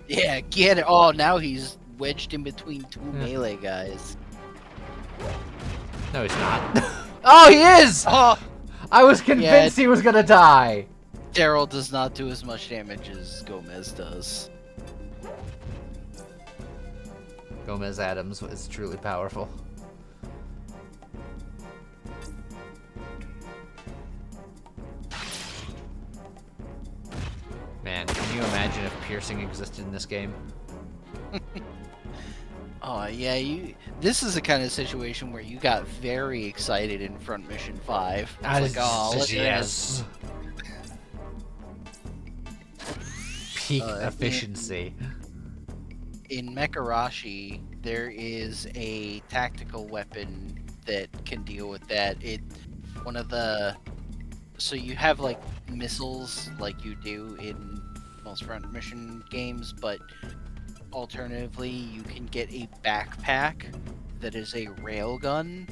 Yeah, get it. Oh, now he's wedged in between two melee guys. No, he's not. Oh, he is! Oh, I was convinced he was gonna die. Daryl does not do as much damage as Gomez does. Gomez Adams is truly powerful. Man, can you imagine if piercing existed in this game? Oh yeah, this is the kind of situation where you got very excited in Front Mission 5. It's like, oh, look at yes. Peak efficiency. In Mecharashi, there is a tactical weapon that can deal with that. One of the So you have like missiles like you do in most front mission games, but alternatively you can get a backpack that is a railgun,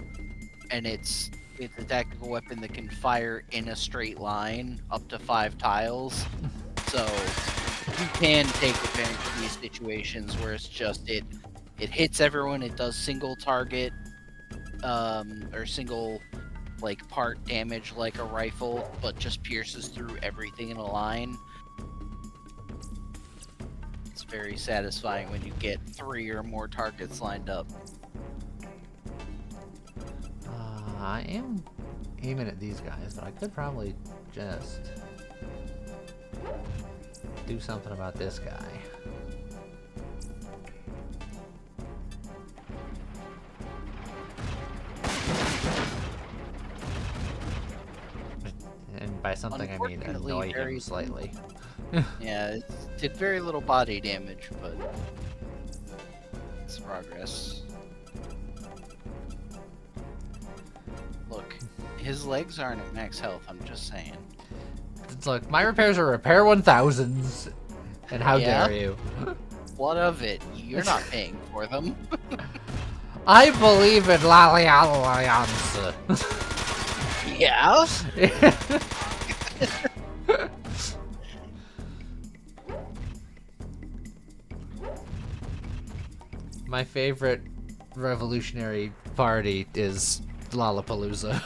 and it's a tactical weapon that can fire in a straight line up to 5 tiles. So you can take advantage of these situations where it's just it hits everyone, it does single target or single like part damage like a rifle, but just pierces through everything in a line. It's very satisfying when you get 3 or more targets lined up. I am aiming at these guys, but I could probably just do something about this guy. And by something I mean Unfortunately, annoy him slightly. Yeah, it did very little body damage, but it's progress. Look, his legs aren't at max health, I'm just saying. Look, my repairs are repair 1000s, and how Yeah? dare you? What of it? You're not paying for them. I believe in Alliance. Yeah? My favorite revolutionary party is Lollapalooza.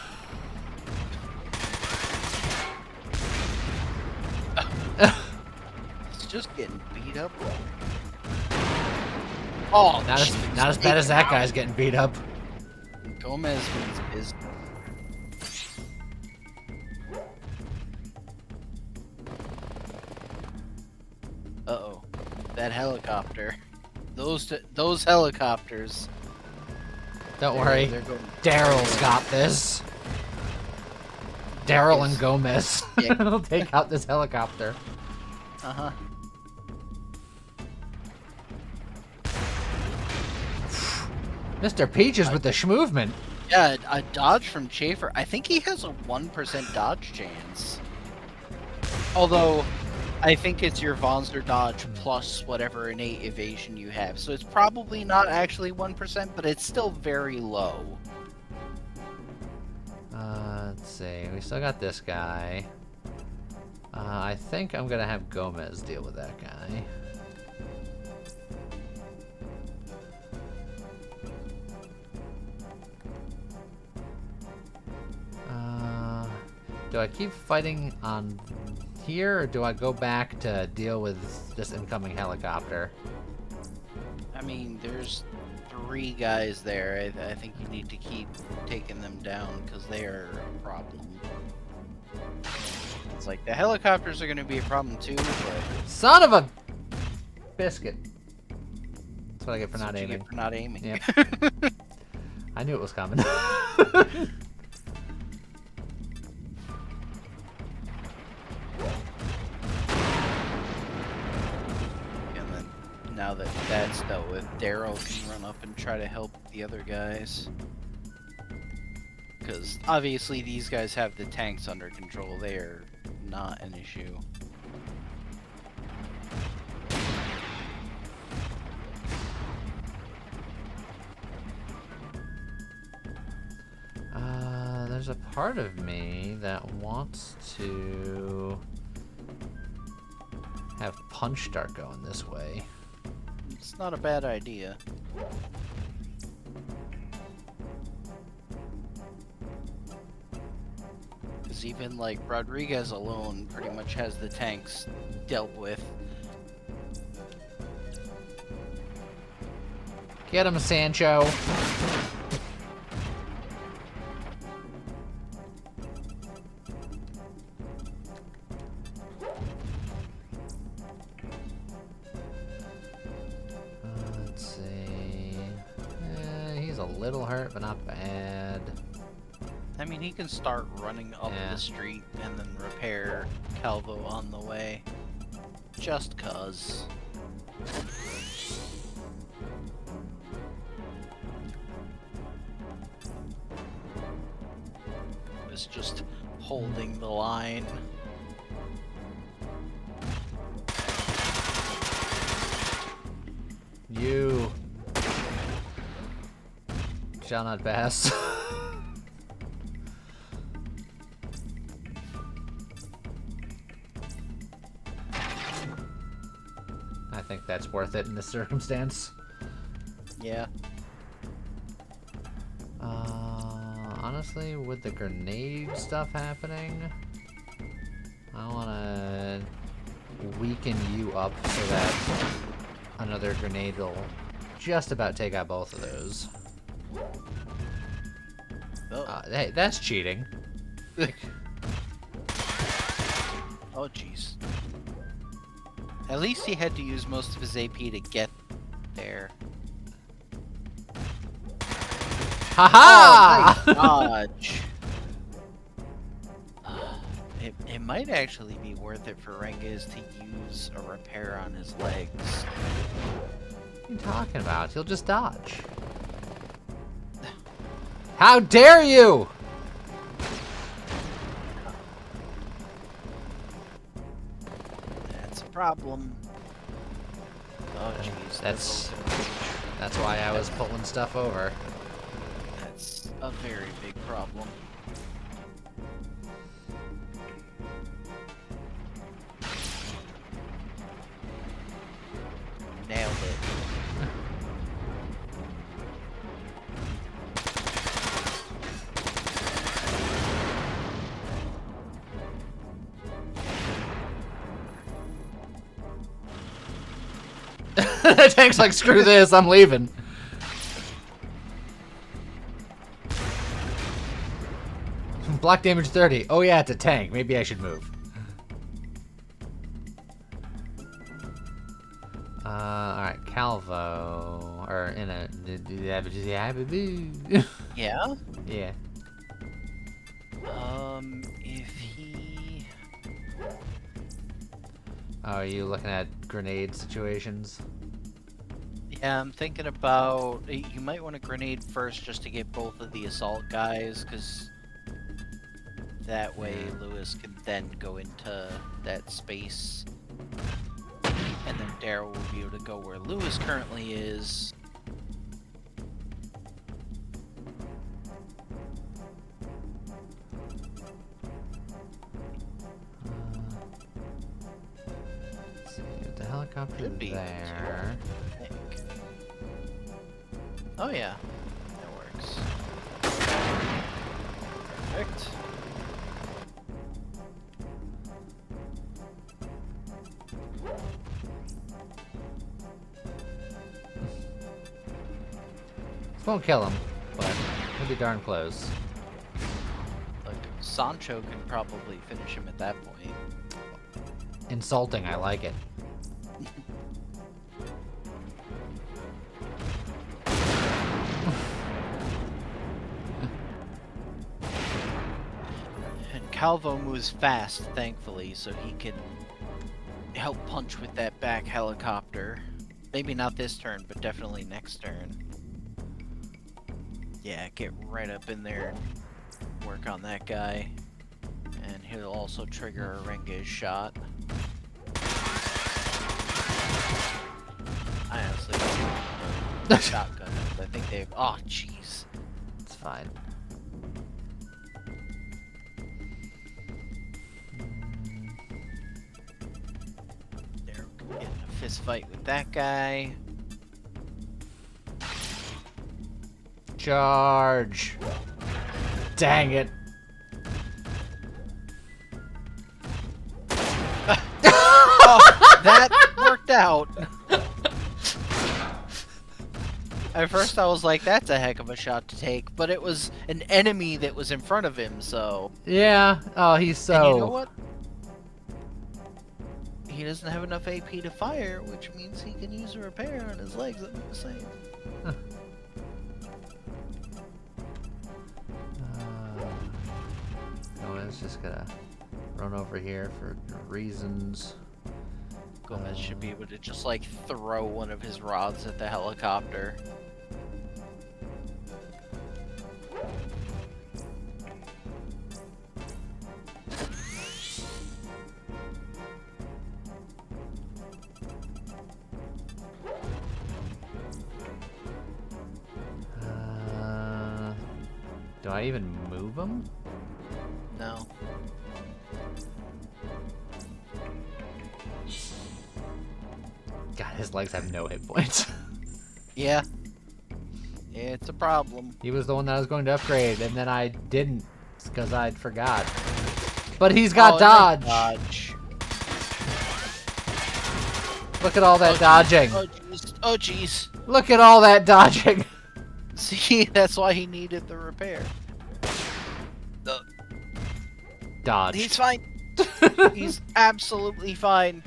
It's just getting beat up. Oh, Not as bad as that guy's getting beat up. Gomez is Uh-oh. That helicopter. Those helicopters. Don't worry, They're going. Daryl's got this. Daryl and Gomez Yeah. will take out this helicopter. Uh-huh. Mr. Peaches with the schmovement. Yeah, a dodge from Schaefer. I think he has a 1% dodge chance. Although, I think it's your Vonster dodge plus whatever innate evasion you have. So it's probably not actually 1%, but it's still very low. Let's see. We still got this guy. I think I'm gonna have Gomez deal with that guy. Do I keep fighting on here, or do I go back to deal with this incoming helicopter? I mean, there's 3 guys there. I think you need to keep taking them down because they are a problem. It's like the helicopters are going to be a problem too, but Son of a biscuit. That's what I get for that's not what you aiming. get for not aiming. Yep. I knew it was coming. And then now that that's dealt with, Daryl can run up and try to help the other guys. Because obviously these guys have the tanks under control. They are not an issue. There's a part of me that wants to have Punch start going this way. It's not a bad idea. Because even like Rodriguez alone pretty much has the tanks dealt with. Get him, Sancho. Let's see. He's a little hurt, but not bad. I mean, he can start running up Yeah. the street and then repair Calvo on the way. Just cuz. It's just holding the line. You shall not pass. I think that's worth it in this circumstance. Yeah. Honestly, with the grenade stuff happening, I want to weaken you up so that another grenade will just about take out both of those. Oh, Hey, that's cheating. oh jeez. At least he had to use most of his AP to get there. Haha! Oh, nice dodge. It might actually be worth it for Rengiz to use a repair on his legs. What are you talking about? He'll just dodge. How dare you! That's a problem. Oh jeez. That's why I was pulling stuff over. That's a very big problem. Nailed it. The tank's like, screw this, I'm leaving. Block damage 30. Oh yeah, it's a tank. Maybe I should move. Alright, Calvo. Or in a... Yeah? Yeah. If he... Oh, are you looking at grenade situations? Yeah, I'm thinking about... You might want to grenade first just to get both of the assault guys, because that way Lewis can then go into that space. And then Daryl will be able to go where Lewis currently is. Let's see, the helicopter Could be there. I think. Oh yeah, that works. Perfect. Won't kill him, but he'll be darn close. Look, Sancho can probably finish him at that point. Insulting, I like it. And Calvo moves fast, thankfully, so he can help punch with that back helicopter. Maybe not this turn, but definitely next turn. Yeah, get right up in there and work on that guy. And he'll also trigger a Rengiz shot. I honestly don't know the shotgun. I think they've... Oh, jeez. It's fine. They're getting a fist fight with that guy. Charge! Dang it. Oh, that worked out. At first I was like, that's a heck of a shot to take, but it was an enemy that was in front of him, so... Yeah. Oh, he's so... And you know what? He doesn't have enough AP to fire, which means he can use a repair on his legs at the same. Gomez just gotta run over here for reasons. Gomez should be able to just, like, throw one of his rods at the helicopter. Do I even move him? No. God, his legs have no hit points. Yeah. It's a problem. He was the one that I was going to upgrade, and then I didn't because I forgot. But he's got dodge. Dodge. Look at all that dodging. Oh jeez. Oh jeez. Look at all that dodging. See, that's why he needed the repair. Dodge. He's fine. He's absolutely fine.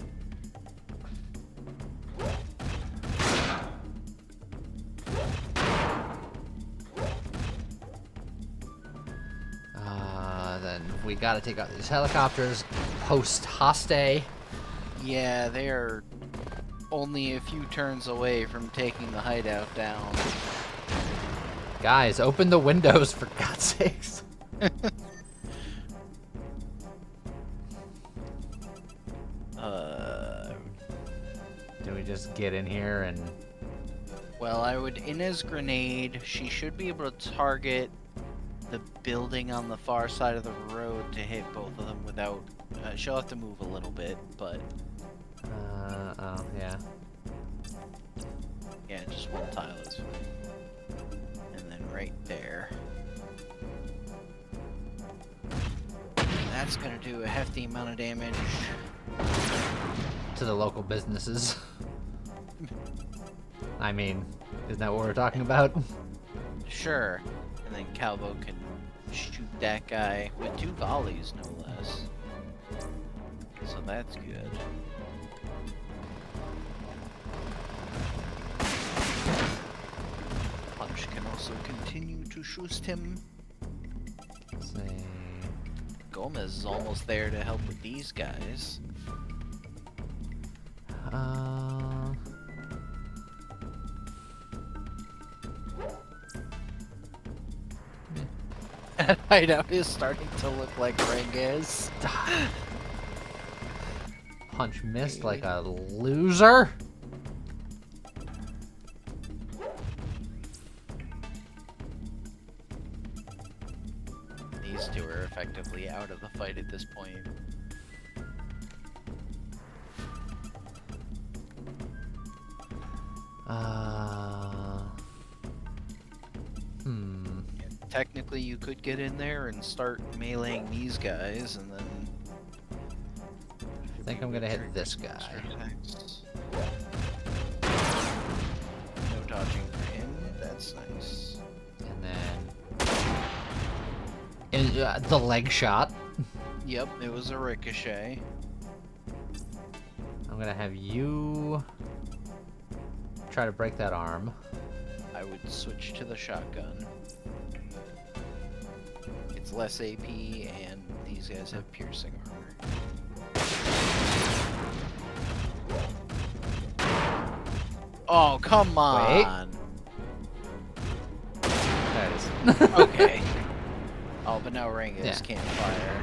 Then we gotta take out these helicopters post-haste. Yeah, they're only a few turns away from taking the hideout down. Guys, open the windows for God's sakes. Do we just get in here and... Well, I would Inez grenade. She should be able to target the building on the far side of the road to hit both of them without... she'll have to move a little bit, but... oh, yeah. Yeah, just one tile is fine. And then right there. That's gonna do a hefty amount of damage. To the local businesses. I mean, isn't that what we're talking about? Sure. And then Calvo can shoot that guy with 2 volleys, no less. So that's good. Punch can also continue to shoot him. Let's see. Gomez is almost there to help with these guys. That hideout is starting to look like Renges. Punch missed like a loser. These two are effectively out of the fight at this point. Technically, you could get in there and start meleeing these guys, and then... I think I'm gonna hit this guy. No dodging for him, that's nice. And then... the leg shot. Yep, it was a ricochet. I'm gonna have you... try to break that arm. I would switch to the shotgun. It's less AP, and these guys have piercing armor. Oh, come on! There it is. Okay. Oh, but now Renges Yeah. can't fire,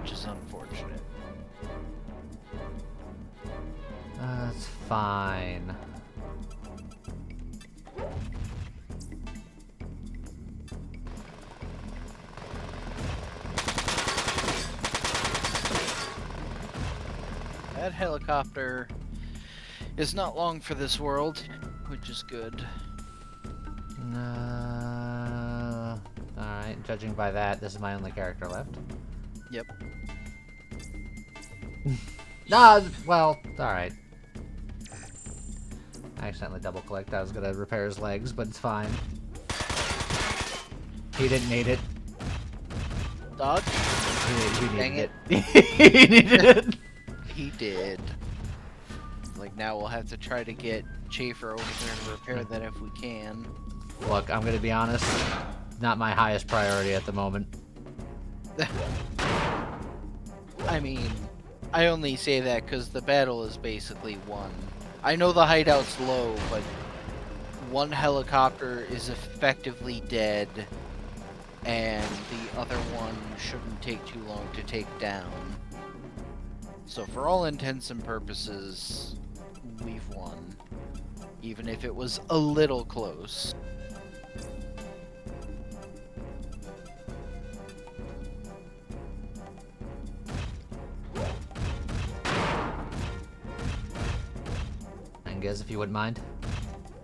which is unfortunate. That's fine. That helicopter is not long for this world, which is good. Alright, judging by that, this is my only character left. Yep. Nah, well, alright. I accidentally double clicked. I was gonna repair his legs, but it's fine. He didn't need it. Dodge? He Dang needed it. He needed it. He did. Like, now we'll have to try to get Schaefer over there to repair that if we can. Look, I'm gonna be honest. Not my highest priority at the moment. I mean, I only say that because the battle is basically won. I know the hideout's low, but one helicopter is effectively dead, and the other one shouldn't take too long to take down. So for all intents and purposes, we've won. Even if it was a little close. Rengiz, if you wouldn't mind.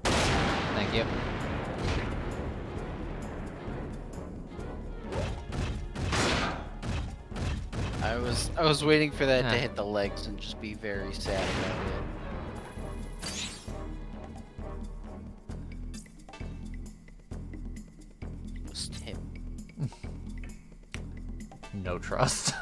Thank you. I was waiting for that to Yeah. hit the legs and just be very sad about it. Just him. No trust.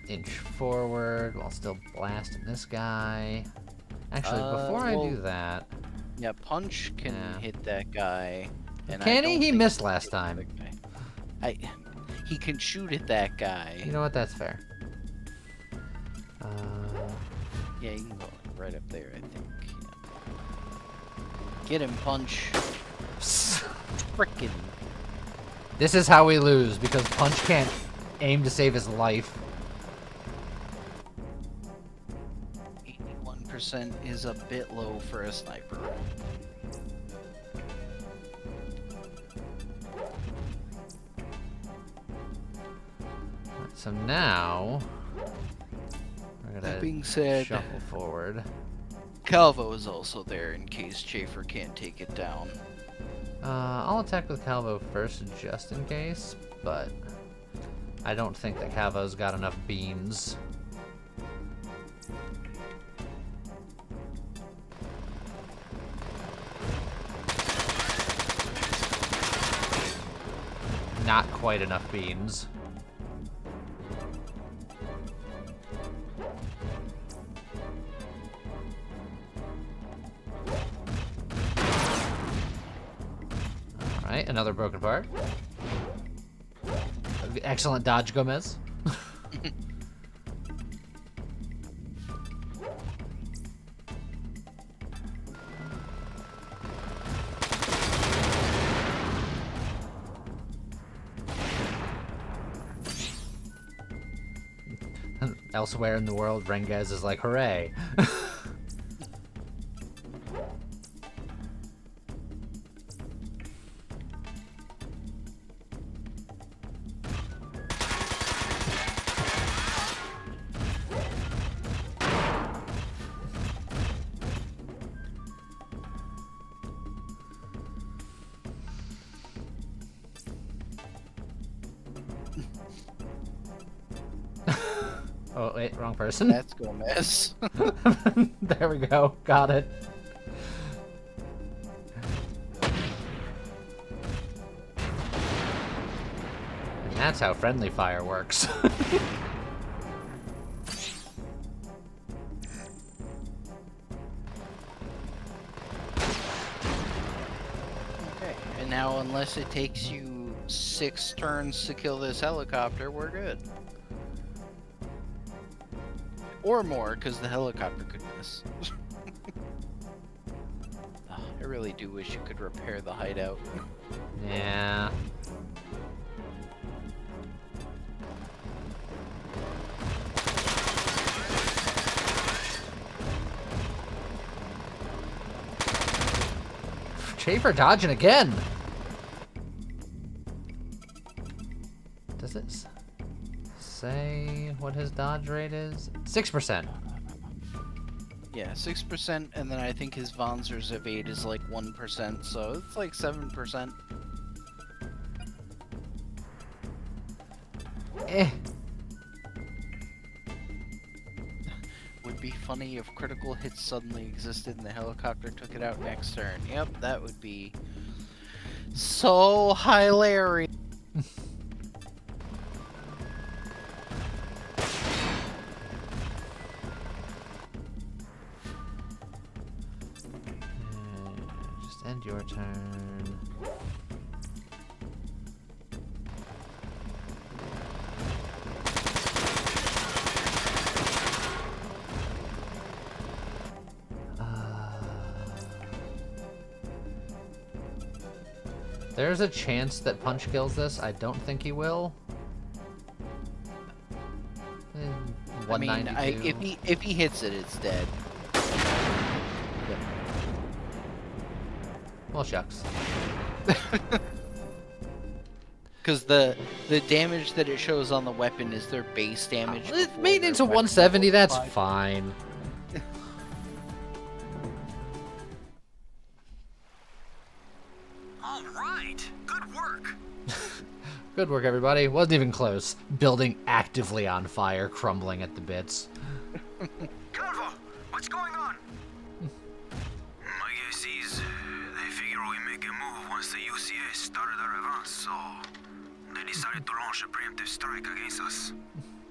Inch forward while still blasting this guy. Actually, before I do well, that... Yeah, punch can Yeah. hit that guy. And I Can don't he? He think missed can last hit the time. other guy. He can shoot at that guy. You know what? That's fair. Yeah, you can go right up there, I think. Yeah. Get him, punch. Frickin'. This is how we lose, because Punch can't aim to save his life. 81% is a bit low for a sniper. So now... we're That gonna being said, shuffle forward. Calvo is also there in case Schaefer can't take it down. I'll attack with Calvo first, just in case, but I don't think that Calvo's got enough beans. Not quite enough beans. Alright, another broken part. Excellent dodge, Gomez. Elsewhere in the world, Rengiz is like, hooray. Oh, wait, wrong person. That's Gomez. There we go. Got it. And that's how friendly fire works. Okay, and now unless it takes you 6 turns to kill this helicopter, we're good. Or more, because the helicopter could miss. I really do wish you could repair the hideout. Yeah. Schaefer dodging again. Does it say what his dodge rate is? 6%. Yeah, 6%, and then I think his Vonzer's evade is like 1%, so it's like 7%. Eh. Would be funny if critical hits suddenly existed and the helicopter took it out next turn. Yep, that would be so hilarious. Just end your turn. There's a chance that Punch kills this. I don't think he will. I mean, 192. if he hits it, it's dead. Yep. Well, shucks. Because the damage that it shows on the weapon is their base damage. before Maintenance their of weapon 170, level that's 5. fine. All right. Good work. Good work, everybody. Wasn't even close. Building actively on fire, crumbling at the bits. Calvo, what's going on? My guess is they figure we make a move once the UCA started our advance, so they decided to launch a preemptive strike against us.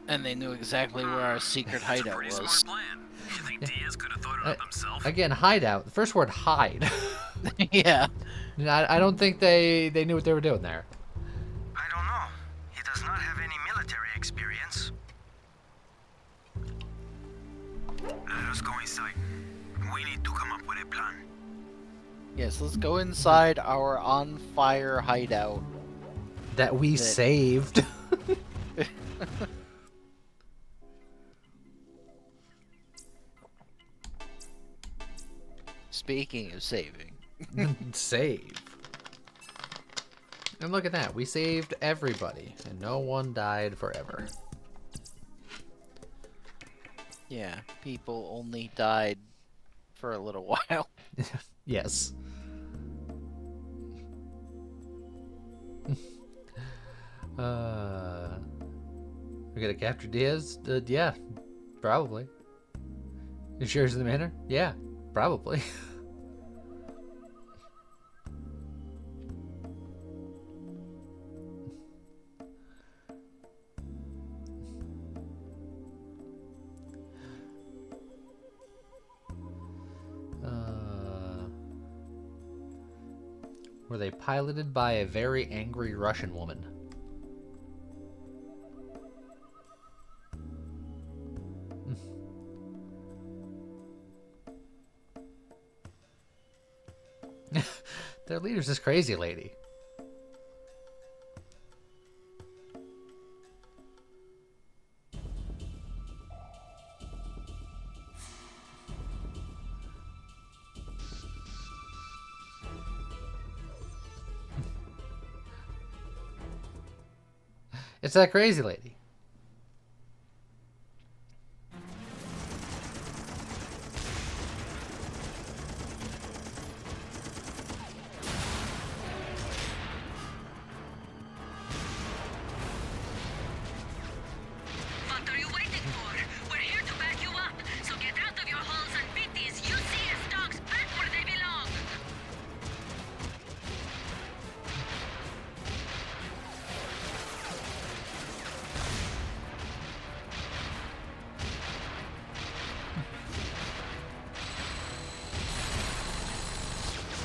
And they knew exactly where our secret hideout Pretty was. smart plan. You think Diaz could have thought it up himself? Again, hideout. The first word, hide. Yeah. I don't think they knew what they were doing there. I don't know. He does not have any military experience. Let us go inside. We need to come up with a plan. Yes, let's go inside our on fire hideout. That we saved. Speaking of saving. Save. And look at that. We saved everybody. And no one died forever. Yeah, people only died for a little while. Yes. We gotta capture Diaz? Yeah, probably. You sure he's in the manor? Yeah, probably. Were they piloted by a very angry Russian woman? Their leader's this crazy lady. It's that crazy lady. What are you waiting for? We're here to back you up, so get out of your holes and beat these UCS dogs back where they belong!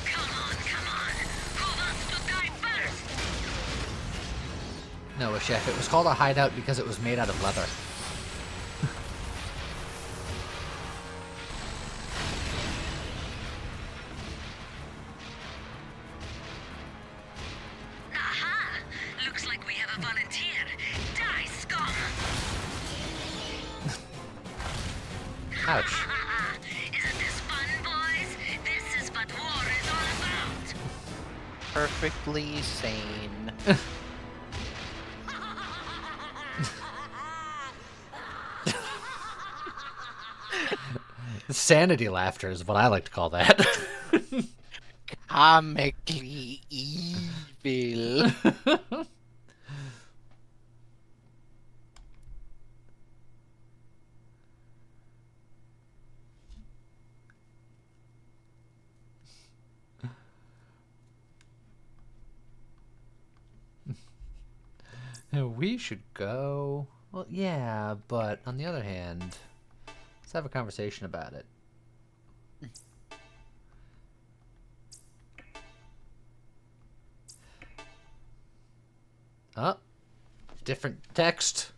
Come on! Who wants to die first? No, chef. It was called a hideout because it was made out of leather. Aha! Looks like we have a volunteer. Die, scum! Ouch. Isn't this fun, boys? This is what war is all about! Perfectly sane. Sanity laughter is what I like to call that. Comically evil. We should go. Well, yeah, but on the other hand, let's have a conversation about it. Oh, different text.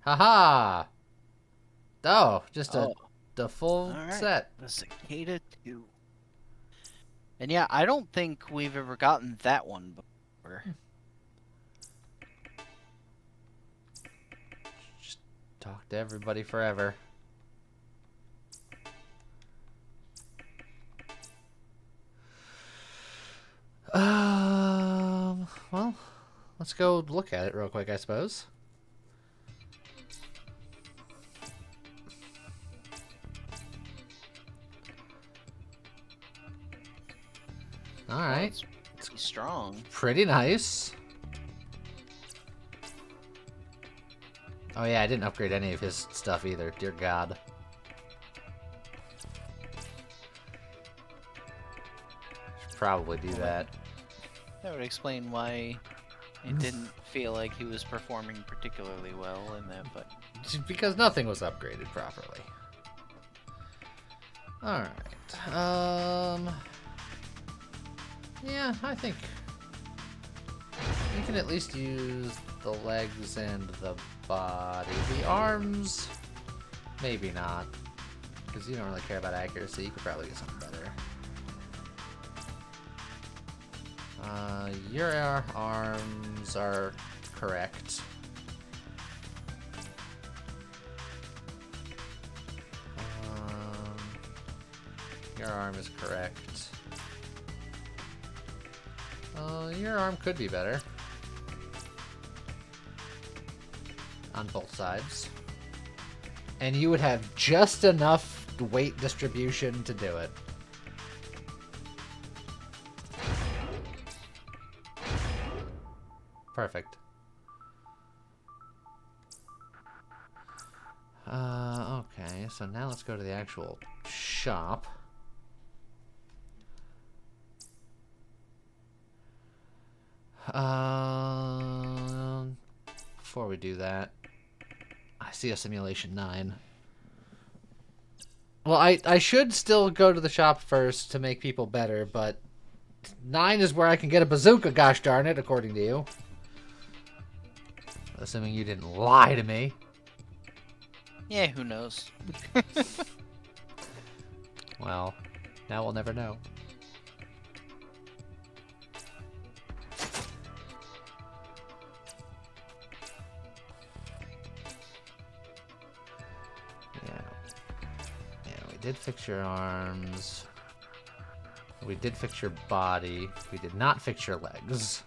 Haha! Oh, just Oh. the full All right. set. The cicada 2. And yeah, I don't think we've ever gotten that one before. Just talk to everybody forever. Well, let's go look at it real quick, I suppose. All right. It's pretty strong. Pretty nice. Oh yeah, I didn't upgrade any of his stuff either. Dear God. Should probably do that. That would explain why it didn't feel like he was performing particularly well in that fight. Because nothing was upgraded properly. Alright. Yeah, I think you can at least use the legs and the body. The arms, maybe not. Because you don't really care about accuracy. You could probably get something better. Your arms are correct. Your arm is correct. Your arm could be better. On both sides. And you would have just enough weight distribution to do it. Perfect. Okay, so now let's go to the actual shop. Before we do that, I see a simulation 9. Well, I should still go to the shop first to make people better, but 9 is where I can get a bazooka, gosh darn it, according to you. Assuming you didn't lie to me. Yeah, who knows? Well, now we'll never know. Yeah, we did fix your arms. We did fix your body. We did not fix your legs.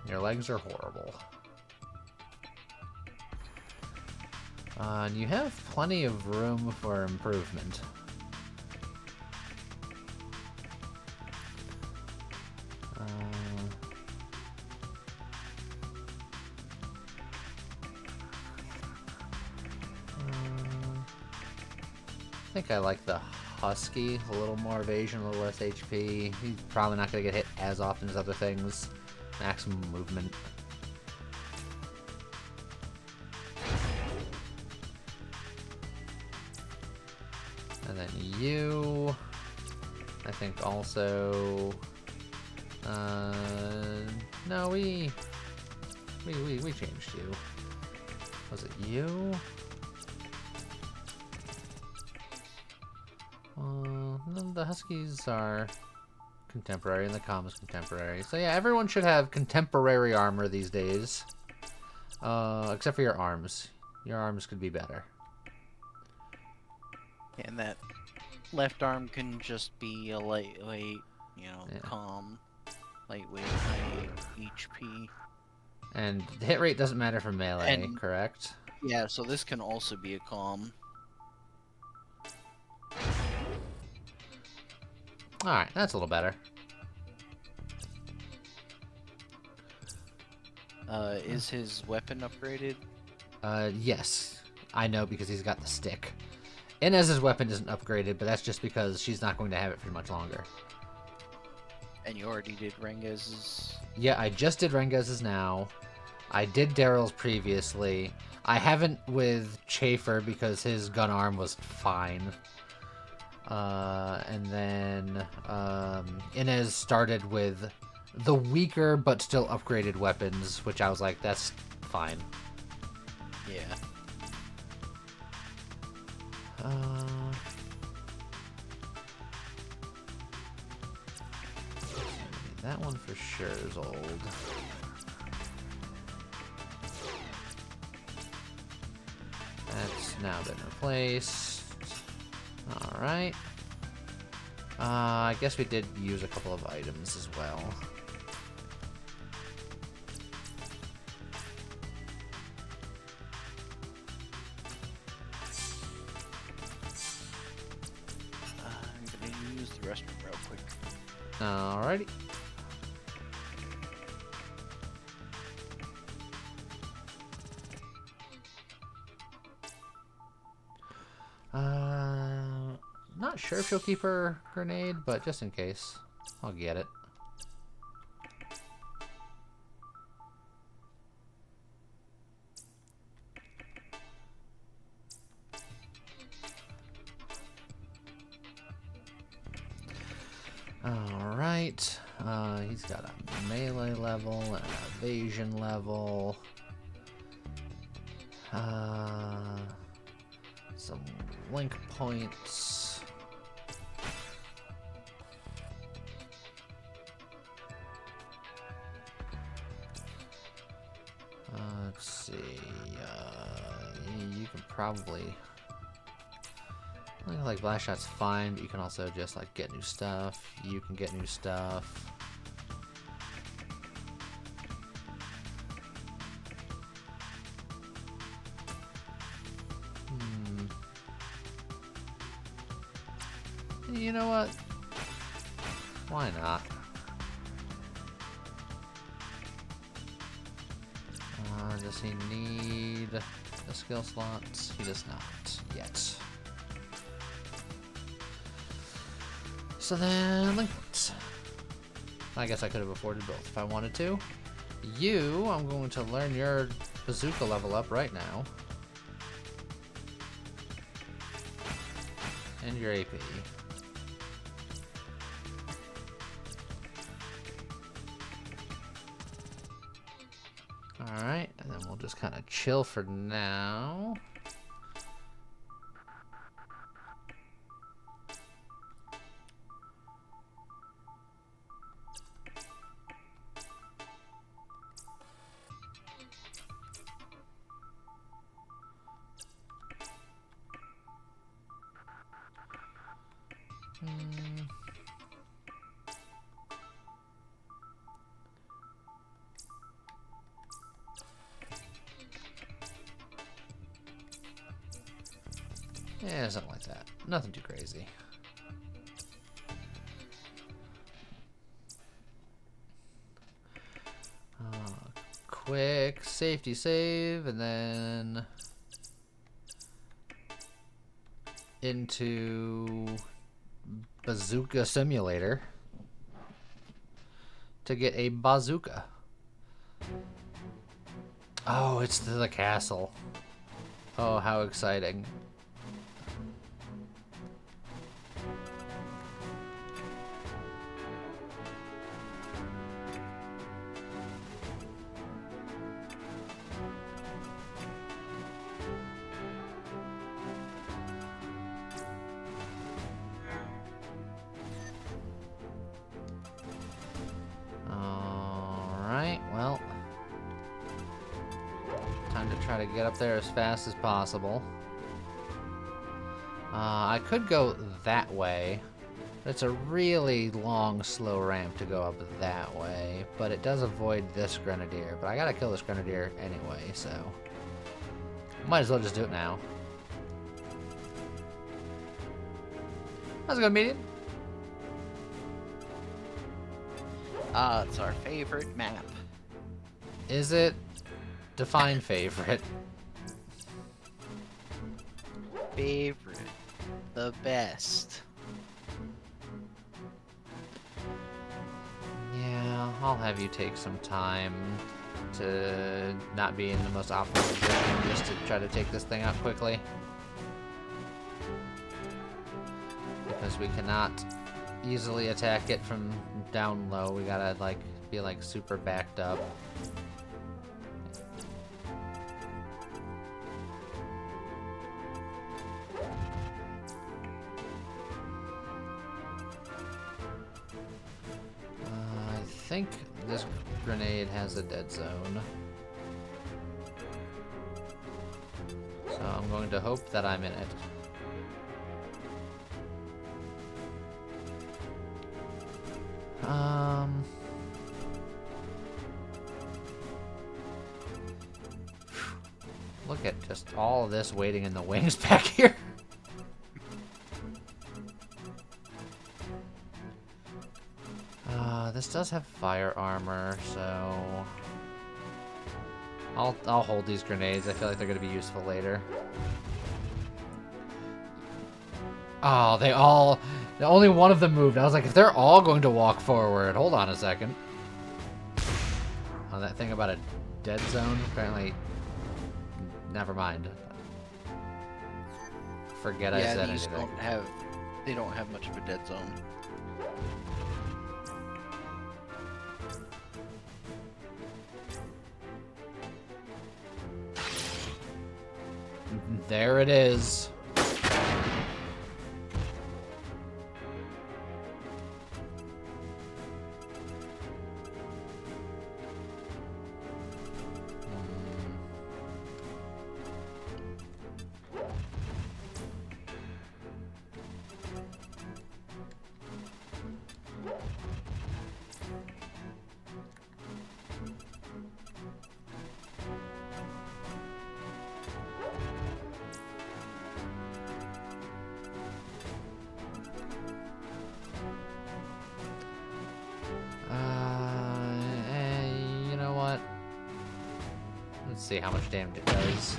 Your legs are horrible. And you have plenty of room for improvement. I think I like the Husky. A little more evasion, a little less HP. He's probably not going to get hit as often as other things. Maximum movement. And then you, I think also, no, we changed you. Was it you? The Huskies are contemporary and the Com is contemporary. So yeah, everyone should have contemporary armor these days. Except for your arms. Your arms could be better. And that left arm can just be a lightweight, calm, lightweight, high HP. And the hit rate doesn't matter for melee, correct? Yeah, so this can also be a calm. Alright, that's a little better. Is his weapon upgraded? Yes. I know because he's got the stick. Inez's weapon isn't upgraded, but that's just because she's not going to have it for much longer. And you already did Rengez's? Yeah, I just did Rengez's now. I did Daryl's previously. I haven't with Chafer because his gun arm was fine. And then Inez started with the weaker but still upgraded weapons, which I was like, that's fine. Yeah. that one for sure is old. That's now been replaced. Alright. I guess we did use a couple of items as well. I'm gonna use the restroom real quick. Alrighty. Not sure if she'll keep her grenade, but just in case, I'll get it. Alright, he's got a melee level and an evasion level. Some link points. Let's see, you can probably... like blast shot's fine, but you can also just like get new stuff. You can get new stuff. You know what? Why not? Does he need the skill slots? He does not yet. So then, link points. I guess I could have afforded both if I wanted to. You, I'm going to learn your bazooka level up right now. And your AP. Alright, and then we'll just kind of chill for now. Yeah, something like that. Nothing too crazy. Quick safety save, and then into Bazooka Simulator to get a bazooka. Oh, it's to the castle. Oh, how exciting. Alright, well, time to try to get up there as fast as possible. I could go that way. It's a really long, slow ramp to go up that way, but it does avoid this grenadier. But I gotta kill this grenadier anyway, so might as well just do it now. How's it going, medium? It's our favorite map. Is it? Define favorite. Favorite. The best. Yeah, I'll have you take some time to not be in the most optimal position just to try to take this thing out quickly. Because we cannot easily attack it from down low. We gotta like be like super backed up. I think this grenade has a dead zone. So I'm going to hope that I'm in it. Look at just all of this waiting in the wings back here. This does have fire armor, so I'll hold these grenades. I feel like they're gonna be useful later. Oh, only one of them moved. I was like, if they're all going to walk forward, hold on a second. Oh, that thing about a dead zone, apparently, never mind. Forget I said these anything. they don't have much of a dead zone. There it is. You know what? Let's see how much damage it does.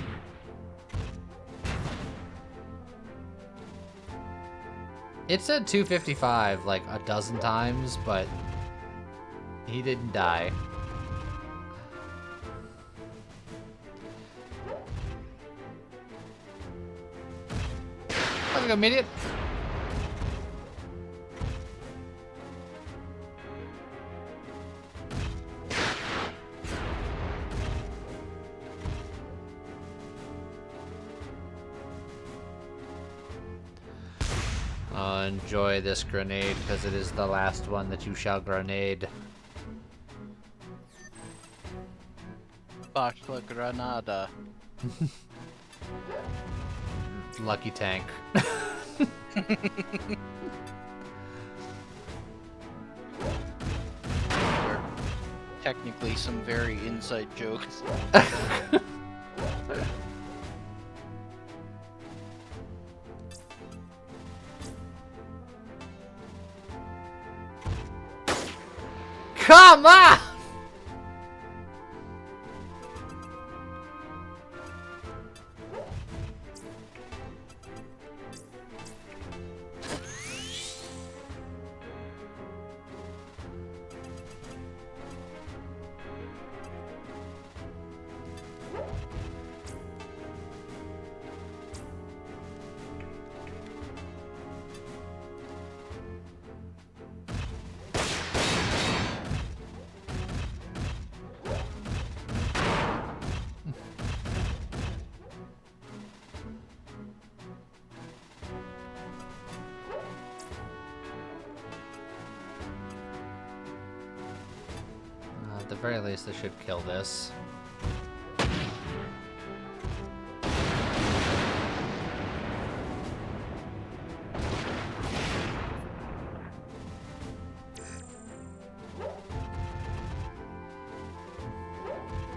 It said 255 like a dozen times, but he didn't die. How's it go, immediate? Enjoy this grenade, because it is the last one that you shall grenade. Bachla Granada. Lucky tank. Technically some very inside jokes. Come on! At the very least, this should kill this.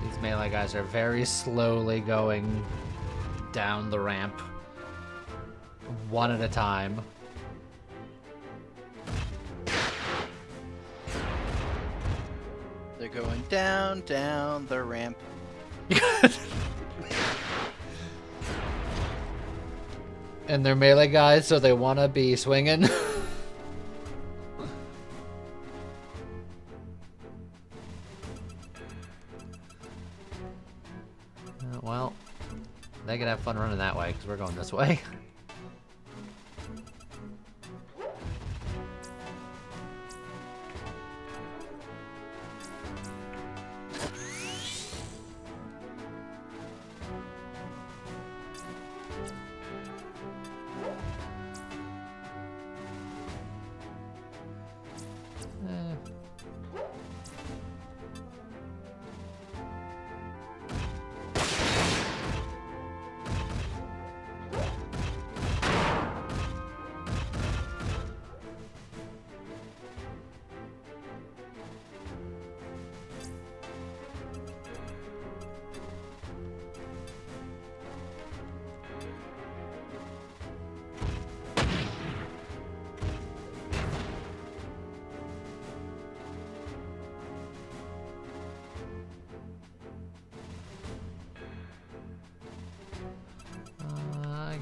These melee guys are very slowly going down the ramp, one at a time. They're going down, down the ramp. And they're melee guys, so they want to be swinging. Well, they can have fun running that way, because we're going this way.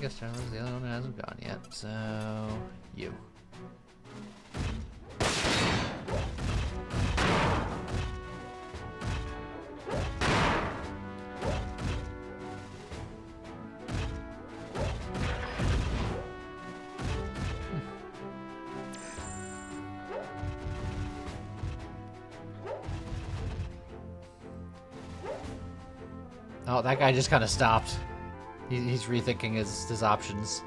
guess Charlie's the only one who hasn't gone yet. So, you. Oh, that guy just kind of stopped. He's rethinking his options.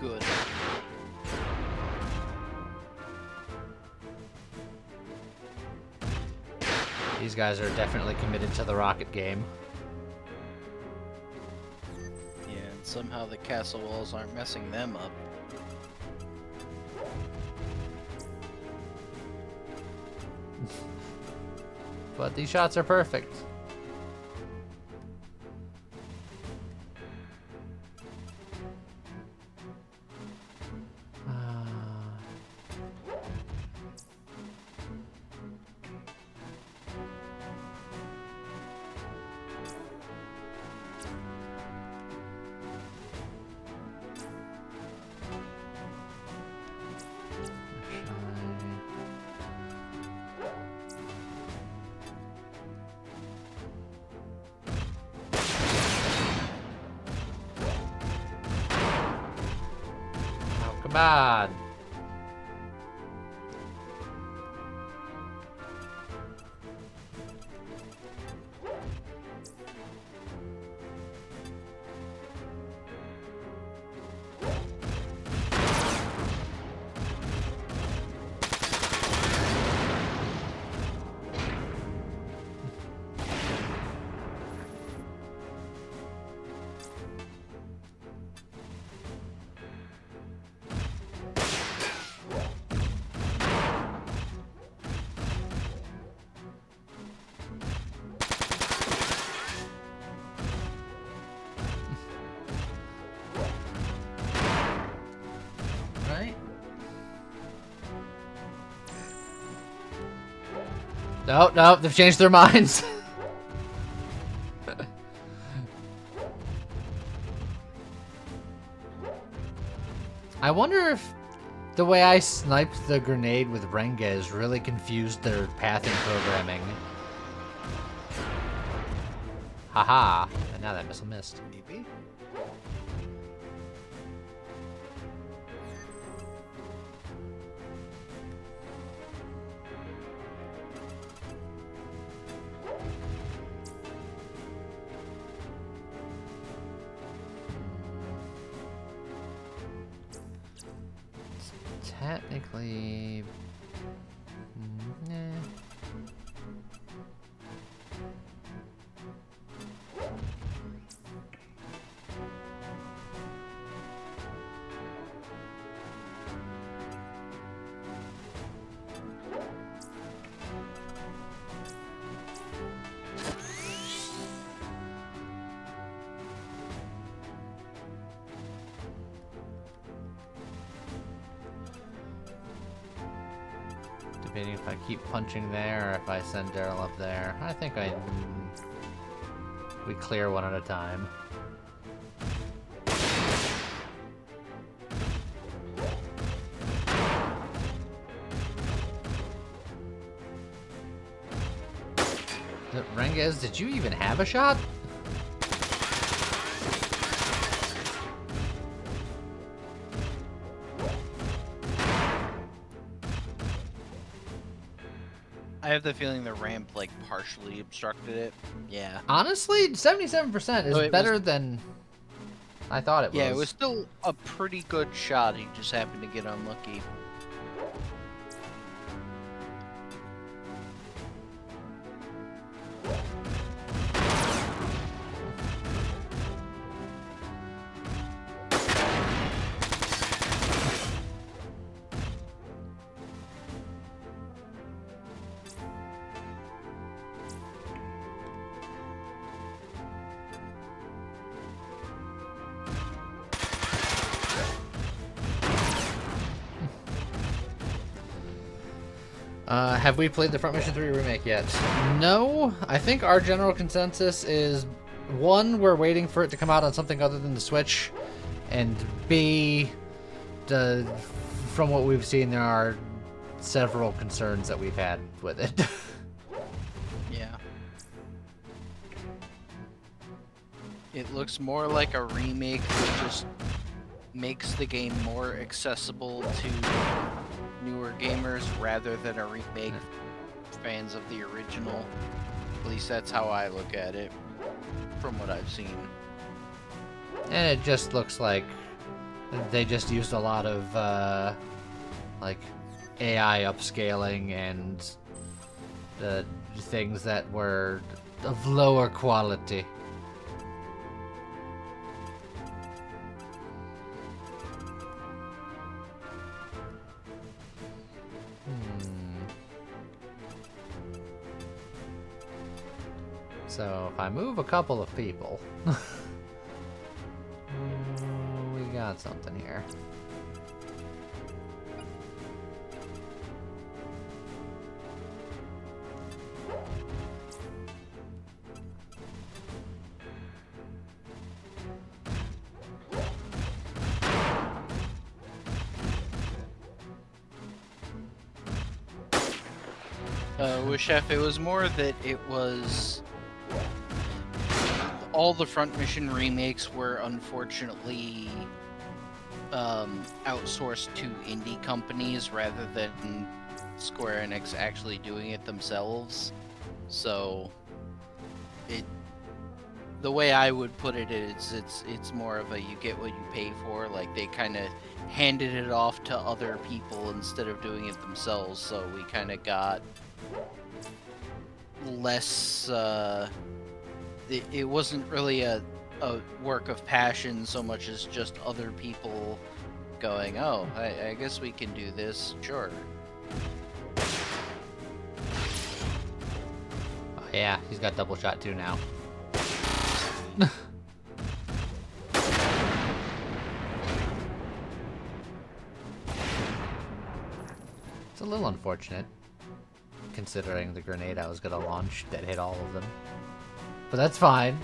Good. These guys are definitely committed to the rocket game. Yeah, and somehow the castle walls aren't messing them up. But these shots are perfect. Come on. No, no, they've changed their minds. I wonder if the way I sniped the grenade with Renges really confused their pathing programming. Haha, and now that missile missed. Maybe. Technically, nah. Debating if I keep punching there or if I send Daryl up there. I think we clear one at a time. Renges, did you even have a shot? I have the feeling the ramp like partially obstructed it. Yeah. Honestly, 77% is Oh, it better was- than I thought it was. Yeah, it was still a pretty good shot. He just happened to get unlucky. Have we played the Front Mission 3 remake yet? No. I think our general consensus is one, we're waiting for it to come out on something other than the Switch, and B, from what we've seen, there are several concerns that we've had with it. Yeah. It looks more like a remake that just makes the game more accessible to newer gamers rather than a remake for fans of the original. At least that's how I look at it from what I've seen. And it just looks like they just used a lot of like AI upscaling and things that were of lower quality. So if I move a couple of people, we got something here. With Chef, it was more that it was... all the front mission remakes were unfortunately outsourced to indie companies rather than Square Enix actually doing it themselves. So the way I would put it is it's more of a you get what you pay for. Like they kind of handed it off to other people instead of doing it themselves. So we kind of got less. It wasn't really a work of passion so much as just other people going, oh, I guess we can do this, sure. Oh yeah, he's got double shot too now. It's a little unfortunate, considering the grenade I was gonna launch that hit all of them. But that's fine.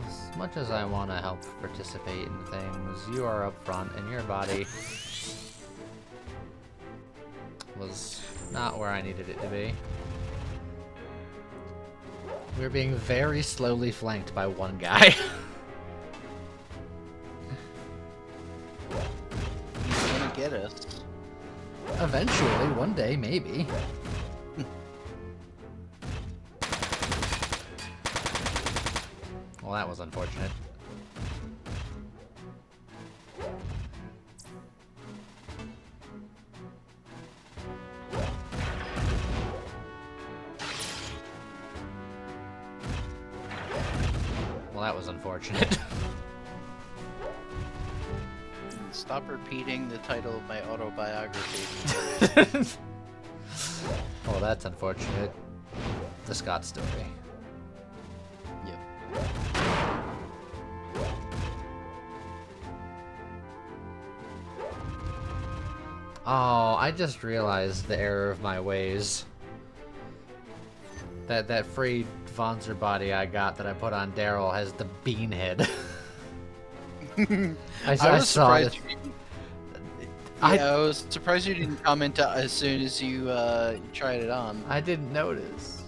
As much as I want to help participate in things, you are up front and your body was not where I needed it to be. We're being very slowly flanked by one guy. He's gonna get us. Eventually, one day, maybe. Well, that was unfortunate. Well, that was unfortunate. Stop repeating the title of my autobiography. Oh, that's unfortunate. The Scott story. Yep. Oh, I just realized the error of my ways. That free Vonzer body I got that I put on Daryl has the bean head. I was saw it. surprised you didn't. I was surprised you didn't comment as soon as you tried it on. I didn't notice.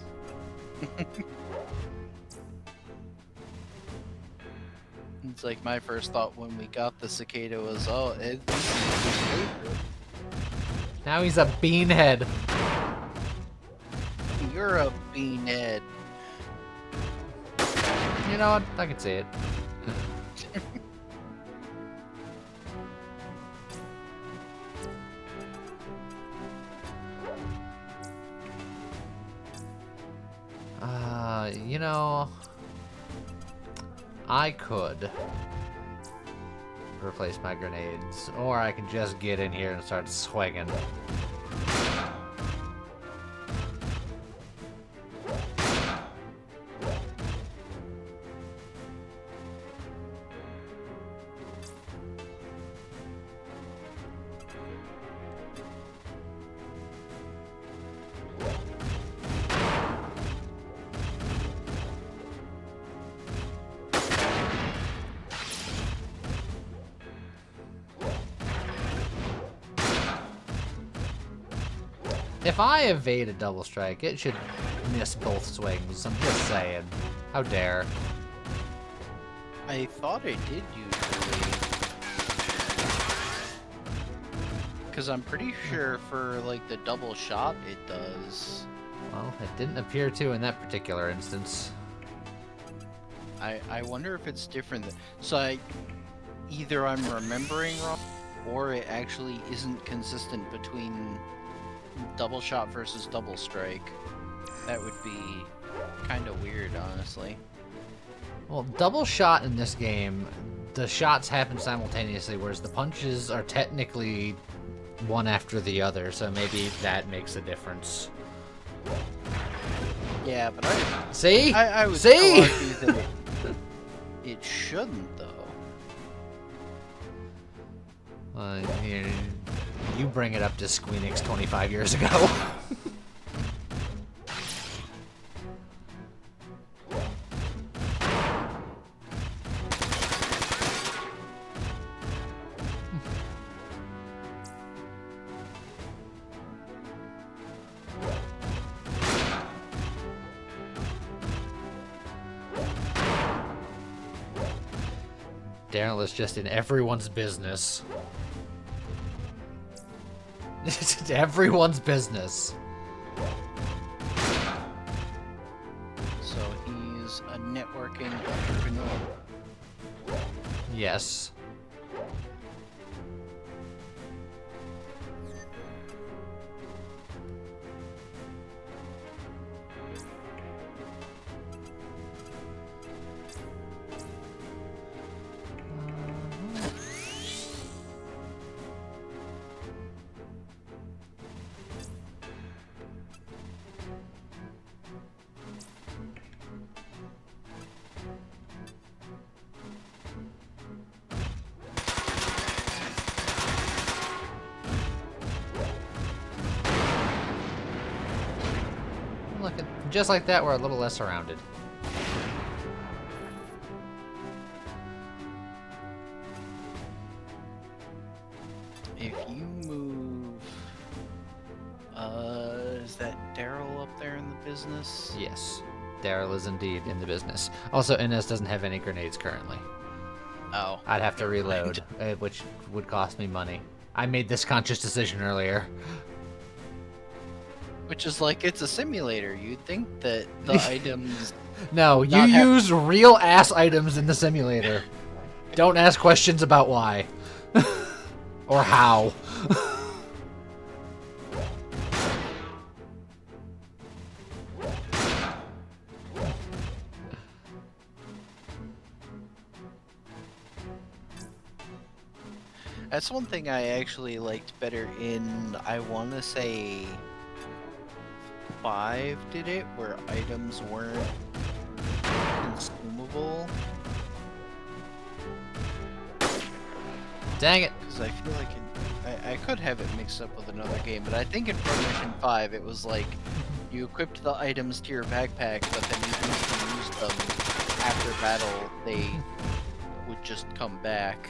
It's like my first thought when we got the cicada was, oh, Now he's a bean head. you're a beanhead. You know what? I can see it. You know, I could replace my grenades, or I can just get in here and start swinging. If I evade a double strike, it should miss both swings. I'm just saying. How dare. I thought I did usually. Because I'm pretty sure for, like, the double shot, it does. Well, it didn't appear to in that particular instance. I wonder if it's different. So either I'm remembering wrong, or it actually isn't consistent between double shot versus double strike. That would be kind of weird, honestly. Well, double shot in this game, the shots happen simultaneously, whereas the punches are technically one after the other, so maybe that makes a difference. Yeah, but See? I would See? still argue that it shouldn't, though. You bring it up to Squeenix 25 years ago. Daryl is just in everyone's business. It's everyone's business. So he's a networking entrepreneur. Yes. Look, just like that, we're a little less surrounded. If you move, is that Daryl up there in the business? Yes, Daryl is indeed in the business. Also, Inez doesn't have any grenades currently. Oh. I'd have to reload, which would cost me money. I made this conscious decision earlier. Which is like, it's a simulator. You'd think that the items... No, you Not have- use real ass items in the simulator. Don't ask questions about why. Or how. That's one thing I actually liked better in, I want to say, 5 did it, where items weren't consumable. Dang it. Because I feel like I could have it mixed up with another game, but I think in Pro Mission 5 it was like you equipped the items to your backpack, but then you used them after battle, they would just come back.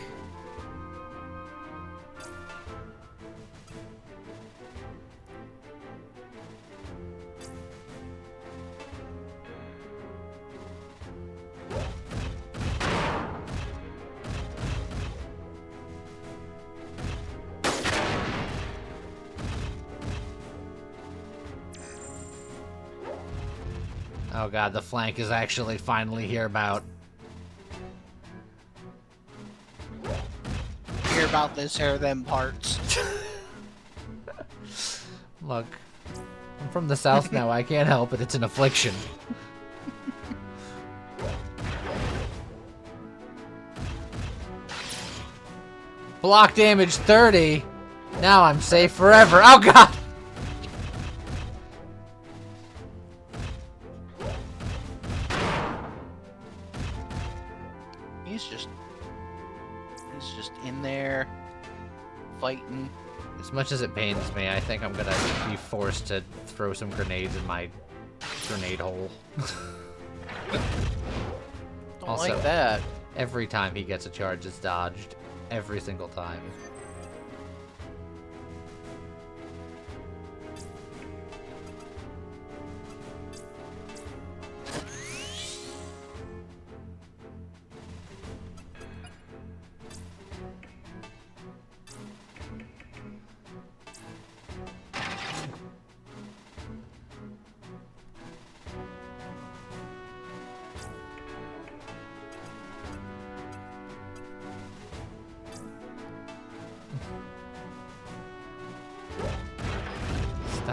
Oh god, the flank is actually finally here about. Hear about this here, them parts. Look, I'm from the south now, I can't help it, it's an affliction. Block damage 30. Now I'm safe forever. Oh god! He's just in there fighting. As much as it pains me, I think I'm gonna be forced to throw some grenades in my grenade hole. Don't Also, like that. every time he gets a charge, it's dodged. Every single time.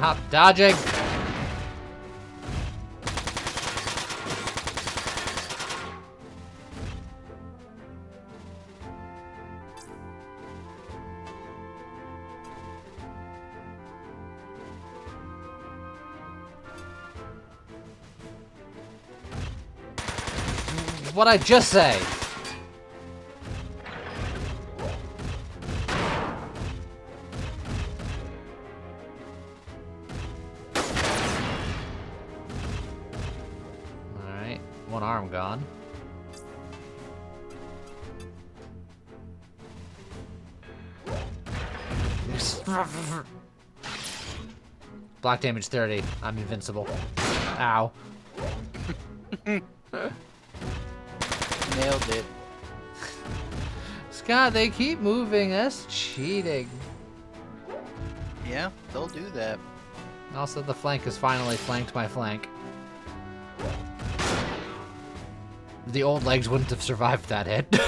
Stop dodging! What'd I just say? Alright, one arm gone. Block damage 30. I'm invincible. Ow. Nailed it. Scott, they keep moving. That's cheating. Yeah, they'll do that. Also, the flank has finally flanked my flank. The old legs wouldn't have survived that hit.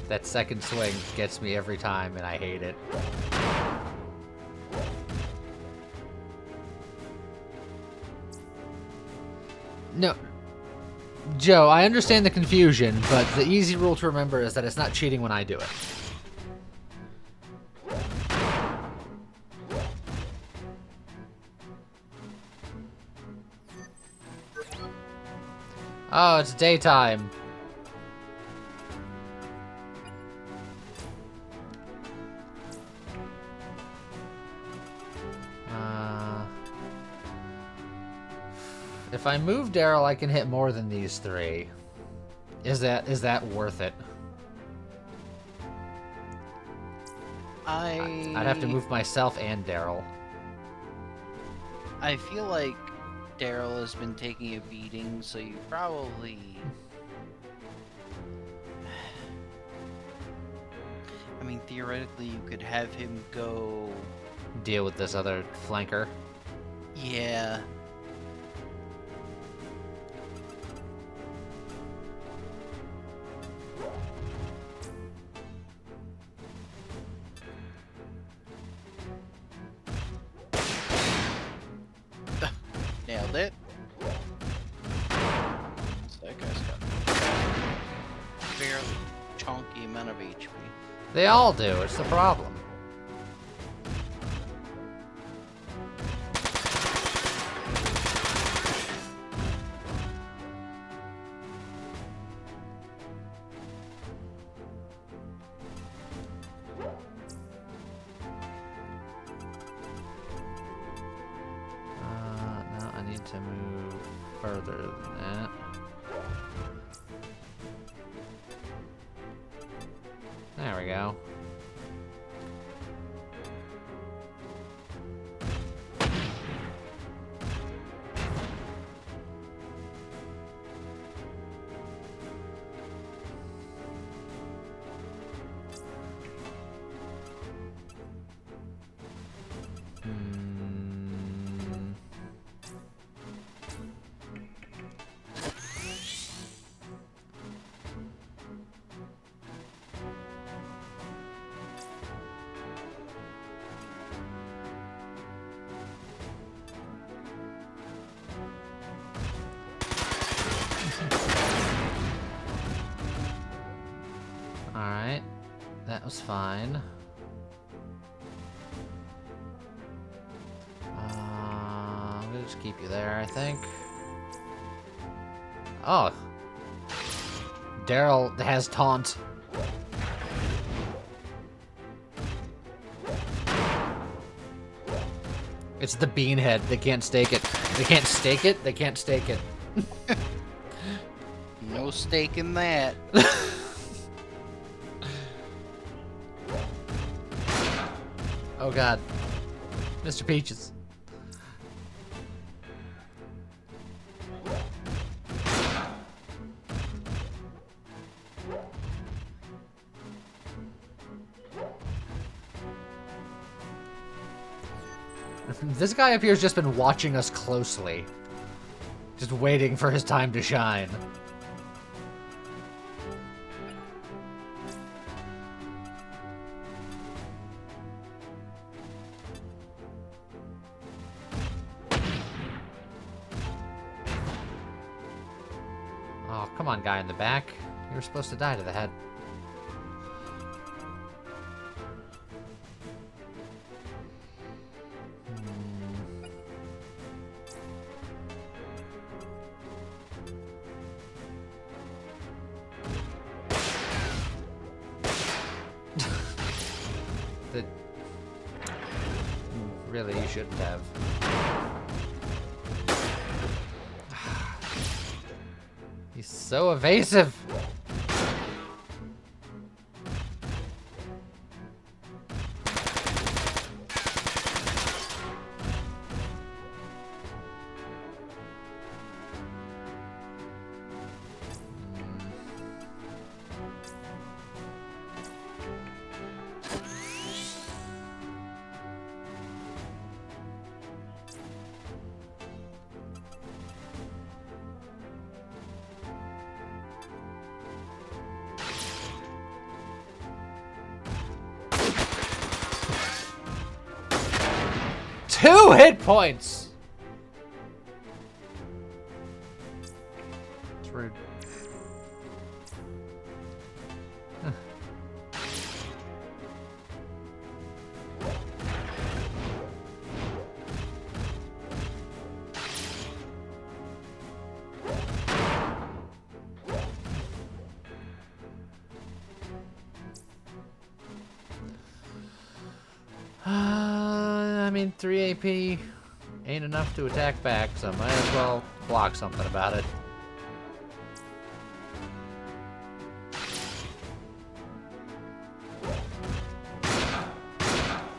That second swing gets me every time, and I hate it. No. Joe, I understand the confusion, but the easy rule to remember is that it's not cheating when I do it. Oh, it's daytime. If I move Daryl, I can hit more than these three. Is that worth it? I'd have to move myself and Daryl. I feel like Daryl has been taking a beating, so you probably... I mean, theoretically, you could have him go... Deal with this other flanker. Yeah. Nailed it. That guy's got a fairly chunky amount of HP. They all do, it's the problem. To move further than that. There we go. Alright, that was fine. I'm gonna just keep you there, I think. Oh. Daryl has taunt. It's the beanhead. They can't stake it. They can't stake it? They can't stake it. No stake in that. Oh god. Mr. Peaches. This guy up here has just been watching us closely. Just waiting for his time to shine. Oh, come on, guy in the back. You were supposed to die to the head. Really, you shouldn't have. He's so evasive. Two hit points! It's rude. I mean, 3 AP ain't enough to attack back, so might as well block something about it.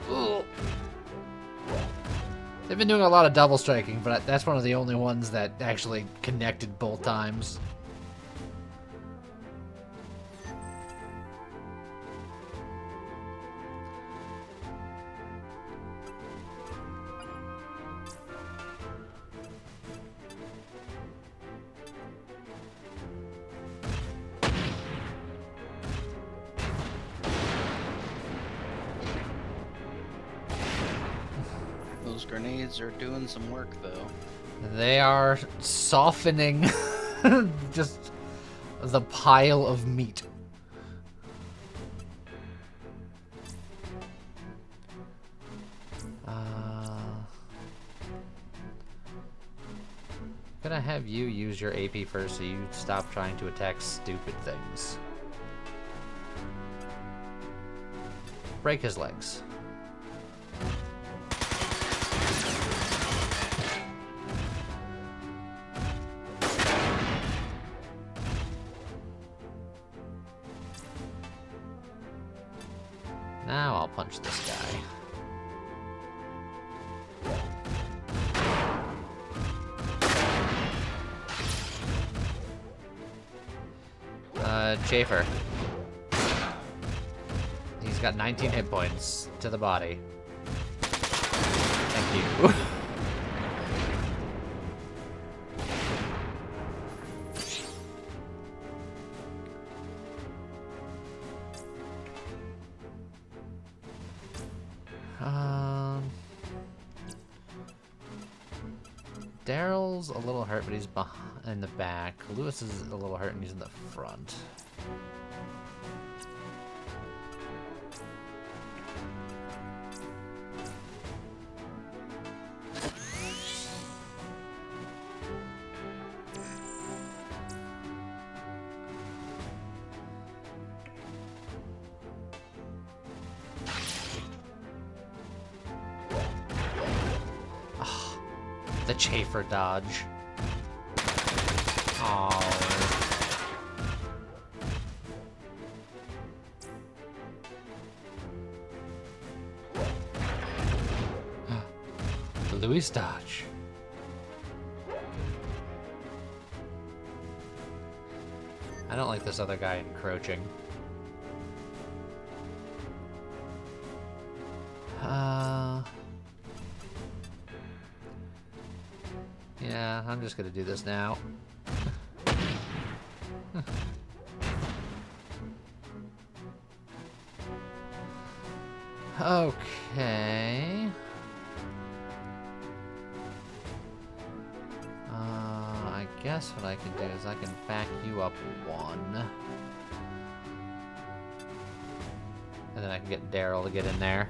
Ooh. They've been doing a lot of double striking, but that's one of the only ones that actually connected both times. Those grenades are doing some work, though. They are softening just the pile of meat. Gonna have you use your AP first so you stop trying to attack stupid things. Break his legs. Now I'll punch this guy. Chafer. He's got 19 hit points to the body. Thank you. Daryl's a little hurt, but he's in the back. Lewis is a little hurt, and he's in the front. The Chafer dodge. Oh. The Louis dodge. I don't like this other guy encroaching. Yeah, I'm just gonna do this now. Okay. I guess what I can do is I can back you up one. And then I can get Daryl to get in there.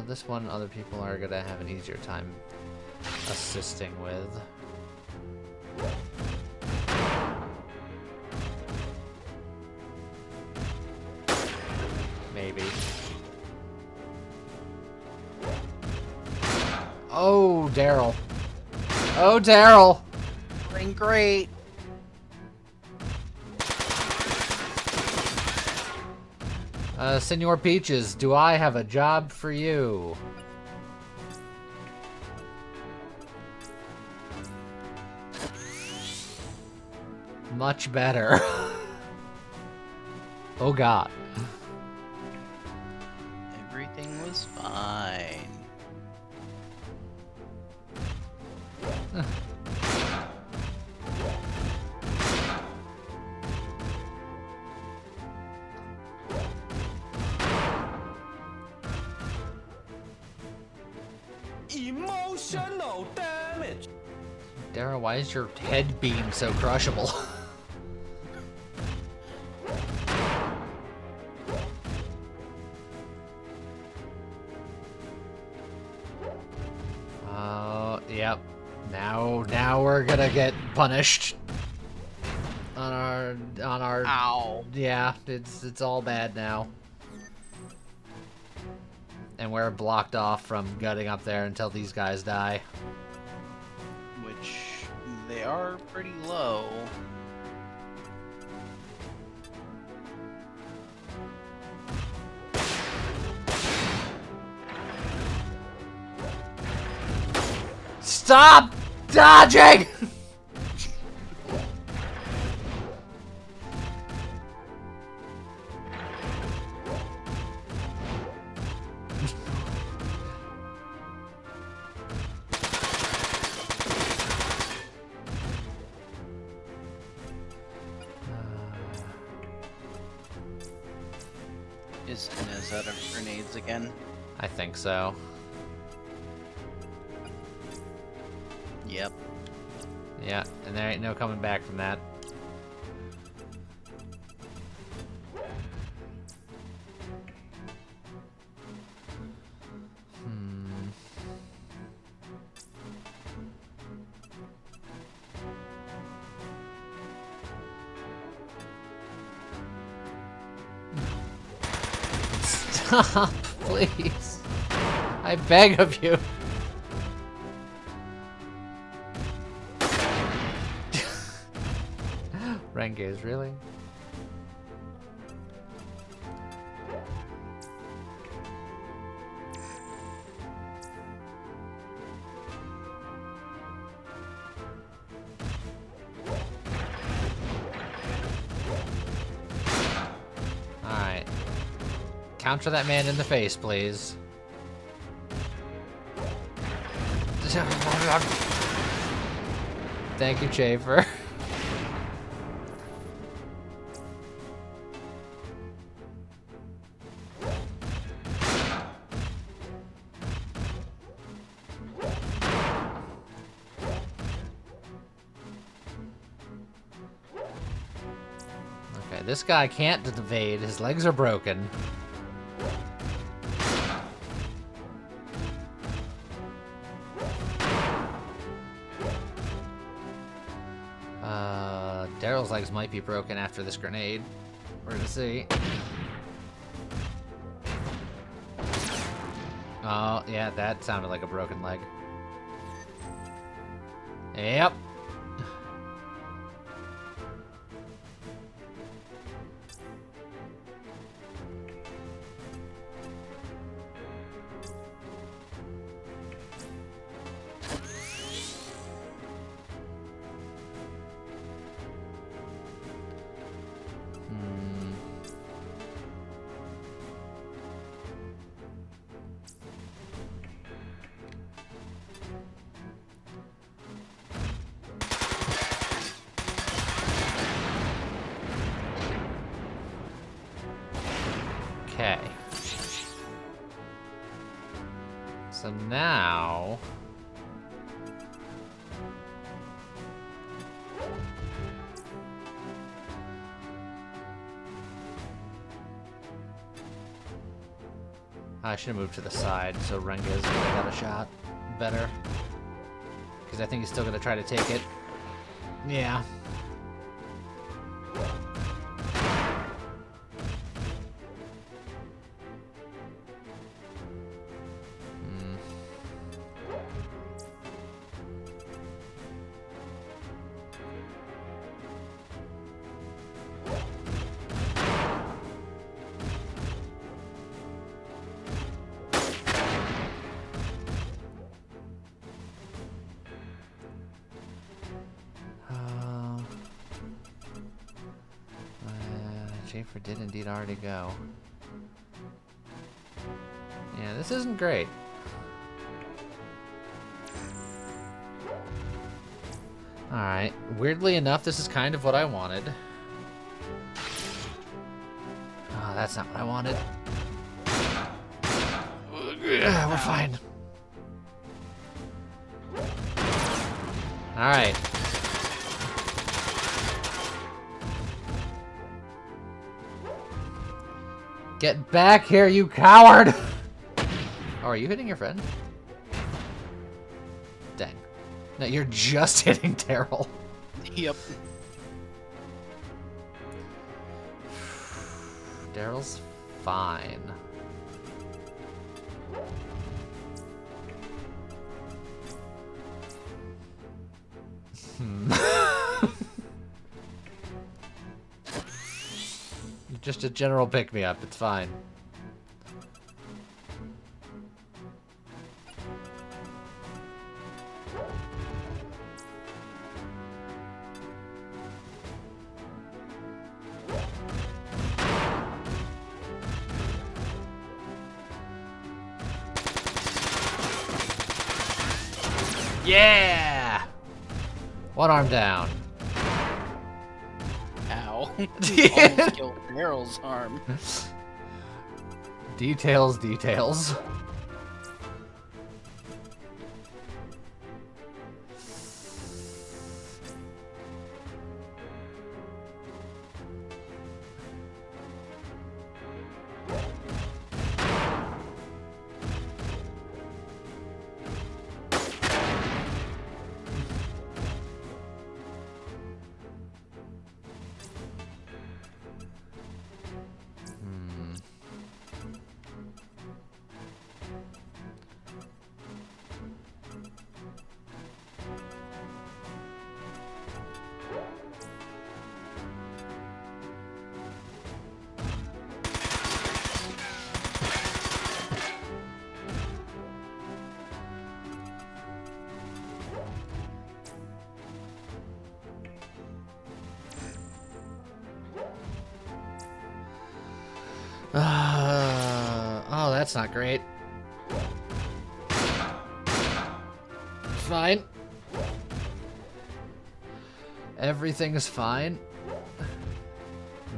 This one other people are gonna have an easier time assisting with. Maybe. Oh, Daryl. Oh, Daryl. Doing great. Senor Peaches, do I have a job for you? Much better. Oh God. Everything was fine. Emotional damage. Daryl, why is your head beam so crushable? Yep. Now we're gonna get punished. On our. Ow. Yeah, it's all bad now. And we're blocked off from gutting up there until these guys die. Which they are pretty low. Stop dodging! Is out of grenades again? I think so. Yep. Yeah, and there ain't no coming back from that. Stop, please. I beg of you. Renges, really? Alright. Counter that man in the face, please. Thank you, Chafer. Okay, this guy can't evade. His legs are broken. Daryl's legs might be broken after this grenade. We're gonna see. Oh, yeah, that sounded like a broken leg. Yep. I should have moved to the side so Rengez would have got a shot better. Because I think he's still going to try to take it. Yeah. Schaefer did indeed already go. Yeah, this isn't great. Alright, weirdly enough, this is kind of what I wanted. Oh, that's not what I wanted. We're fine. Alright. Get back here, you coward! Oh, are you hitting your friend? Dang. No, you're just hitting Daryl. Yep. Daryl's fine. Just a general pick-me-up, it's fine. Yeah! One arm down. Ow. Almost killed Daryl's arm. Details, details. Oh, that's not great. Fine. Everything's fine.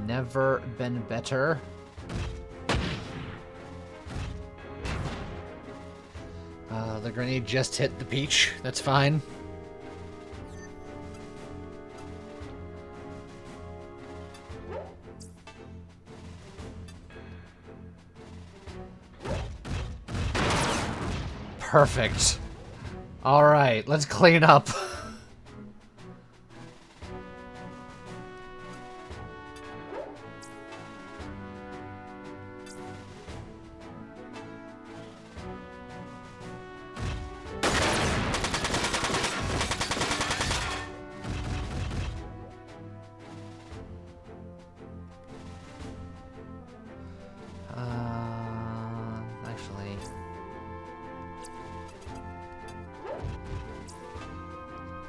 Never been better. The grenade just hit the peach. That's fine. Perfect. All right, let's clean up. Actually,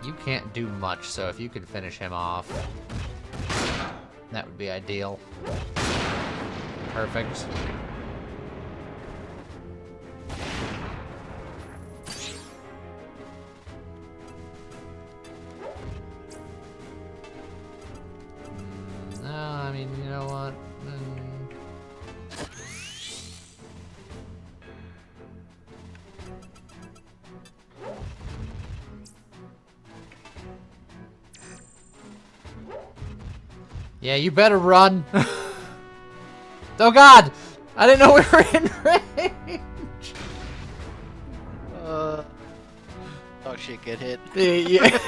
you can't do much, so if you could finish him off, that would be ideal. Perfect. No, I mean, you know what? Yeah, you better run. Oh God! I didn't know we were in range. watch shit get hit. Yeah.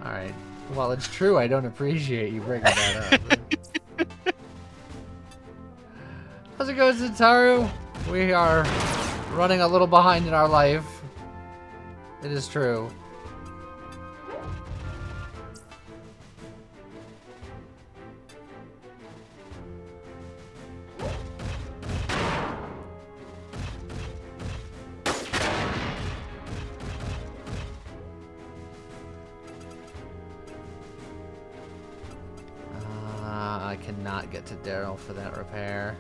Alright. Well, it's true. I don't appreciate you bringing that up. How's it going, Zentaru? We are running a little behind in our life. It is true. I cannot get to Daryl for that repair.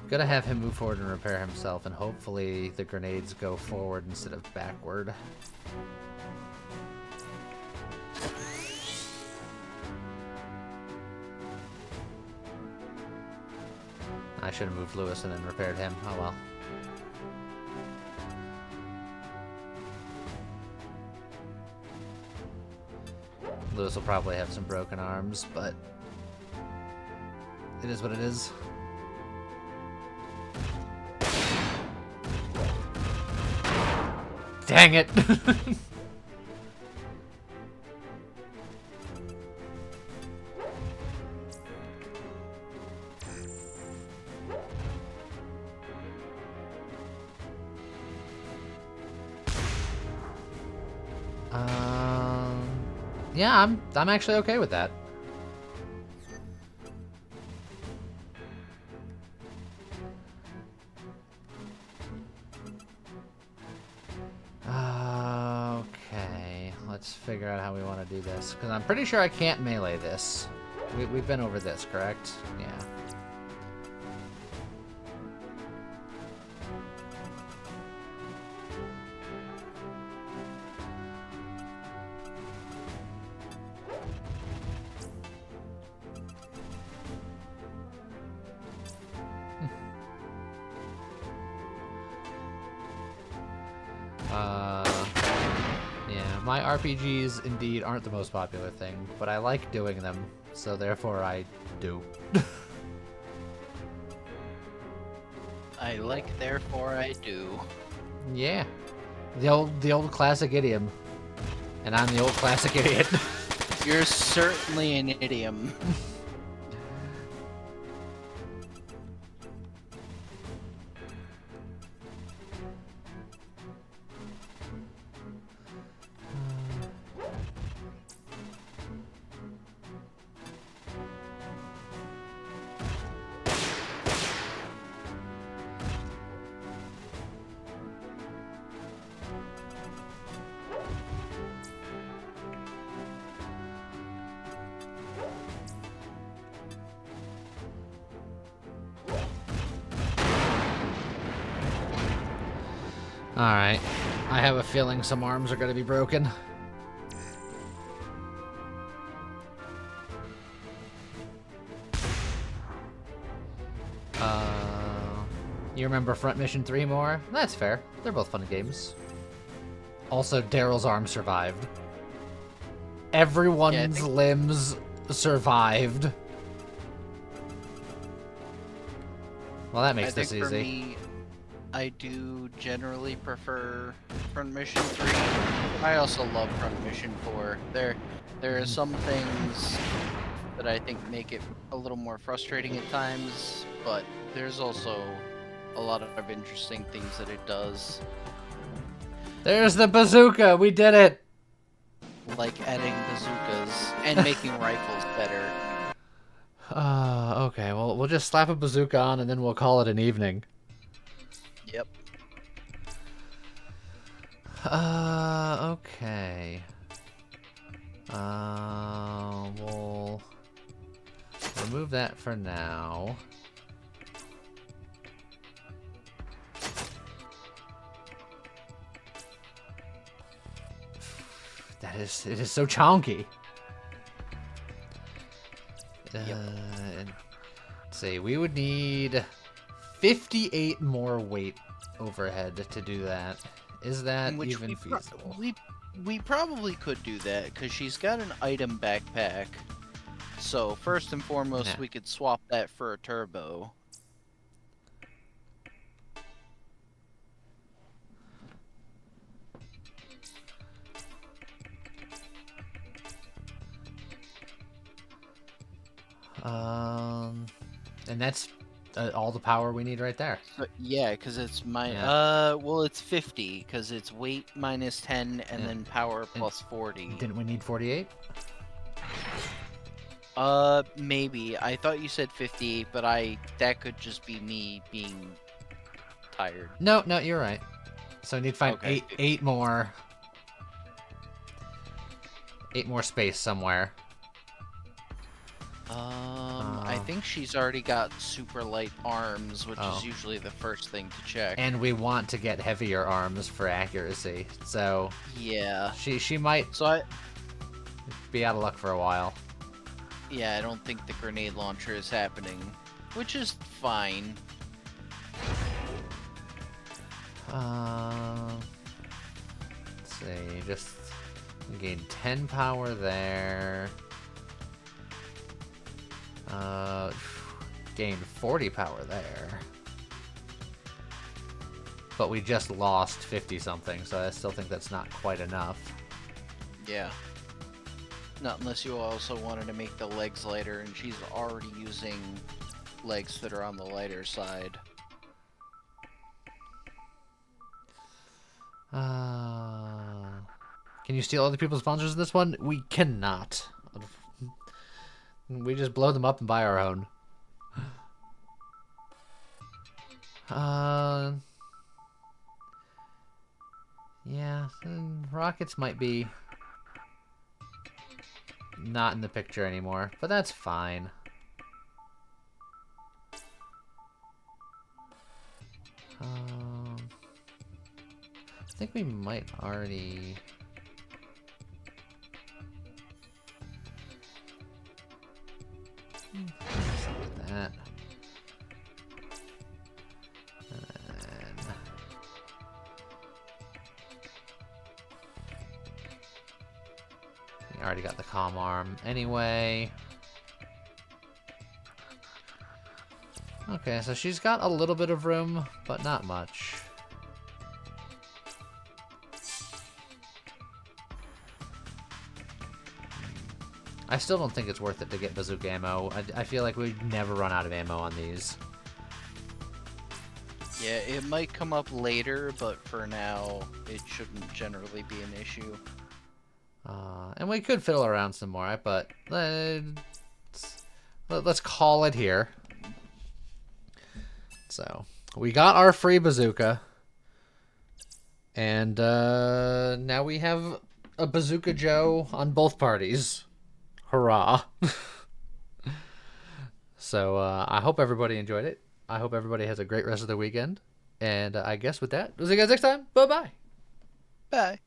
Gonna have him move forward and repair himself, and hopefully the grenades go forward instead of backward. I should have moved Lewis and then repaired him. Oh well. Lewis will probably have some broken arms, but it is what it is. Dang it! Yeah, I'm actually okay with that. Okay, let's figure out how we want to do this, because I'm pretty sure I can't melee this. We've been over this, correct? Yeah. Yeah, my RPGs indeed aren't the most popular thing, but I like doing them, so therefore I do. I like, therefore I do. Yeah. The old classic idiom. And I'm the old classic idiot. You're certainly an idiom. Alright. I have a feeling some arms are going to be broken. You remember Front Mission 3 more? That's fair. They're both fun games. Also, Daryl's arm survived. Everyone's limbs survived. Well, that makes this easy. For me, I do generally prefer Front Mission 3. I also love Front Mission 4. There are some things that I think make it a little more frustrating at times, but there's also a lot of interesting things that it does. There's the bazooka! We did it! Like adding bazookas and making rifles better. Okay, well, we'll just slap a bazooka on and then we'll call it an evening. Yep. Okay. We'll remove that for now. It is so chonky. And let's see, we would need 58 more weight overhead to do that. Is that even feasible? We probably could do that, because she's got an item backpack. So first and foremost, Yeah. we could swap that for a turbo. And that's all the power we need right there. But yeah, because it's well, it's 50 because it's weight minus 10 and Yeah. then power plus 40. Didn't we need 48? Maybe. I thought you said 50, but that could just be me being tired. No, you're right. So I need to find Okay. eight more space somewhere. I think she's already got super light arms, which Oh. is usually the first thing to check. And we want to get heavier arms for accuracy. So Yeah. she might So be out of luck for a while. I don't think the grenade launcher is happening, which is fine. Let's see, just gain 10 power there. Gained 40 power there. But we just lost 50 something, so I still think that's not quite enough. Yeah. Not unless you also wanted to make the legs lighter, and she's already using legs that are on the lighter side. Can you steal other people's sponsors in this one? We cannot. We just blow them up and buy our own. Yeah, rockets might be not in the picture anymore, but that's fine. I think we might already... Something like that. And then... We already got the comm arm anyway. Okay, so she's got a little bit of room, but not much. I still don't think it's worth it to get bazooka ammo. I feel like we'd never run out of ammo on these. Yeah, it might come up later, but for now, it shouldn't generally be an issue. And we could fiddle around some more, but let's call it here. So, we got our free bazooka. And now we have a Bazooka Joe on both parties. Hurrah. So, I hope everybody enjoyed it. I hope everybody has a great rest of the weekend. And I guess with that, we'll see you guys next time. Bye-bye. Bye.